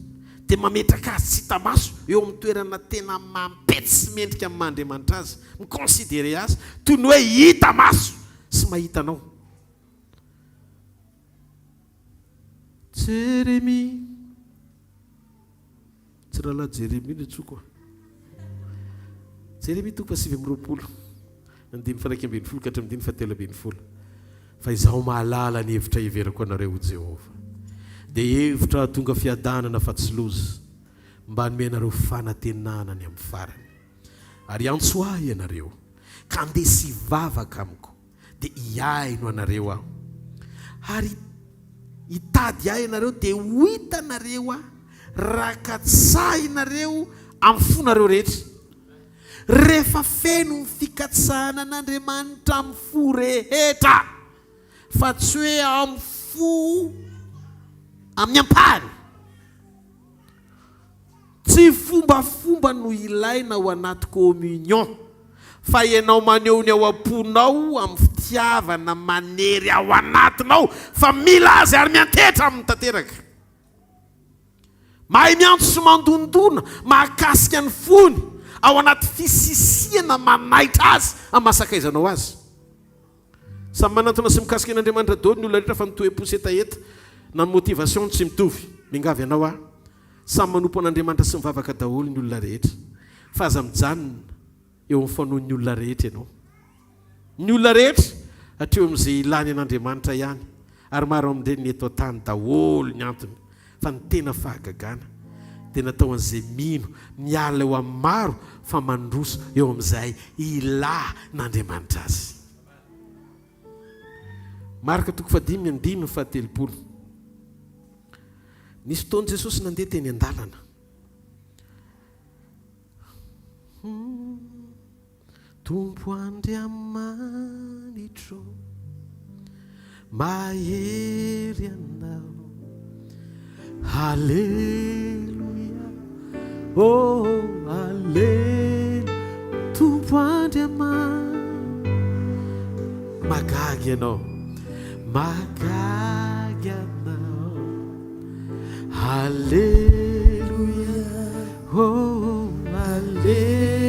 dia mametraka azy tsy hita maso eo amin'ny toerana tena mampety sy mendrika amin'ny Mandriamanitra azy, mikonsidere azy toy ny hoe hita maso sy mahitanao. Jérémie, tsy rahalahy Jérémie ny tsoko. Jérémie toko 7:20 andiny faraika ambin'ny folo ka hatramin'ny 7:10. Fa izaho mahalala ny hevitra iverako anareo ho Jehova, dia hevitra tonga fiadanana fa tsy loza, mba hanome anareo fanantenana ny amin'ny farany. Ary antso ahy ianareo ka andesy hivavaka amiko, dia hiaino anareo aho. Ary hitady ahy ianareo dia ho hitanareo aho, raka-tsahy ianareo amin'ny fonareo rehetra. Rehefa feno ny fikatsahana an'Andriamanitra amin'ny fo rehetra, fa tsy hoe amin'ny fo amin'ny ampahany. Tsy fombafomba no ilaina ao anaty communion, fa ianao maneho ny ao am-ponao amin'ny fitiavana manery ao anatinao, fa mila azy ary miantetra amin'ny tanteraka. Mahay miantso sy mandondona mahakasika ny fony ao anaty fisisiana manaitra azy amasakaizanao azy. Samy manantona sy mikasika an'Andriamanitra daholo ny olona rehetra, fa mitoe-po sy etaeta na ny motivation tsy mitovy. Mingavy ianao aho, samy manompo an'Andriamanitra sy mivavaka daholo ny olona rehetra, fa aza mijanona eo amin'ny fanohan'ny olona rehetra ianao. Ny olona rehetra hatreo amin'izay ilany an'Andriamanitra ihany, ary maro amin'ireny ny eto an-tany daholo ny antony, fa ny tena fahagagana dia natao an'izay mino miala eo amin'ny maro fa mandroso eo amin'izay ilà n'Andriamanitra azy. Marka 5:5-7. Nisy fotoana Jesosy nandeha teny an-dalana. Tompo Andriamanitro, mahery anao, Alleluia, oh Alleluia. Tompo Andriamanitro, magagy ianao, magagy anao, Alleluia, oh Alleluia.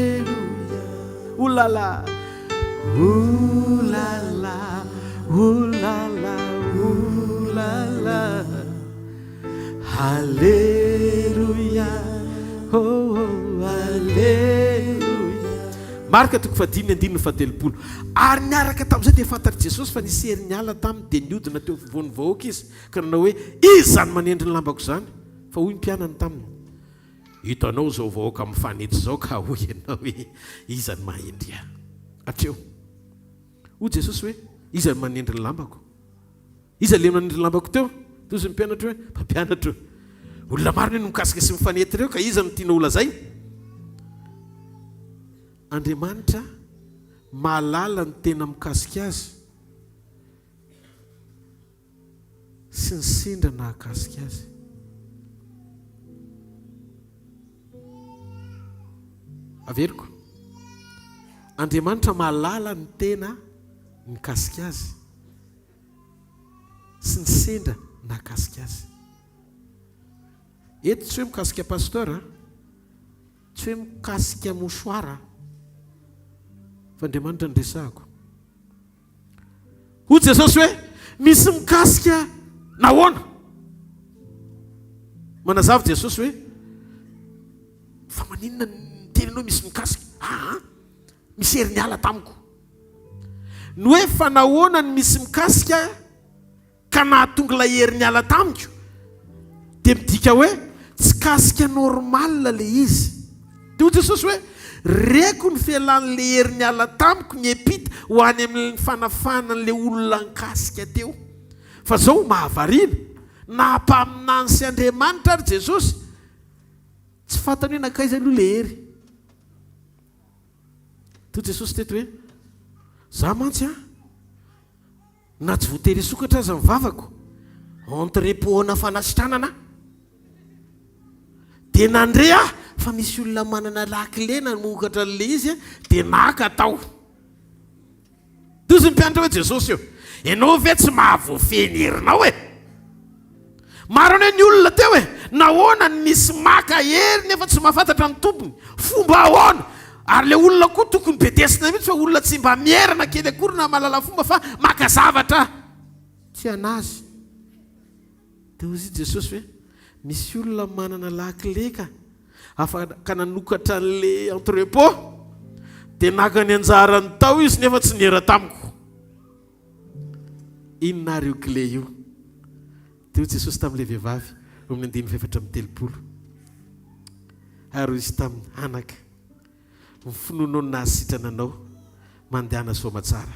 Ooh la la, ooh la la, ooh la la, ooh la la, Alleluia, oh Alleluia. Marka 5:5-7. Ary niaraka tamin'izay dia fantatry Jesosy fa nisy hery niala taminy, dia niodina teo afovoan'ny vahoaka izy ka nanao hoe izy zany manendry ny lambako zany. Fa hoy mpianany taminy, hitanao zao vahoaka amin'ny fanety zao ka hoy ianao hoe izy zany mahendry ahy. Hatreo hoy Jesosy hoe izy zany manendry ny lambako. Izy le manendry ny lambako teo. Toy ny mpianatra hoe mpampianatra, olona maro no mikasika sy mifanety ireo ka izy no tiana olazay. Andriamanitra mahalala ny tena mikasika azy sy ny sendra nahakasika azy. Averiko, Andriamanitra mahalala ny tena mikasika azy sy ny sendra nahakasika azy. Eto tsy hoe mikasika pasteur, tsy hoe mikasika mosoara, fa Andriamanitra ndresahako. Hoy Jesosy hoe misy mikasika nahoana. Manazava Jesosy hoe fa maninona ny tenanao misy mikasika? Misy hery niala tamiko. Ny hoe fa nahoana ny misy mikasika ka nahatonga ilay hery niala tamiko, dia midika hoe tsy kasika normal le izy. Dia hoy Jesosy hoe reko ny fialan'le hery niala tamiko ny epita ho any amin'ny fanafanan'le olona nkasika teo. Fa zao mahavariana, nampaminany sy Andriamanitra ary Jesosy, tsy fantany hoe nakaiza aloha le hery. Toy Jesosy teto hoe za mantsy na tsy voatery sokatra aza mivavako entrepôt-na fanasitranana, dia nandre fa misy olona manana lakile na mokatra le izy dia naka tao. Toy ny mpianatra hoe Jesosy eo, ianao ve tsy mahavoafeny herinao e? Maro ny olona teo e, nahoana nisy maka hery nefa tsy mahafantatra ny tompony fomba ahoana ary le olona koa tokony betesina mihitsy fa olona tsy mba mierana kely akory na malala fomba fa maka zavatra tsy anazy dia hozy Jesosy hoe misy olona manana lakileka afaka nanokatra an'le entrepôt dia naka ny anjarany tao izy nefa tsy nera tamiko inonareo clé io dia hoy Jesosy tamin'ilay vehivavy amin'ny 7:30 ary izy tamin'ny anaka ny finoanao nahasitrana anao mandehana Zoma tsara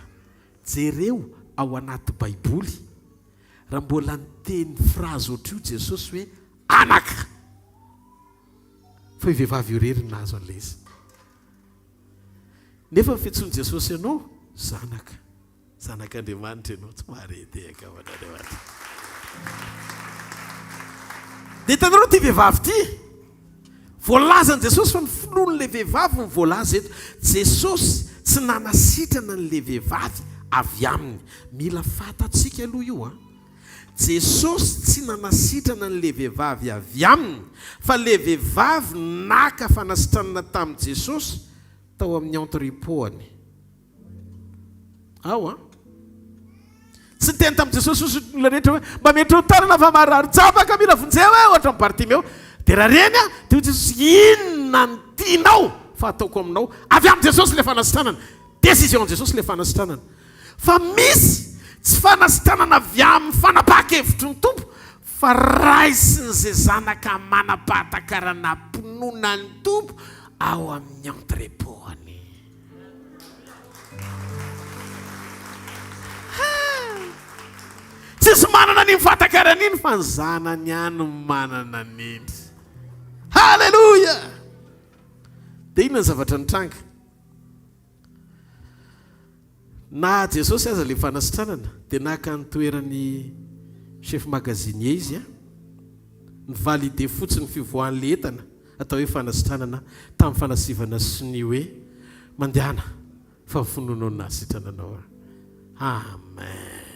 jereo ao anaty baiboly raha mbola niteny frazy ohatr' io Jesosy hoe anaka fa io vehivavy io rery nahazo an'ilay izy nefa fihetsony Jesosy ianao zanak'Andriamanitra ianao tsy mahareteka Andriamanitra dia hitanareo ty vehivavy ty voalazany Jesosy fa ny finoan'ilay vehivavy ny voalaza eto Jesosy tsy nanasitrana n'ilay vehivavy avy aminy mila fatatsika aloha io Jesosy tsy nanasitrana n'ilay vehivavy avy aminy fa ilay vehivavy naka fanasitranana tamin'i Jesosy tao amin'ny entrepôt-any tsy teny tamin'i Jesosy olona rehetra hoe mba mety ho tanana fa marary tsapaka mila vonjeo ohatra amin'ny Bartimeo dia raha reny dia Jesosy inona ny tianao fa ataoko aminao avy amin'ny Jesosy ilay fanasitranana décision Jesosy ilay fanasitranana fa misy tsy fanasitranana avy amin'ny fanapaha-kevitry ny tompo fa raisin'izay zanaka manapahatakarana mpinoana ny tompo ao amin'ny entrepôt-any tsisy manana ny mifatakarana iny fa ny zanany any manana niny halleloja dia inona ny zavatra nitranga na Jesosy aza le fanasitranana dia naka nitoerany chef magasinier izy ny valide fotsiny fivoahan'le entana atao hoe fanasitranana tamin'ny fanasivana siny hoe mandehana fa finoanao ny nahasitrananao amen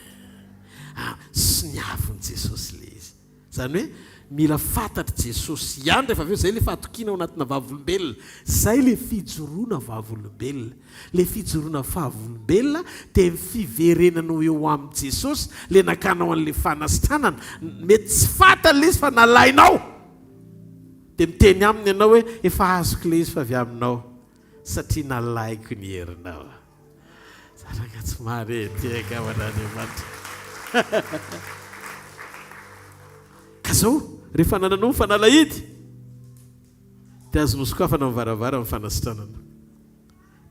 sy ny aviny Jesosy le izy zany hoe mila fantatry Jesosy ihany rehefa avy eo zay le fahatokiana ao anatina vavolombelona zay le fijoroana vavolombelona le fijoroana vavolombelona dia fiverenanao eo amin'ny Jesosy le nakanao an'le fanasitranana mety tsy fantana izy fa nalainao dia miteny aminy ianao hoe efa azoko le izy fa avy aminao satria nalaiko ny herinao zaraka tsy mahareteka Andriamanitra ka zao rehefa nananao ny fanalahidy dia azo nosokafana mivaravara amin'ny fanasitranana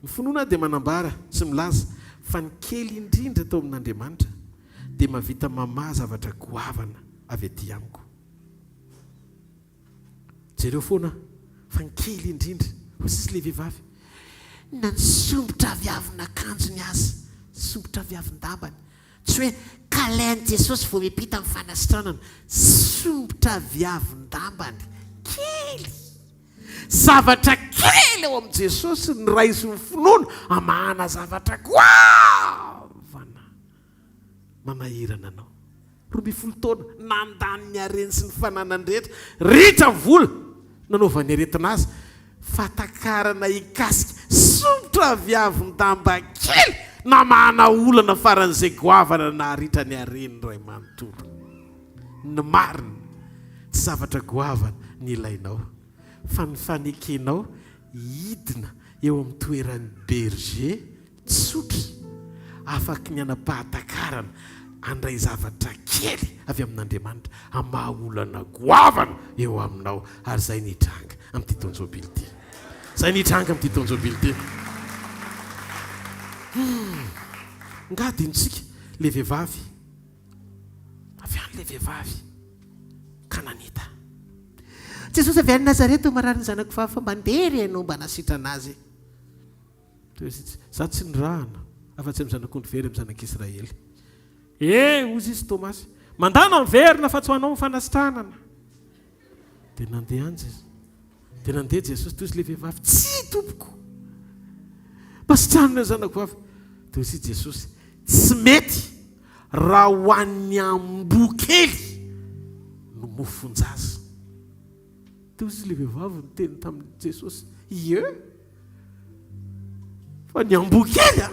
ny finoana dia manambara sy milaza fa ny kely indrindra tao amin'Andriamanitra dia mavita mamaha zavatra goavana avy aty amiko jereo foana fa ny kely indrindra hoy le vehivavy na ny sombotra aviavina akanjony azy sombotra aviavin-dambany tsy hoe kalainy Jesosy vao mipita amin'ny fanasitranana sombotra aviavin-dambany kely zavatra kely eo amin'ny Jesosy ny raisy ny finoana amahana zavatra goavana manahirana anao 12 taona nandany ny areny sy ny fananany rehetra ritra vola nanaovany aretina azy fatakarana ikasika sombotra aviavin-damba kely na mahana olana faran'izay goavana na ritra ny areny ray manontolo ny marina tsy zavatra goavana ny ilainao fa ny fanekenao hidina eo amin'ny toeran'ny berger tsotra afaka ny anapahatakarana andray zavatra kely avy amin'Andriamanitra amaha olana goavana eo aminao ary zay nitranga amin'ity taon-jaobily ity zay nitranga amin'ity taon-jaobily ity ngadintsika le vehivavy avy any le vehivavy kananita Jesosy avy any Nazareta marary ny zanako vavy fa mandery ianao mba nasitrana azy za tsy nirahana afa-tsy amin'ny zanak'ondry very amin'ny zanak'Israely ozy izy Tomasy mandana miverina fa tsy ho anao ny fanasitranana dia nandeha anjy izy dia nandeha Jesosy toy izy le vehivavy tsy tompoko masitranona ny zanako vavy dia hozy Jesosy tsy mety raha ho an'ny ambo kely no mofonjaza toy izy le vehivavy nyteny tamin'ny Jesosy ie fa ny amboakely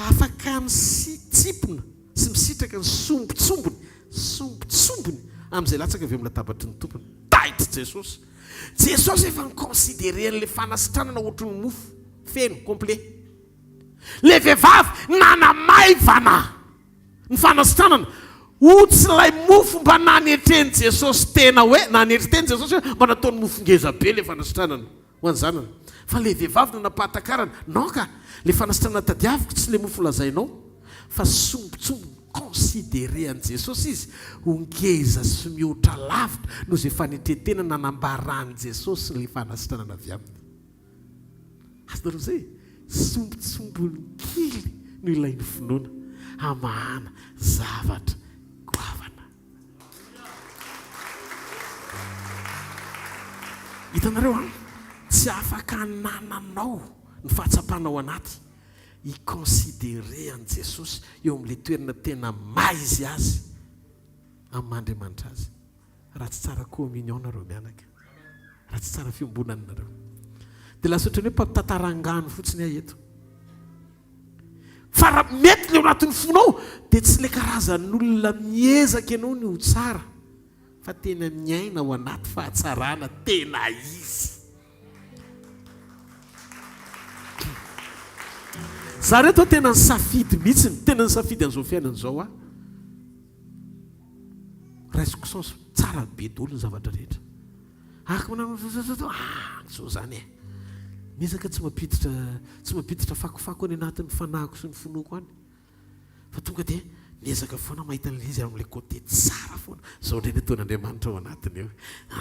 afaka misitsipona sy misitraka ny sombotsombony amin'izay latsaka avy amin'ny latabatry ny tompony taitra Jesosy. Jesosy efa niconsidéré an'le fanasitranana ohatran'ny mofo feno complet. Le vehivavy nanamaivana ny fanasitranana otsilay mofo mba nanetreny Jesosy tena hoe nanetreny Jesosy hoe mba nataony mofo ngeza be le fanasitranana ho any zanany. Fa le vehivavy nanapahatakarana non ka le fanasitranana tadiaviko tsy le mofo lazainao fa sombotsombo considéré an Jesosy izy ho ngeza sy mihoatra lavitra no zay fanetretena nanambarany Jesosy le fanasitranana avy aminy. Azonareo zay sombotsombony kely no ilain'ny finoana hamahana zavatra goavana. Hitanareo tsy afaka nananao ny fahatsapanao anaty iconsidéré an Jesosy eo amin'le toerana tena maizy azy amin'Andriamanitra azy. Raha tsy tsara communion nareo mianaka, raha tsy tsara fiombonana nareo dia lasa ohatran'ny hoe mpampitantarangano fotsiny ahy eto. Fa raha mety leo anatin'ny fonao dia tsy le karazan'olona miezaka ianao ny ho tsara fa tena miaina ao anaty fahatsarana tena izy. Za reto tena ny safidy mihitsiny, tena ny safidy an'izao fiainana izao a. Raisiko sens tsara be daholo ny zavatra rehetra. Zao zany e. Miezaka tsy mampiditra fakofako any anatin'ny fanahiko sy ny fonoko any. Fa tonga dia miezaka foana mahita an'izy amin'ilay côté tsara foana. Zao indray nataon'Andriamanitra ao anatiny eo.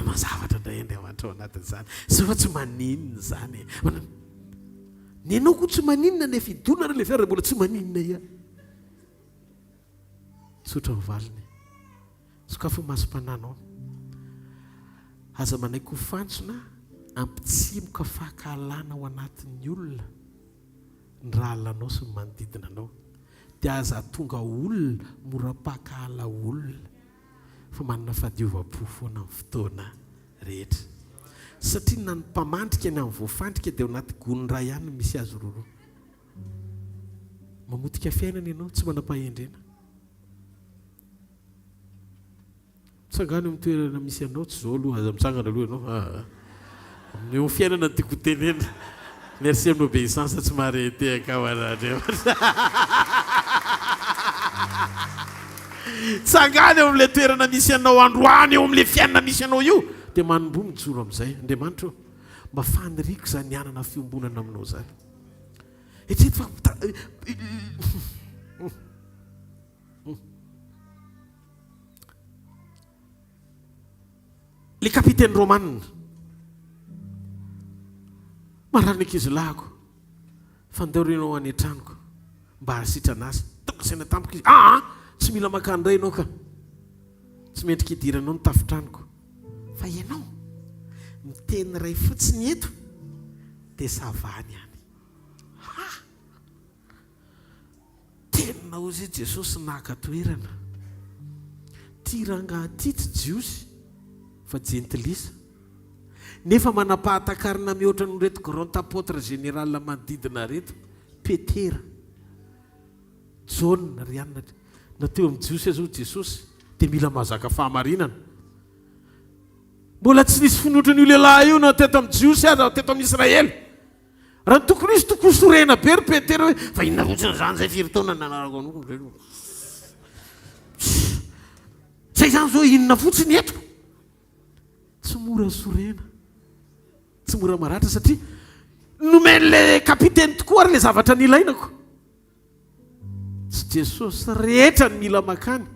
Mazavatra indray Andriamanitra ao anatin'izany. Zao fa tsy maninona izany e. Ny anao koa tsy maninona nefa idonana le fiara mbola tsy maninona ia. Sotra mivaliny. Sokafo masom-pananao. Aza manaiko fantsona ampitsimoka fahakalana ao anatin'ny olona ny raha alanao sy ny manodidina anao. Dia aza tonga olona mora-pakala olona fa manana fahadiova-po foana amin'ny fotoana rehetra. Satria na ny mpamandrika ny amin'ny voafandrika dia ao anaty gony ray ihany misy azy roroa. Mamotika fiainana ianao tsy manam-pahendrena. Mitsangana amin'ny toerana misy anao tsy zao aloha aza mitsangana aloha ianao. Amin'ny fiainana tiako tenena. Merci amin'ny obéissance tsy marete akawan'Andriamanitra. Tsangana eo amin'ilay toerana misy anao androany eo amin'ilay fiainana misy anao io. Dia manomboa mijoro amin'izay. Andriamanitra mba faniriko zany hanana fiombonana aminao zany. Etreto fa le kapitaine romanina mararana ankizy lahako fandahorinao any an-tranoko mba hasitrana azy tonga saina tampoka izy tsy mila makany indray ianao ka tsy mendrika hidiranao ny tafitranoko fa ianao miteny ray fotsiny eto dia savany any. Tenina ozy Jesosy naka toerana tiranga ty tsy jiosy fa jentilisa nefa manapahatakarina mihoatra ny reto grand apôtre général manodidina reto Petera Jaune ry anina nateo amin'ny jiosy azo Jesosy dia mila mahazaka fahamarinana. Mbola tsy nisy finotra n'io lehilahy io na teto amin'ny jiosy aza teto amin'ny Israely. Raha ny tokony izy tokony sorena be ry Petera hoe fa inona fotsiny zany zay firy taona nanarako anao. Zay zany zao inona fotsiny eto. Tsy mora sorena. Tsy mora maratra satria nomen'le kapitaine tokoa ary le zavatra nilainako. Tsy Jesosy rehetra ny mila makany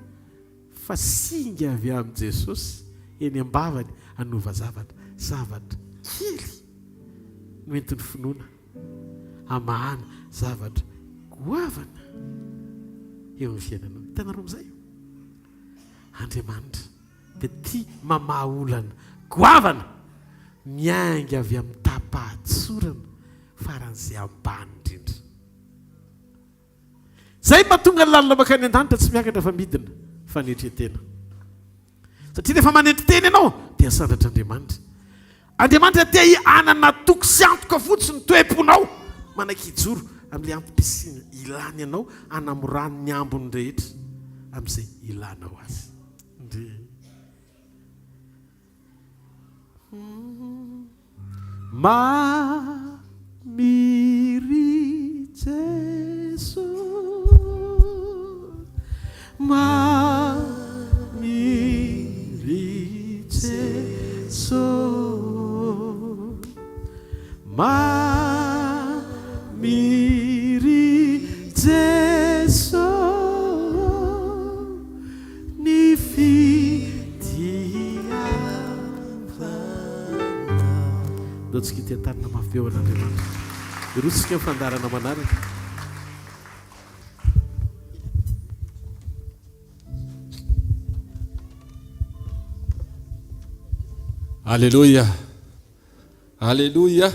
fa singa avy amin'ny Jesosy eny ambavany hanova zavatra kely no entin'ny finoana hamahana zavatra goavana eo amin'ny fiainanao. Hitanareo amin'izay Andriamanitra dia tia mamaha olana goavana miainga avy amin'ny tapahatsorana faran'izay ambany indrindra. Zay mahatonga ny lalina makany an-danitra tsy miakatra fa midina fanetretena. Satria rehefa manetry teny ianao dia sandratr'Andriamanitra Andriamanitra tia anana toky sy antoka fotsiny toe-ponao manakijoro amin'ilay ampitisiana ilany ianao anamorano ny ambony rehetra amin'izay ilanao azy. Mamiry Jesu, mamiry Jesu, mamiry Jesu, ny fidiavana. Tsika tia tanina mafy eo an'Andriamanitra. Irosika ny fandarana manaraka. Alléluia. Alléluia.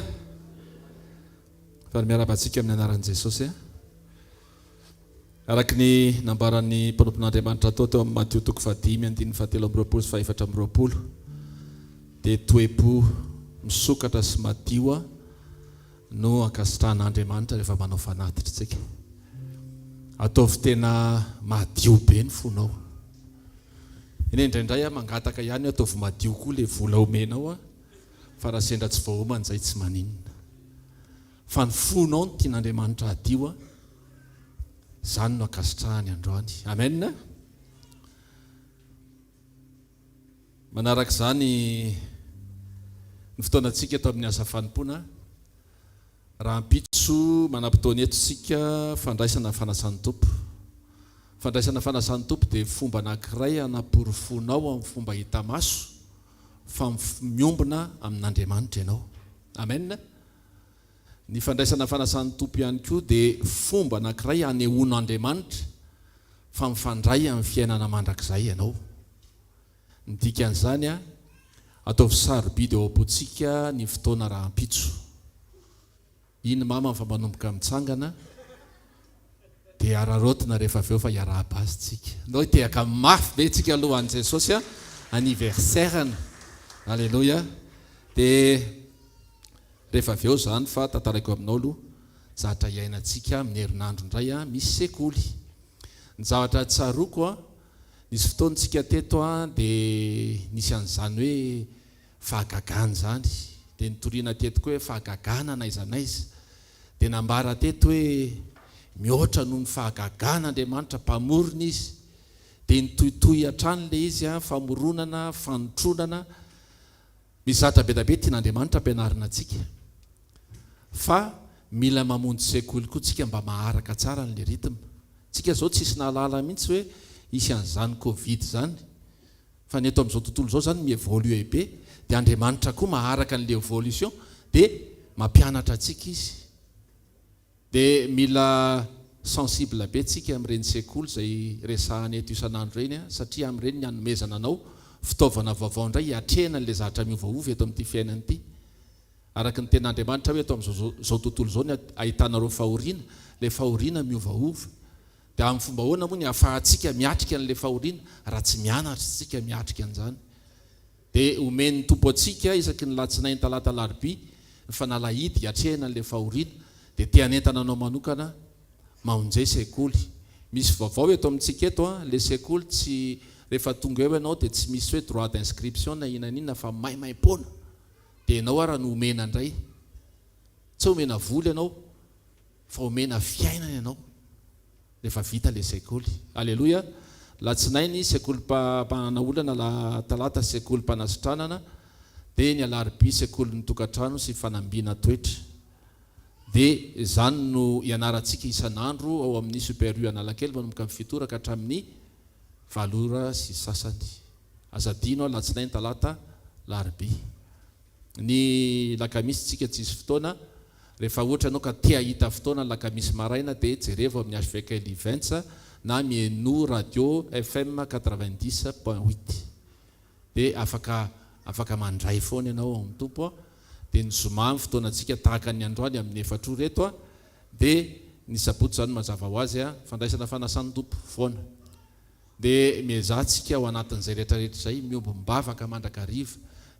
Fa miarabantsika amin'ny anaran'i Jesosy. Araka ny nambaran'ny mpanompon'Andriamanitra tao teo amin'ny Matthieu 5:17-20 dia toe-po misokatra sy madio no ankasitrahan'Andriamanitra rehefa manao fanatitra tsika. Ataovy tena madio be ny fonao. Iny indraindray mangataka ihany ataovy madio koa le vola omenao fa raha sendra tsy voahomana izay tsy maninona. Fa ny fonao no tian'Andriamanitra adio, izany no ankasitrahany androany. Amen. Manaraka izany ny fotoanantsika eto amin'ny asa fanompoana, raha ampitso manam-potoana eto sika fandraisana fanasan'ny tompo. Fandraisana fanasan'ny tompo dia fomba anankiray anapory fonao amin'ny fomba hita maso fa miombona amin'Andriamanitra ianao. Amen. Ny fandraisana fanasan'ny tompo ihany koa dia fomba anankiray anehoan'Andriamanitra fa mifandray amin'ny fiainana mandrakizay ianao. Ny dikan'izany ataovy sarobidy eo am-potsika ny fotoana raha ampitso. Iny mama fa manomboka mitsangana dia ararotina rehefa avy eo fa hiarahaba azy tsika. Nao tehaka mafy be tsika alohan'i Jesosy anniversaire-ny. Alléluia. Dia rehefa avy eo izany fa tantaraiko aminao aloha zavatra iainantsika amin'ny herinandro indray misy sekoly. Ny zavatra tsaroko nisy fotoantsika teto dia nisy an'izany hoe fahagagana zany. Dia nitoriana tetiko hoe fahagagana naiza naiza. Dia nambara teto hoe mihoatra noho ny fahagagan'Andriamanitra mpamorona izy. Dia nitohitohy hatrany le izy famoronana, fanotronana. Mizatra be da be tian'Andriamanitra ampianarina antsika. Fa mila mamonjy sekoly koa tsika mba maharaka tsara n'le ritme. Tsika zao tsisy nahalala mihitsy hoe isy an'izany Covid zany. Fa ny eto amin'izao tontolo izao zany mievolue be. Dia Andriamanitra koa maharaka n'le évolution dia mampianatra antsika izy. Dia mila sensible be tsika amin'ireny sekoly izay resahany eto isan'andro reny satria amin'ireny ny hanomezana anao fitaovana vaovao indray hiatrehana n'ilay zavatra miovaova eto amin'ity fiainana ity. Araka ny ten'Andriamanitra hoe eto amin'izao tontolo izao ny ahitanareo fahoriana, ilay fahoriana miovaova. Dia amin'ny fomba ahoana moa ny ahafahantsika miatrika an'ilay fahoriana raha tsy mianatra tsika miatrika an'izany. Dia omen'ny tompo antsika isaky ny latsinainy talata alarobia ny fanalahidy hiatrehana an'ilay fahoriana. Dia tianentana anao manokana mahonjay sekoly. Misy vaovao eto amintsika eto ilay sekoly tsy rehefa tonga eo ianao dia tsy misy hoe droit d'inscription na inanina fa maimaim-poana. Dia ianao raha no omena indray. Tsy omena voly ianao fa omena fiainana ianao rehefa vita ilay sekoly. Alléluia. Latsinainy sekoly mpanana olana, la talata sekoly mpanasitranana, dia ny alarobia sekoly ny tokantrano sy fanambiana toetra. Dia izany no ianarantsika isan'andro ao amin'ny super U Analakely manomboka amin'ny fitoraka hatramin'ny valora sy sasany. Azadino latsinainy talata larobia. Ny lakamisy tsika tsisy fotoana. Rehefa ohatra anao ka tia hita fotoana lakamisy maraina dia jereva amin'ny hvkl-mission na mieno radio FM 90.8. Dia afaka mandray foana ianao amin'ny tompo. Dia ny Zoma fotoanantsika tahaka ny androany amin'ny 4 reto dia ny sabotsy zany mazava ho azy fandraisana fanasan'ny tompo foana. Dia miazatsika ao anatin'izay rehetrarehetra izay miomby mibavaka mandrakariva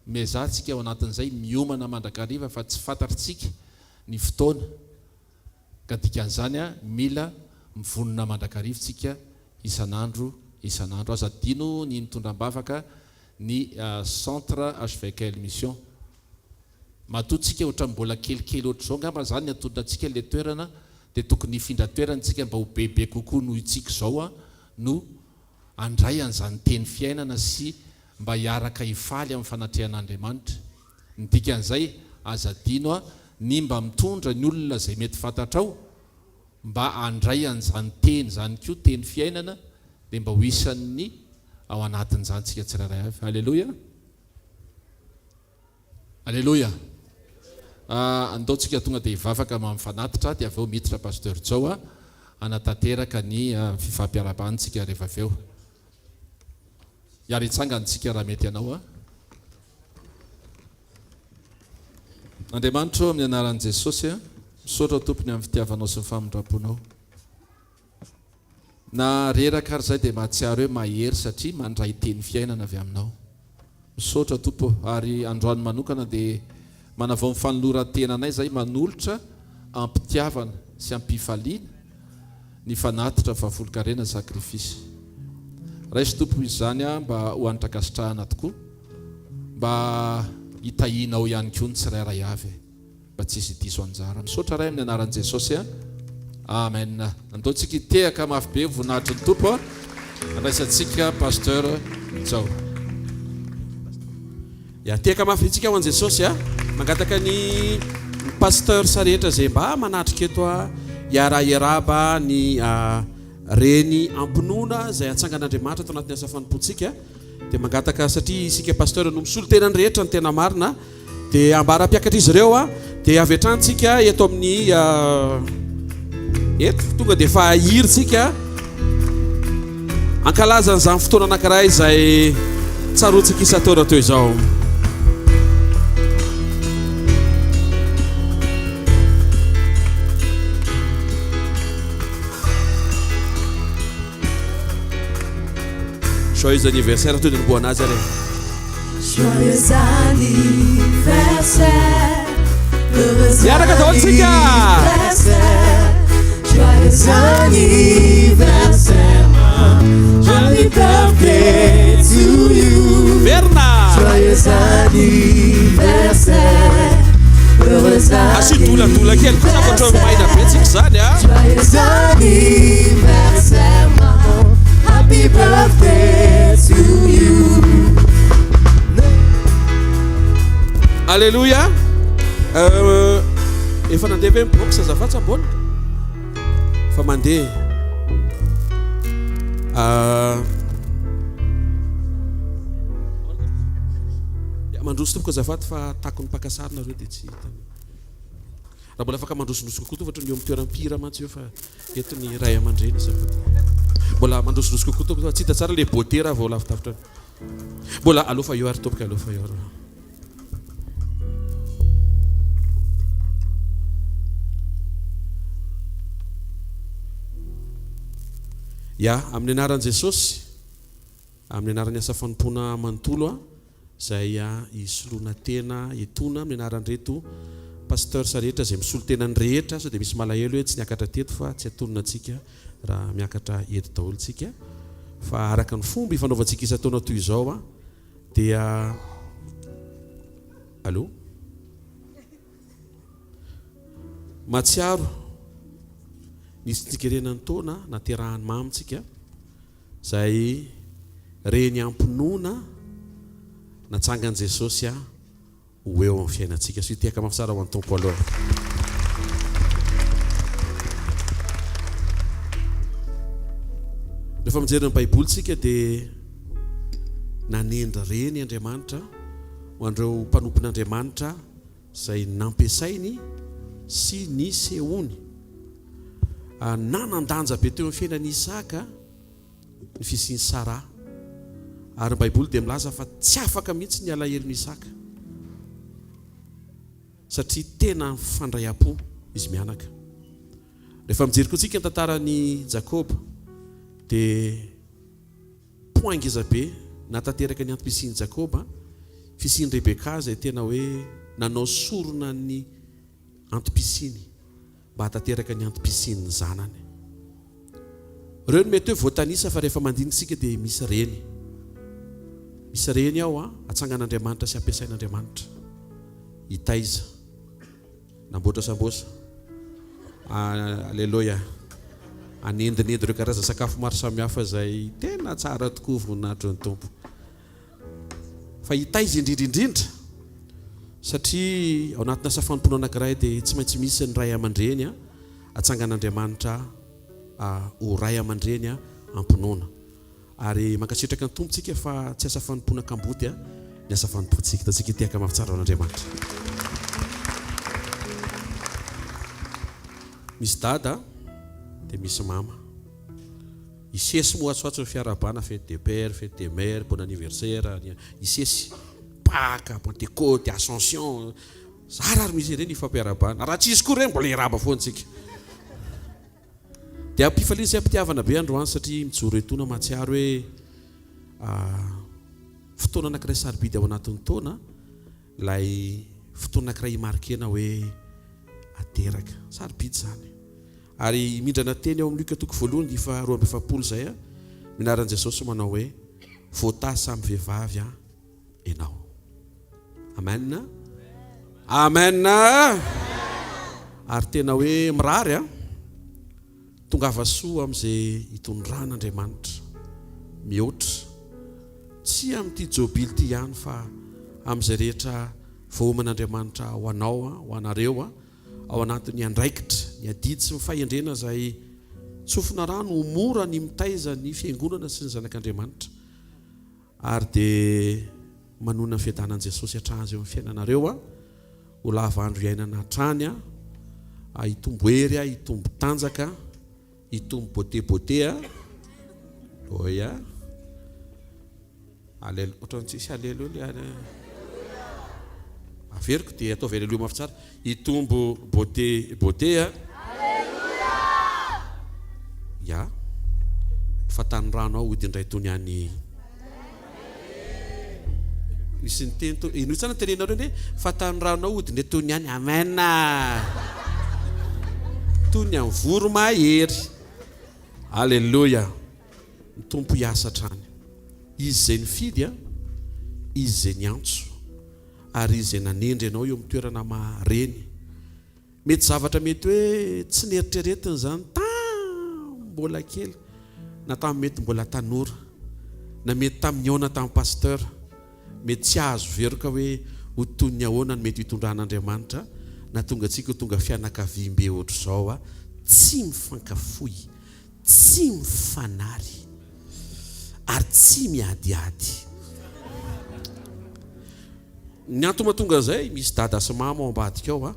mezahantsika ao anatin'izay miomana mandrakariva fa tsy fantatritsika ny fotoana ka dikan'izany a mila mivonona mandrakarivotsika isan'andro aza dino ny mitondram-bavaka ny centre hvkl-mission matotsika ohatra mbola kelikely ohatr' zao ngamba zany ny atondrantsika le toerana dia tokony findratoerantsika mba ho bebe kokoa noho itsika zao a no andray an'izany teny fiainana sy mba hiaraka hifaly amin'ny fanatrehan'Andriamanitra ny dikan'izay aza dino a ny mba mitondra ny olona izay mety fantatrao mba andray an'izany teny zany koa teny fiainana dia mba ho isan'ny ao anatin'izantsika tsirairay avy. Alleloia, alleloia. Andaontsika tonga dia hivavaka mamfanatitra dia avy eo miditra pasteur Zao a anatanteraka ny fifampiarabantsika rehefa avy eo. Iary itsangantsika raha mety ianao a. Andriamanitra amin'ny anaran'i Jesosy a misaotra tompony amin'ny fitiavanao sy ny famindraponao. Na reraka ary izay dia mahatsiaro hoe mahery satria mandray teny fiainana avy aminao. Misaotra tompo ary androany manokana dia manavao ny fanoloran-tenanay izay manolotra ampitiavana sy ampifaliana ny fanatitra fahafolon-karena sakrifisy. Raisy tompo izany a mba ho antra-kasitrahana tokoa mba hitahinao ihany koa ny tsirairay avy mba tsy isy diso anjara. Misaotra ray amin'ny anaran'i Jesosy a. Amen. Andaontsika hitehaka mafy be voninahitry ny tompo a andraisantsika pasteur Zao. Tehaka mafy itsika ho an' Jesosy a mangataka ny pasteur sarehetra izay mba manatrika eto a iarahieraba ny reny ampinoana izay atsangan'Andriamanitra tao anatin'ny asa fanompoantsika dia mangataka satria isika pasteur no misolo tenany rehetra ny tena marina dia ambara-piakatra izy ireo a dia avy atrantsika eto amin'ny eto tonga dia efa hiritsika ankalazan'izany fotoana anankiray izay tsarotsika isataona teo izao. Joyeux anniversaire toy ny niboanazy ary. Joyeux anniversaire, heureux Miaraka daholintsika. Joyeux anniversaire, happy birthday to you. Verna. Joyeux anniversaire, heureux asidoladola kely kosa koatra maina betsika zany a. Joyeux anniversaire, maman. Happy birthday to you. Alléluia. Efa nandeha ve mibox azafady sabona fa mandeha mandroso tompoko azafady fa tako ny mpakasarina reo dia tsy hitany raha mbola afaka mandrosondroso kokoa toa ny eo amin'ny toeram-pira mantsy eo fa eto ny ray aman-dreny azafady mbola mandrosondroso kokoa tompoko tsy hita tsara le beauté raha vao lavitavitra mbola alofa eo ary tompoko alofa eo ary. Ya amin'ny anaran'i Jesosy amin'ny anaran'ny asa fanompoana manontolo a izay hisoloana tena etona amin'ny anaran'ireto pasteur sarehetra izay misolo tenany rehetra sao dia misy malahelo hoe tsy niakatra teto fa tsy atonona antsika raha miakatra eto daholo tsika fa araka ny fomba ifanaovantsika isataona toy izao a dia allo matsiaro nisy tsikerenany taona naterahany mamitsika izay reny ampinoana natsangan'i Jesosy a ho eo amin'ny fiainantsika so hitehaka mafisara ho an'ny tompo aloha. Rehefa mijery ny baibolitsika dia nanendra reny Andriamanitra ho andreo mpanompon'Andriamanitra izay nampiasainy sy nisehony nanandanja be teo amin'ny fiainan'i Isaka ny fisian'i Sara ary ny baiboly dia milaza fa tsy afaka mihitsy ny alahelon'i Isaka satria tena fandraiam-po izy mianaka. Rehefa mijery koa tsika ny tantaran'i Jakoba dia poingeza be natanteraka ny antom-pisian'i Jakoba fisiany Rebeka zay tena hoe nanao sorona ny antom-pisiny mba hatateraka ny antom-pisiny ny zanany. Reo no mety hoe voatanisa fa rehefa mandinisika dia misy reny ao atsangan'Andriamanitra sy ampiasain'Andriamanitra. Hitaiza namboatra sambosa, aleloia, anendinendy ireo karazana sakafo maro samihafa zay tena tsara tokoa voninahitry ny tompo. Fa hitaiza indrindrindrindra satria ao anatina asa fanompoana anankiray dia tsy maintsy misy ny ray aman-dreny atsangan'Andriamanitra ho ray aman-dreny ampinoana. Ary mankasitraka ny tompontsika fa tsy asa fanompoana kamboty ny asa fanompontsika. Tatsika hitehaka mafitsara an'Andriamanitra. Misy dada dia misy mama. Isesy moatsoatso ny fiarabana, fête de père, fête de mère, bon anniversaire, isesy Pâques, Pentecôte, Ascension, zara ary misy ireny ifampiarabana. Raha tsisy koa ireny mbola iraba foantsika. Dia ampifaliana izay ampitiavana be androany satria mijoro etona mahatsiaro hoe fotoana anankiray sarobidy ao anatin'ny taona, ilay fotoana anankiray markena hoe ateraka. Sarobidy zany. Ary mindrana teny ao amin'ny Luka toko voalohany fa 2:7 zay minaran'i Jesosy manao hoe voata samy vehivavy ianao. Amen. Amen. Ary tena hoe mirary tonga avasoa amin'izay hitondrahan'Andriamanitra mihoatra tsy amin'ity jobily ity ihany fa amin'izay rehetra voaoman'Andriamanitra ho anao, ho anareo ao anatin'ny andraikitra, ny adidy sy ny fahendrena izay tsofina rano ho mora ny mitaiza ny fiangonana sy ny zanak'Andriamanitra. Ary dia manona ny fiadanan'i Jesosy hatrazy eo amin'ny fiainanareo ho lava andro iainana hatrany hitombo hery, hitombo tanjaka, hitombo bote oya alelo ohatran'ny tsisy alelo averiko dia ataovy aleloa mafy tsara. Hitombo bote ya fatany rano ao hodindray tony any misy ny teny ino tsana tenenareo hoe fatany rano ao hodindray tony any. Amen. Tony amin'ny voro mahery. Aleluia. Ny tompo hiasa hatrany. Izy zay nifidy izy zay niantso ary izy zay nanendry anao eo amin'ny toerana mareny. Mety zavatra mety hoe tsy neritreretiny zany mbola kely, na tamin'ny mety mbola tanora, na mety tamin'ny aona tamin'ny pasteur, mety tsy azo veroka hoe ho toy ny ahoana ny mety hitondran'Andriamanitra na tonga antsika tonga fianakaviam-be ohatra izao tsy mifankafoy, tsy mifanary ary tsy miadiady. Ny antomatonga izay misy dada sy mama ao ambadika ao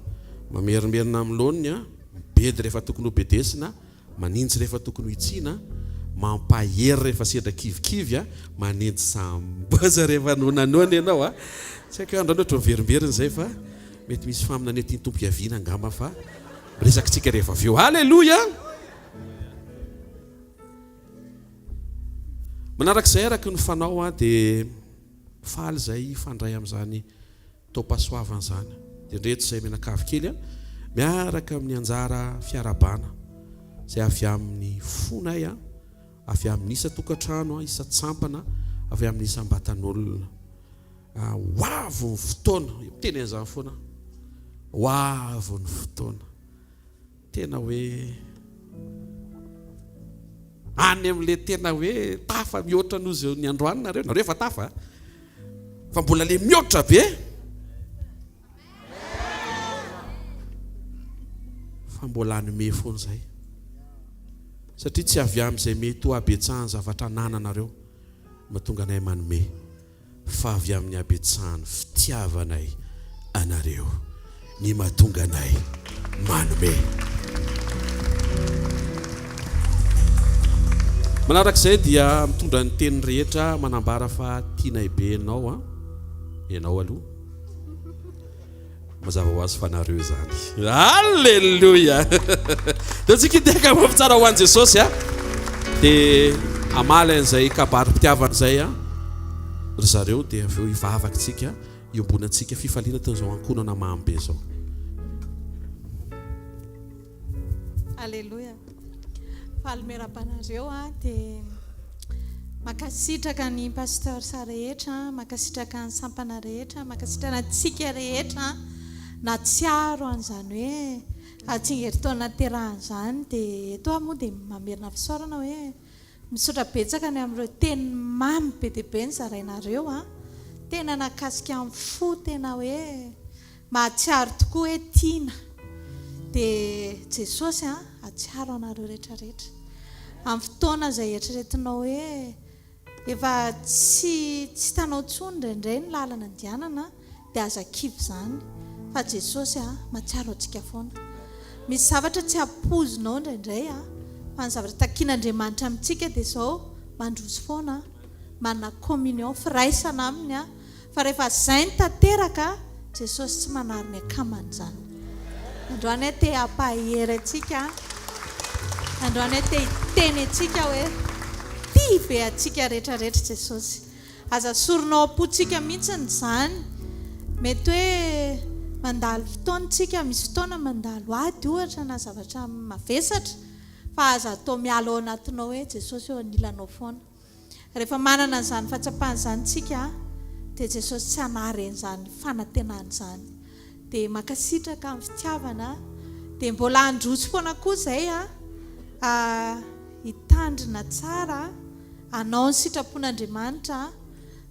mamerimerina amin'ny laoniny, mibedy rehefa tokony ho bedesina, manintsy rehefa tokony ho itsina, mampahery rehefa sedra kivikivy, manendy samboza rehefa nonanona ianao tsy haiko andro ohatry miverimberina izay fa mety misy faminany ety ny tompo iaviana angamba fa resakitsika rehefa avy eo. Halleluja. Manarak'izay araka ny fanao dia faly izay fandray amin'izany tao-pasoavana zany. Dia ndreto izay menakavy kely miaraka amin'ny anjara fiarabana izay avy amin'ny fonay, avy amin'ny isa tokantrano, isa tsampana, avy amin'ny isa ambatan'olona. Hoavo ny fotoana, teny an'izany foana, hoavo ny fotoana. Tena hoe any amin'ilay tena hoe tafa mihoatra noho izay ny androany nareo efa tafa fa mbola le mihoatra be fa mbola anome foana izay satria tsy avy amin'izay mety ho abetsahany zavatra nananareo mahatonga anay manome fa avy amin'ny abetsahany fitiavanay anareo ny mahatonga anay manome. Manarak'izay dia mitondra ny teny rehetra manambara fa tianay be ianao aloha mazava ho azy fanareo zany. Halleluja. Dia tsika hiteka mafy tsara ho an'i Jesosy dia amaly an'izay kabary mpitiavana izay ry zareo dia avy eo hivavaka tsika iombonantsika fifaliana tan'izao ankonana mambe zao. Alleluia. Palmerapanareo dia makasitraka ny pasteur sa rehetra, makasitraka ny sampana rehetra, makasitraka antsika rehetra na tsiaro an'izany hoe atsingeritaona terahan'izany dia eto moa dia mamerina fisaorana hoe misaotra betsaka ny amin'ireo teny mamy be dia be ny zarainareo tena nakasika amin'ny fo tena hoe mahatsiaro tokoa hoe tiana dia Jesosy atsiaro anareo rehetrarehetra amin'ny fotoana izay eritreretinao hoe efa tsy tanao tsony indraindray ny lalana andianana dia aza kivy izany fa Jesosy matsiaro antsika foana. Misy zavatra tsy ampozinao indraindray fa ny zavatra takian'Andriamanitra amintsika dia izao mandroso foana manana communion firaisana aminy fa rehefa izay ny tanteraka Jesosy tsy manary ny akamany izany. Androany te hampahery antsika, androany te hiteny antsika hoe tia ve antsika rehetrarehetra Jesosy. Aza soronao am-pontsika mihitsiny izany. Mety hoe mandalo fotoantsika, misy fotoana mandalo ady ohatra na zavatra mavesatra fa aza atao miala ao anatinao hoe Jesosy eo anilanao foana. Rehefa manana an'izany fahatsapana izany tsika dia Jesosy tsy hanary an'izany fanantenana izany. Dia makasitraka amin'ny fitiavana dia mbola handroso foana koa izay hitandrina tsara anao ny sitrapon'Andriamanitra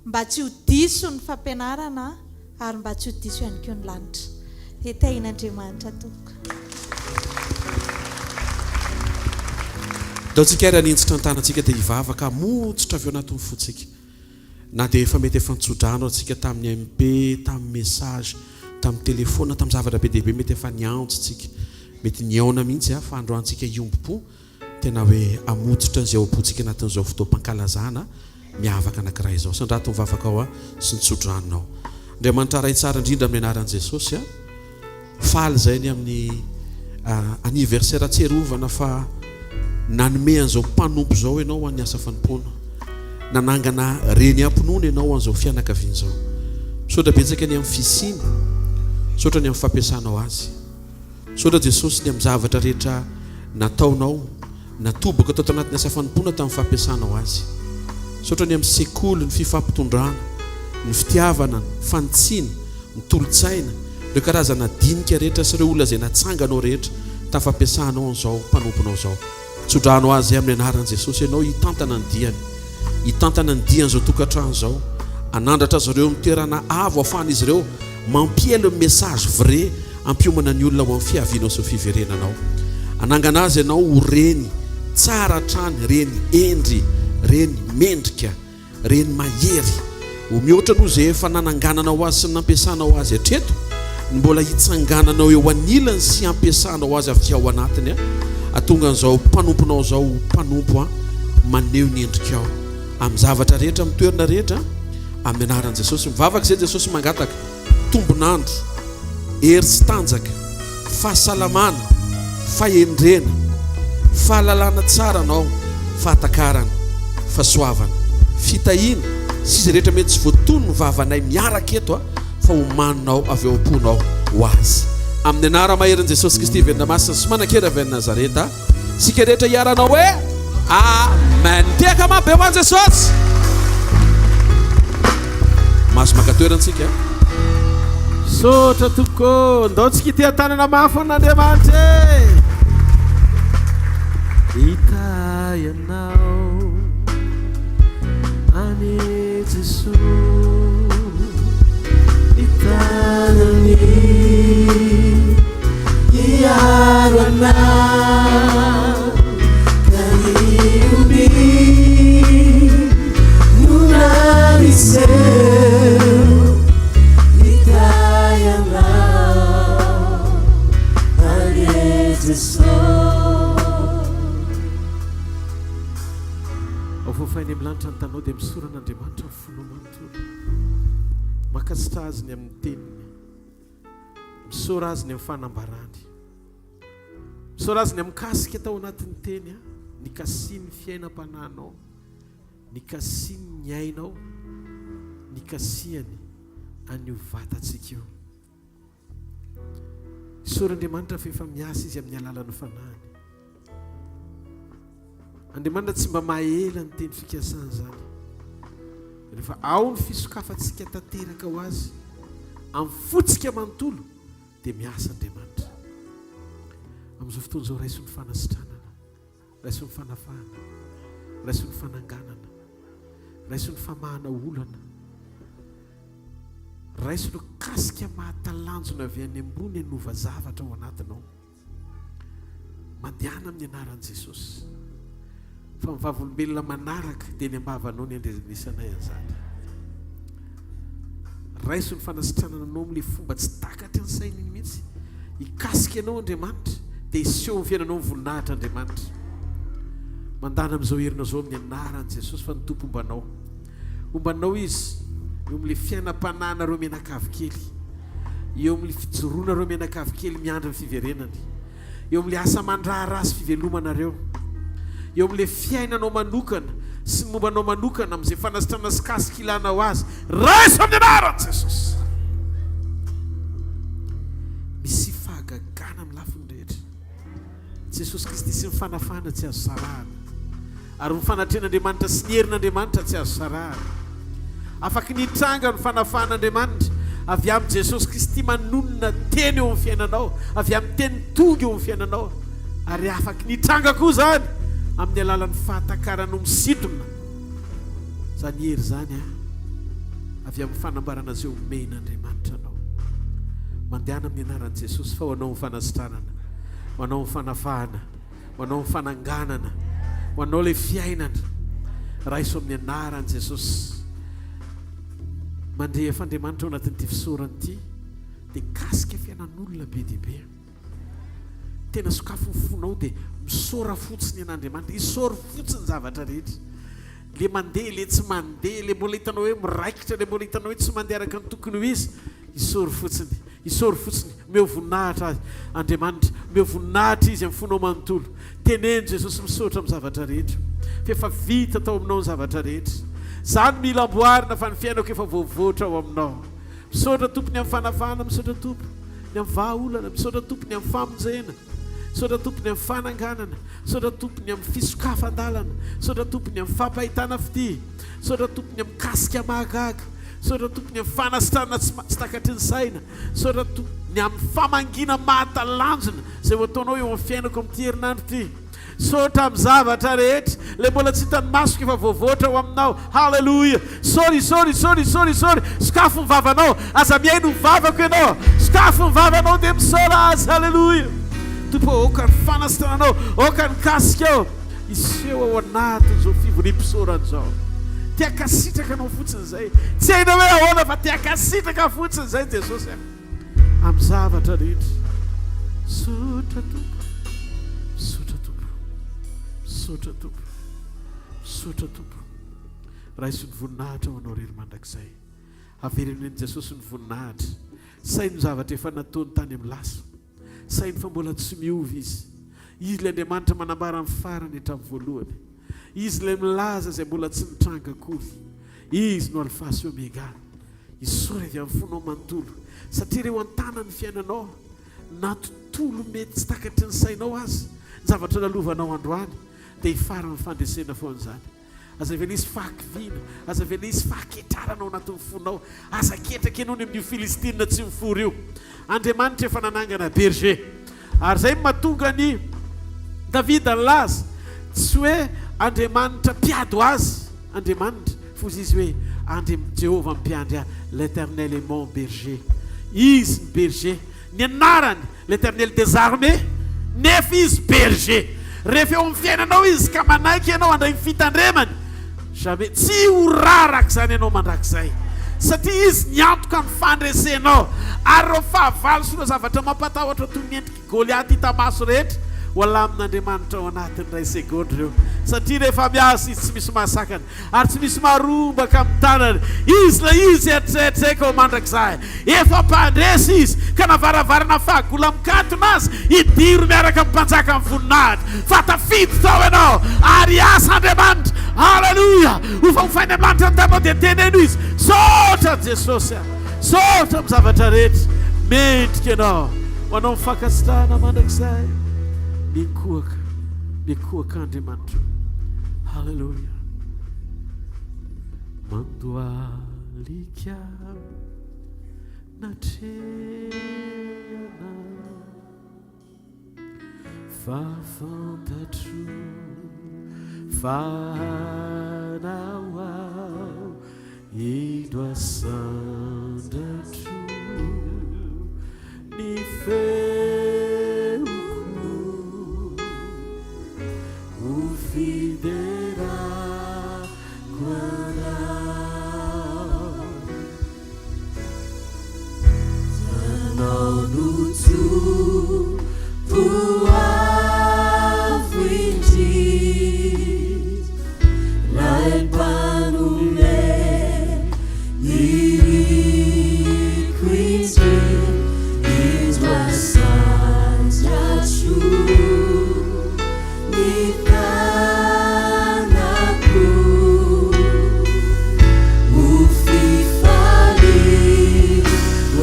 mba tsy ho diso ny fampianarana ary mba tsy ho diso ihany koa ny lanitra. Etahin'Andriamanitra tompoko. Daontsika ary anintsitra ny tanantsika dia hivavaka motsitra avy ao anatin'ny fontsika. Na dia efa mety efa nitsodrano antsika tamin'ny MP, tamin'ny message, tamin'ny telefona, tamin'ny zavatra be dia be mety efa niantso tsika. Mety niaona mihitsy fa androantsika iombo-po tena hoe amotsitra izay ao am-pontsika anatin'izao fotoam-pankalazana miavaka anankiray izao. Sandrato mivavaka ao sy nitsodranonao. Andriamanitra ray tsara indrindra amin'ny anaran'i Jesosy faly izay ny amin'ny anniversaire tserovana fa nanome an'izao mpanompo izao ianao an'ny asa fanompoana. Nanangana reny am-pinoana ianao an'izao fianakaviana izao. Misaotra betsaka ny amin'ny fisiny, misaotra ny amin'ny fampiasanao azy. Misaotra Jesosy ny amin'ny zavatra rehetra nataonao, natobaka tao anatin'ny asa fanompoana tamin'ny fampiasanao azy. Misaotra ny amin'ny sekoly, ny fifampitondrana, ny fitiavana, ny fanitsiny, ny tolotsaina, ireo karazana dinika rehetra sy ireo olona izay natsanganao rehetra tamin'ny fampiasanao an'izao mpanomponao izao. Tsodrano azy amin'ny anaran'i Jesosy ianao hitantana ny diany, hitantana ny diany izao tokantrano izao, anandratra azy ireo mitoerana avo ahafahan'izy ireo mampiela ny message vrai ampiomana ny olona ho amin'ny fiavianao sy fiverenanao. Anangana azy ianao ho reny tsara trany, reny endry, reny mendrika, reny mahery. Ho mihoatra noho izay efa nanangananao azy sy nampiasanao azy hatreto, ny mbola hitsangananao eo anilany sy ampiasanao azy avy ao anatiny atonga an'izao mpanomponao izao mpanompo maneho ny endrikao amin'ny zavatra rehetra amin'ny toerana rehetra amin'ny anaran'i Jesosy. Mivavaka izay Jesosy mangataka tombonandro, hery sy tanjaka, fahasalamana, fahendrena, fahalalana tsara anao, fahatakarana, fahasoavana, fitahiana sy izay rehetra mety tsy voatono ny vavanay miaraka eto fa homaninao avy ao am-ponao ho azy. Amin'ny anara maherin'i Jesosy Kristy venina masina sy manan-kera avy any Nazareta, sika rehetra hiaranao hoe amen. Tiaka mabe ho an'i Jesosy. Maso makatoerantsika. Sotra tompoko, ndaontsika ity tanana mafy an'Andriamanitra. Hita ianao any Jesosy, hitanany hiaro anao kaniomby nunariseu hita ianao any Jesosy. Ofofainy amin'ny lanitra ny tanao dia misoran'Andriamanitra ny fonao manontolo, makasitra azy ny amin'ny teniny, misora azy ny amin'ny fanambarany, misora azy ny amin'ny kasika tao anatin'ny teny, ny kasiny fiainam-pananao, ny kasiny ny ainao, ny kasihany anio vatantsika io. Isaoran'Andriamanitra fa efa miasa izy amin'ny alalan'ny fanahiny. Andriamanitra tsy mba mahela ny teny fikasana zany. Rehefa ao ny fisokafantsika tanteraka ho azy amin'ny fotsika manontolo dia miasa Andriamanitra. Amin'izao fotoana izao raiso ny fanasitranana, raiso ny fanafahana, raiso ny fananganana, raiso ny famahana olana, raiso ny kasika mahatalanjona avy any ambony hanova zavatra ao anatinao. Mandehana amin'ny anaran'i Jesosy. Fa ny vavolombelona manaraka dia ny ambavanao ny andrenisanay an'izany. Raiso ny fanasitranana anao amin'ilay fomba tsy takatra ny saina iny mihitsy. Hikasika anao Andriamanitra dia hiseho ny fiainanao ny voninahitra Andriamanitra. Mandana amin'izao herina izao amin'ny anaran'i Jesosy fa ny tompo ombanao. Ombanao izy eo amin'ilay fiainam-panahina reo mianakavy kely, eo amin'ilay fijoroana reo mianakavy kely miandry ny fiverenany, eo amin'ilay asa mandrahara sy fivelomanareo, eo amin'ilay fiainanao manokana sy mombanao manokana amin'izay fanasitrana sy kasika ilana ho azy. Raiso amin'ny anaran'i Jesosy. Misy fahagagana amin'ny lafiny rehetra. Jesosy Kristy sy ny fanafana tsy azo sarahana, ary ny fanatren'Andriamanitra sy ny herin'Andriamanitra tsy azo sarahana. Afaka nitranga ny fanafan'Andriamanitra avy amin'ny Jesosy Kristy manonona teny eo amin'ny fiainanao, avy amin'ny teny tonga eo amin'ny fiainanao, ary afaka nitranga koa zany amin'ny alalan'ny fahatakarana misintona zany hery zany avy amin'ny fanambarana izay omen'Andriamanitra anao. Mandehana amin'ny anaran'i Jesosy fa ho anao ny fanasitranana, ho anao ny fanafahana, ho anao ny fananganana, ho anao ilay fiainana. Raiso amin'ny anaran'i Jesosy. Mandeha f'Andriamanitra ao anatin'ity fisaorany ity dia kasika fiainan'olona be dia be. Tena sokafo ny fonao dia misaora fotsiny an'Andriamanitra, isaory fotsiny zavatra rehetra. Le mandeha, le tsy mandeha, le mbola hitanao hoe miraikitra, le mbola hitanao hoe tsy mandeha araka ny tokony ho izy, isaory fotsiny, isaory fotsiny. Meo voninahitra azy Andriamanitra, meo voninahitra izy amin'ny fonao manontolo. Teneny Jesosy misaotra amin'ny zavatra rehetra, fa efa vita tao aminao ny zavatra rehetra. Zany mila amboarina fa ny fiainako efa voavoatra ao aminao. Misaotra tompony amin'ny fanafana, misaotra tompony amin'ny vahaolana, misaotra tompony amin'ny famonjena, misaotra tompony amin'ny fananganana, misaotra tompony amin'ny fisokafan-dalana, misaotra tompony amin'ny fampahitana fity, misaotra tompony amin'ny kasika mahagaga, misaotra tompony amin'ny fanasitrana tsy takatry ny saina, misaotra tompony amin'ny famangina mahatalanjona izay ho ataonao eo amin'ny fiainako amin'ity herinandro ity. Saotra amin'ny zavatra rehetra le mbola tsy hitany masoko efa voavoatra ao aminao. Halleluja. Sori. Sokafo ny vavanao, aza miaino ny vavako ianao. Sokafo ny vavanao dia misaora azy. Halleluja. Tompo oka ny fanasitrananao, oka ny kasika ao iseho ao anatin'izao fivoriam-pisaorana izao. Tia kasitraka anao fotsiny izay, tsy hainao hoe ahoana fa tia kasitraka fotsiny izay Jesosy amin'ny zavatra rehetra. Saotra tompo, saotra tompo, saotra tompo, saotra tompo. Raiso ny voninahitra ho anao rery mandrakizay. Averen'ny Jesosy ny voninahitra. Sainy zavatra efa nataony tany amin'ny lasa, sainy fa mbola tsy miovy izy. Izy ilay Andriamanitra manambara amin'ny farany hatramin'ny voalohany. Izy ilay milaza izay mbola tsy nitranga akory. Izy no alfa sy omega. Isaory avy amin'ny fonao manontolo, satria ireo an-tana ny fiainanao na tontolo mety tsy takatry ny sainao azy, ny zavatra lalovanao androany dia hifara ny fandresena foana izany. Aza vela izy fahakiviana, aza vela izy fahaketraranao anatin'ny fonao, aza ketraka ianao ny amin'io Filistina tsy mifory io. Andriamanitra efa nanangana berger, ary izay mahatonga ny Davida nilaza tsy hoe Andriamanitra mpiady azy, Andriamanitra fa izy hoe Jehovah mpiandry ahy, l'Éternel est mon berger. Izy ny berger, ny anarany l'Éternel des armées, nefa izy berger. Rehefa eo amin'ny fiainanao izy ka manaiky ianao andray fitandremany, jamais tsy ho raraka izany ianao mandrakizay, satria izy niantoka ny fandresenao. Ary reo fahavalo sy ireo zavatra mampatahotra toy ny endriky Goliaty hita maso rehetra, ho alamin'Andriamanitra ao anatin'ny ray segondy ireo, satria rehefa miasa izy tsy misy mahasakana ary tsy misy maharombaka amin'ny tanany. Izy la izy eritreretreka ao mandrakizay, efa mpandresy izy ka navaravarana fahagola mikatona azy hidiro miaraka amin'ny mpanjaka amin'ny voninahitra. Fa tafidy tao ianao ary asa Andriamanitra. Halleluja. Ho fainy Andriamanitra ny tanao dia teneno izy, saotra Jesosy, Misaotra amin'ny zavatra rehetra. Mendrika ianao. Ho anao mifakasitrahana mandrakizay. Mikoaka Andriamanitra. Halleluja. Mandoalika natrehana fa fantatro fa nao ao edo asandatro ny feoko ho fiderako anao anao no topoavo indrisy lay mpanome iriko indrisy izo asanjatro ny tanako ho fifaliako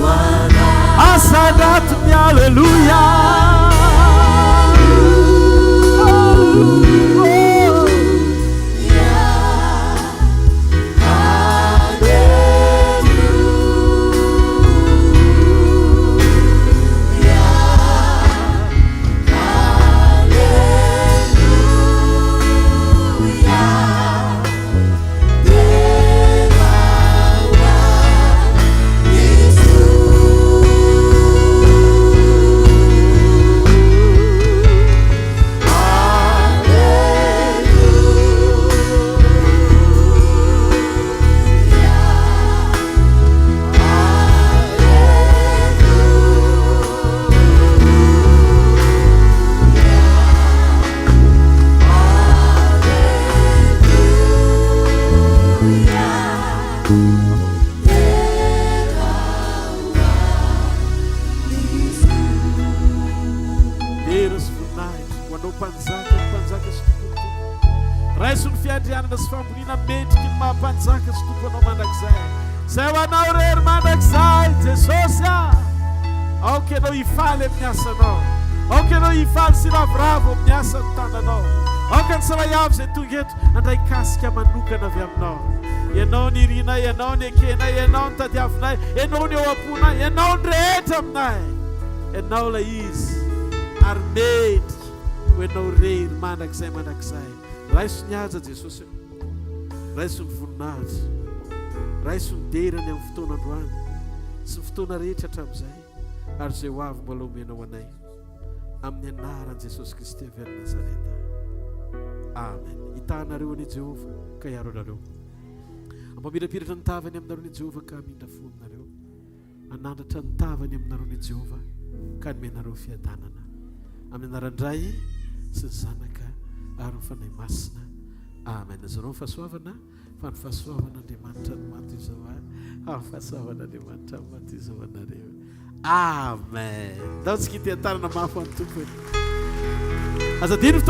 anao. Asandato-me, aleluia. Raisiny fiandrianana sy famboliana mendriky ny mampanjaka sy tomponao mandrakizay. Zay ho anao rery mandrakizay Jesosy a. Aoka ianao hifaly amin'ny asanao. Aoka ianao hifaly sy ravoravo amin'ny asan'ny tananao. Aoka ny saray avy izay tonga eto andray kasika manokana avy aminao. Ianao ny irinay, ianao ny ekenay, ianao ny tadiavinay, ianao ny eo am-ponay, ianao ny rehetra aminay. Ianao ilay izy ary mendrika ho ianao rery mandrakizay. Raiso ny haja Jesosy, raiso ny voninahitra, raiso ny derany amin'ny fotoana androany sy ny fotoana rehetra hatramin'izay ary izay ho avy mbola omenao anay amin'ny anaran'i Jesosy Kristy avy any Nazareta. Amen. Hitanareo any Jehovah ka hiaro anareo. Ampamirapiratra ny tavany aminareo ny Jehovah ka hamindra fo aminareo. Anandratra ny tavany aminareo ny Jehovah ka nomenareo fiadanana. Amin'ny anaran-dray sy ny zanaka ary ny fanahy masina. Amen. Zareo fahasoavana fa ny fahasoavan'Andriamanitra no maty izao a. Amin'ny fahasoavan'Andriamanitra no maty izao anareo. Amen. Daontsika ity antanana mafy amin'ny tompony. Azadiny fotoana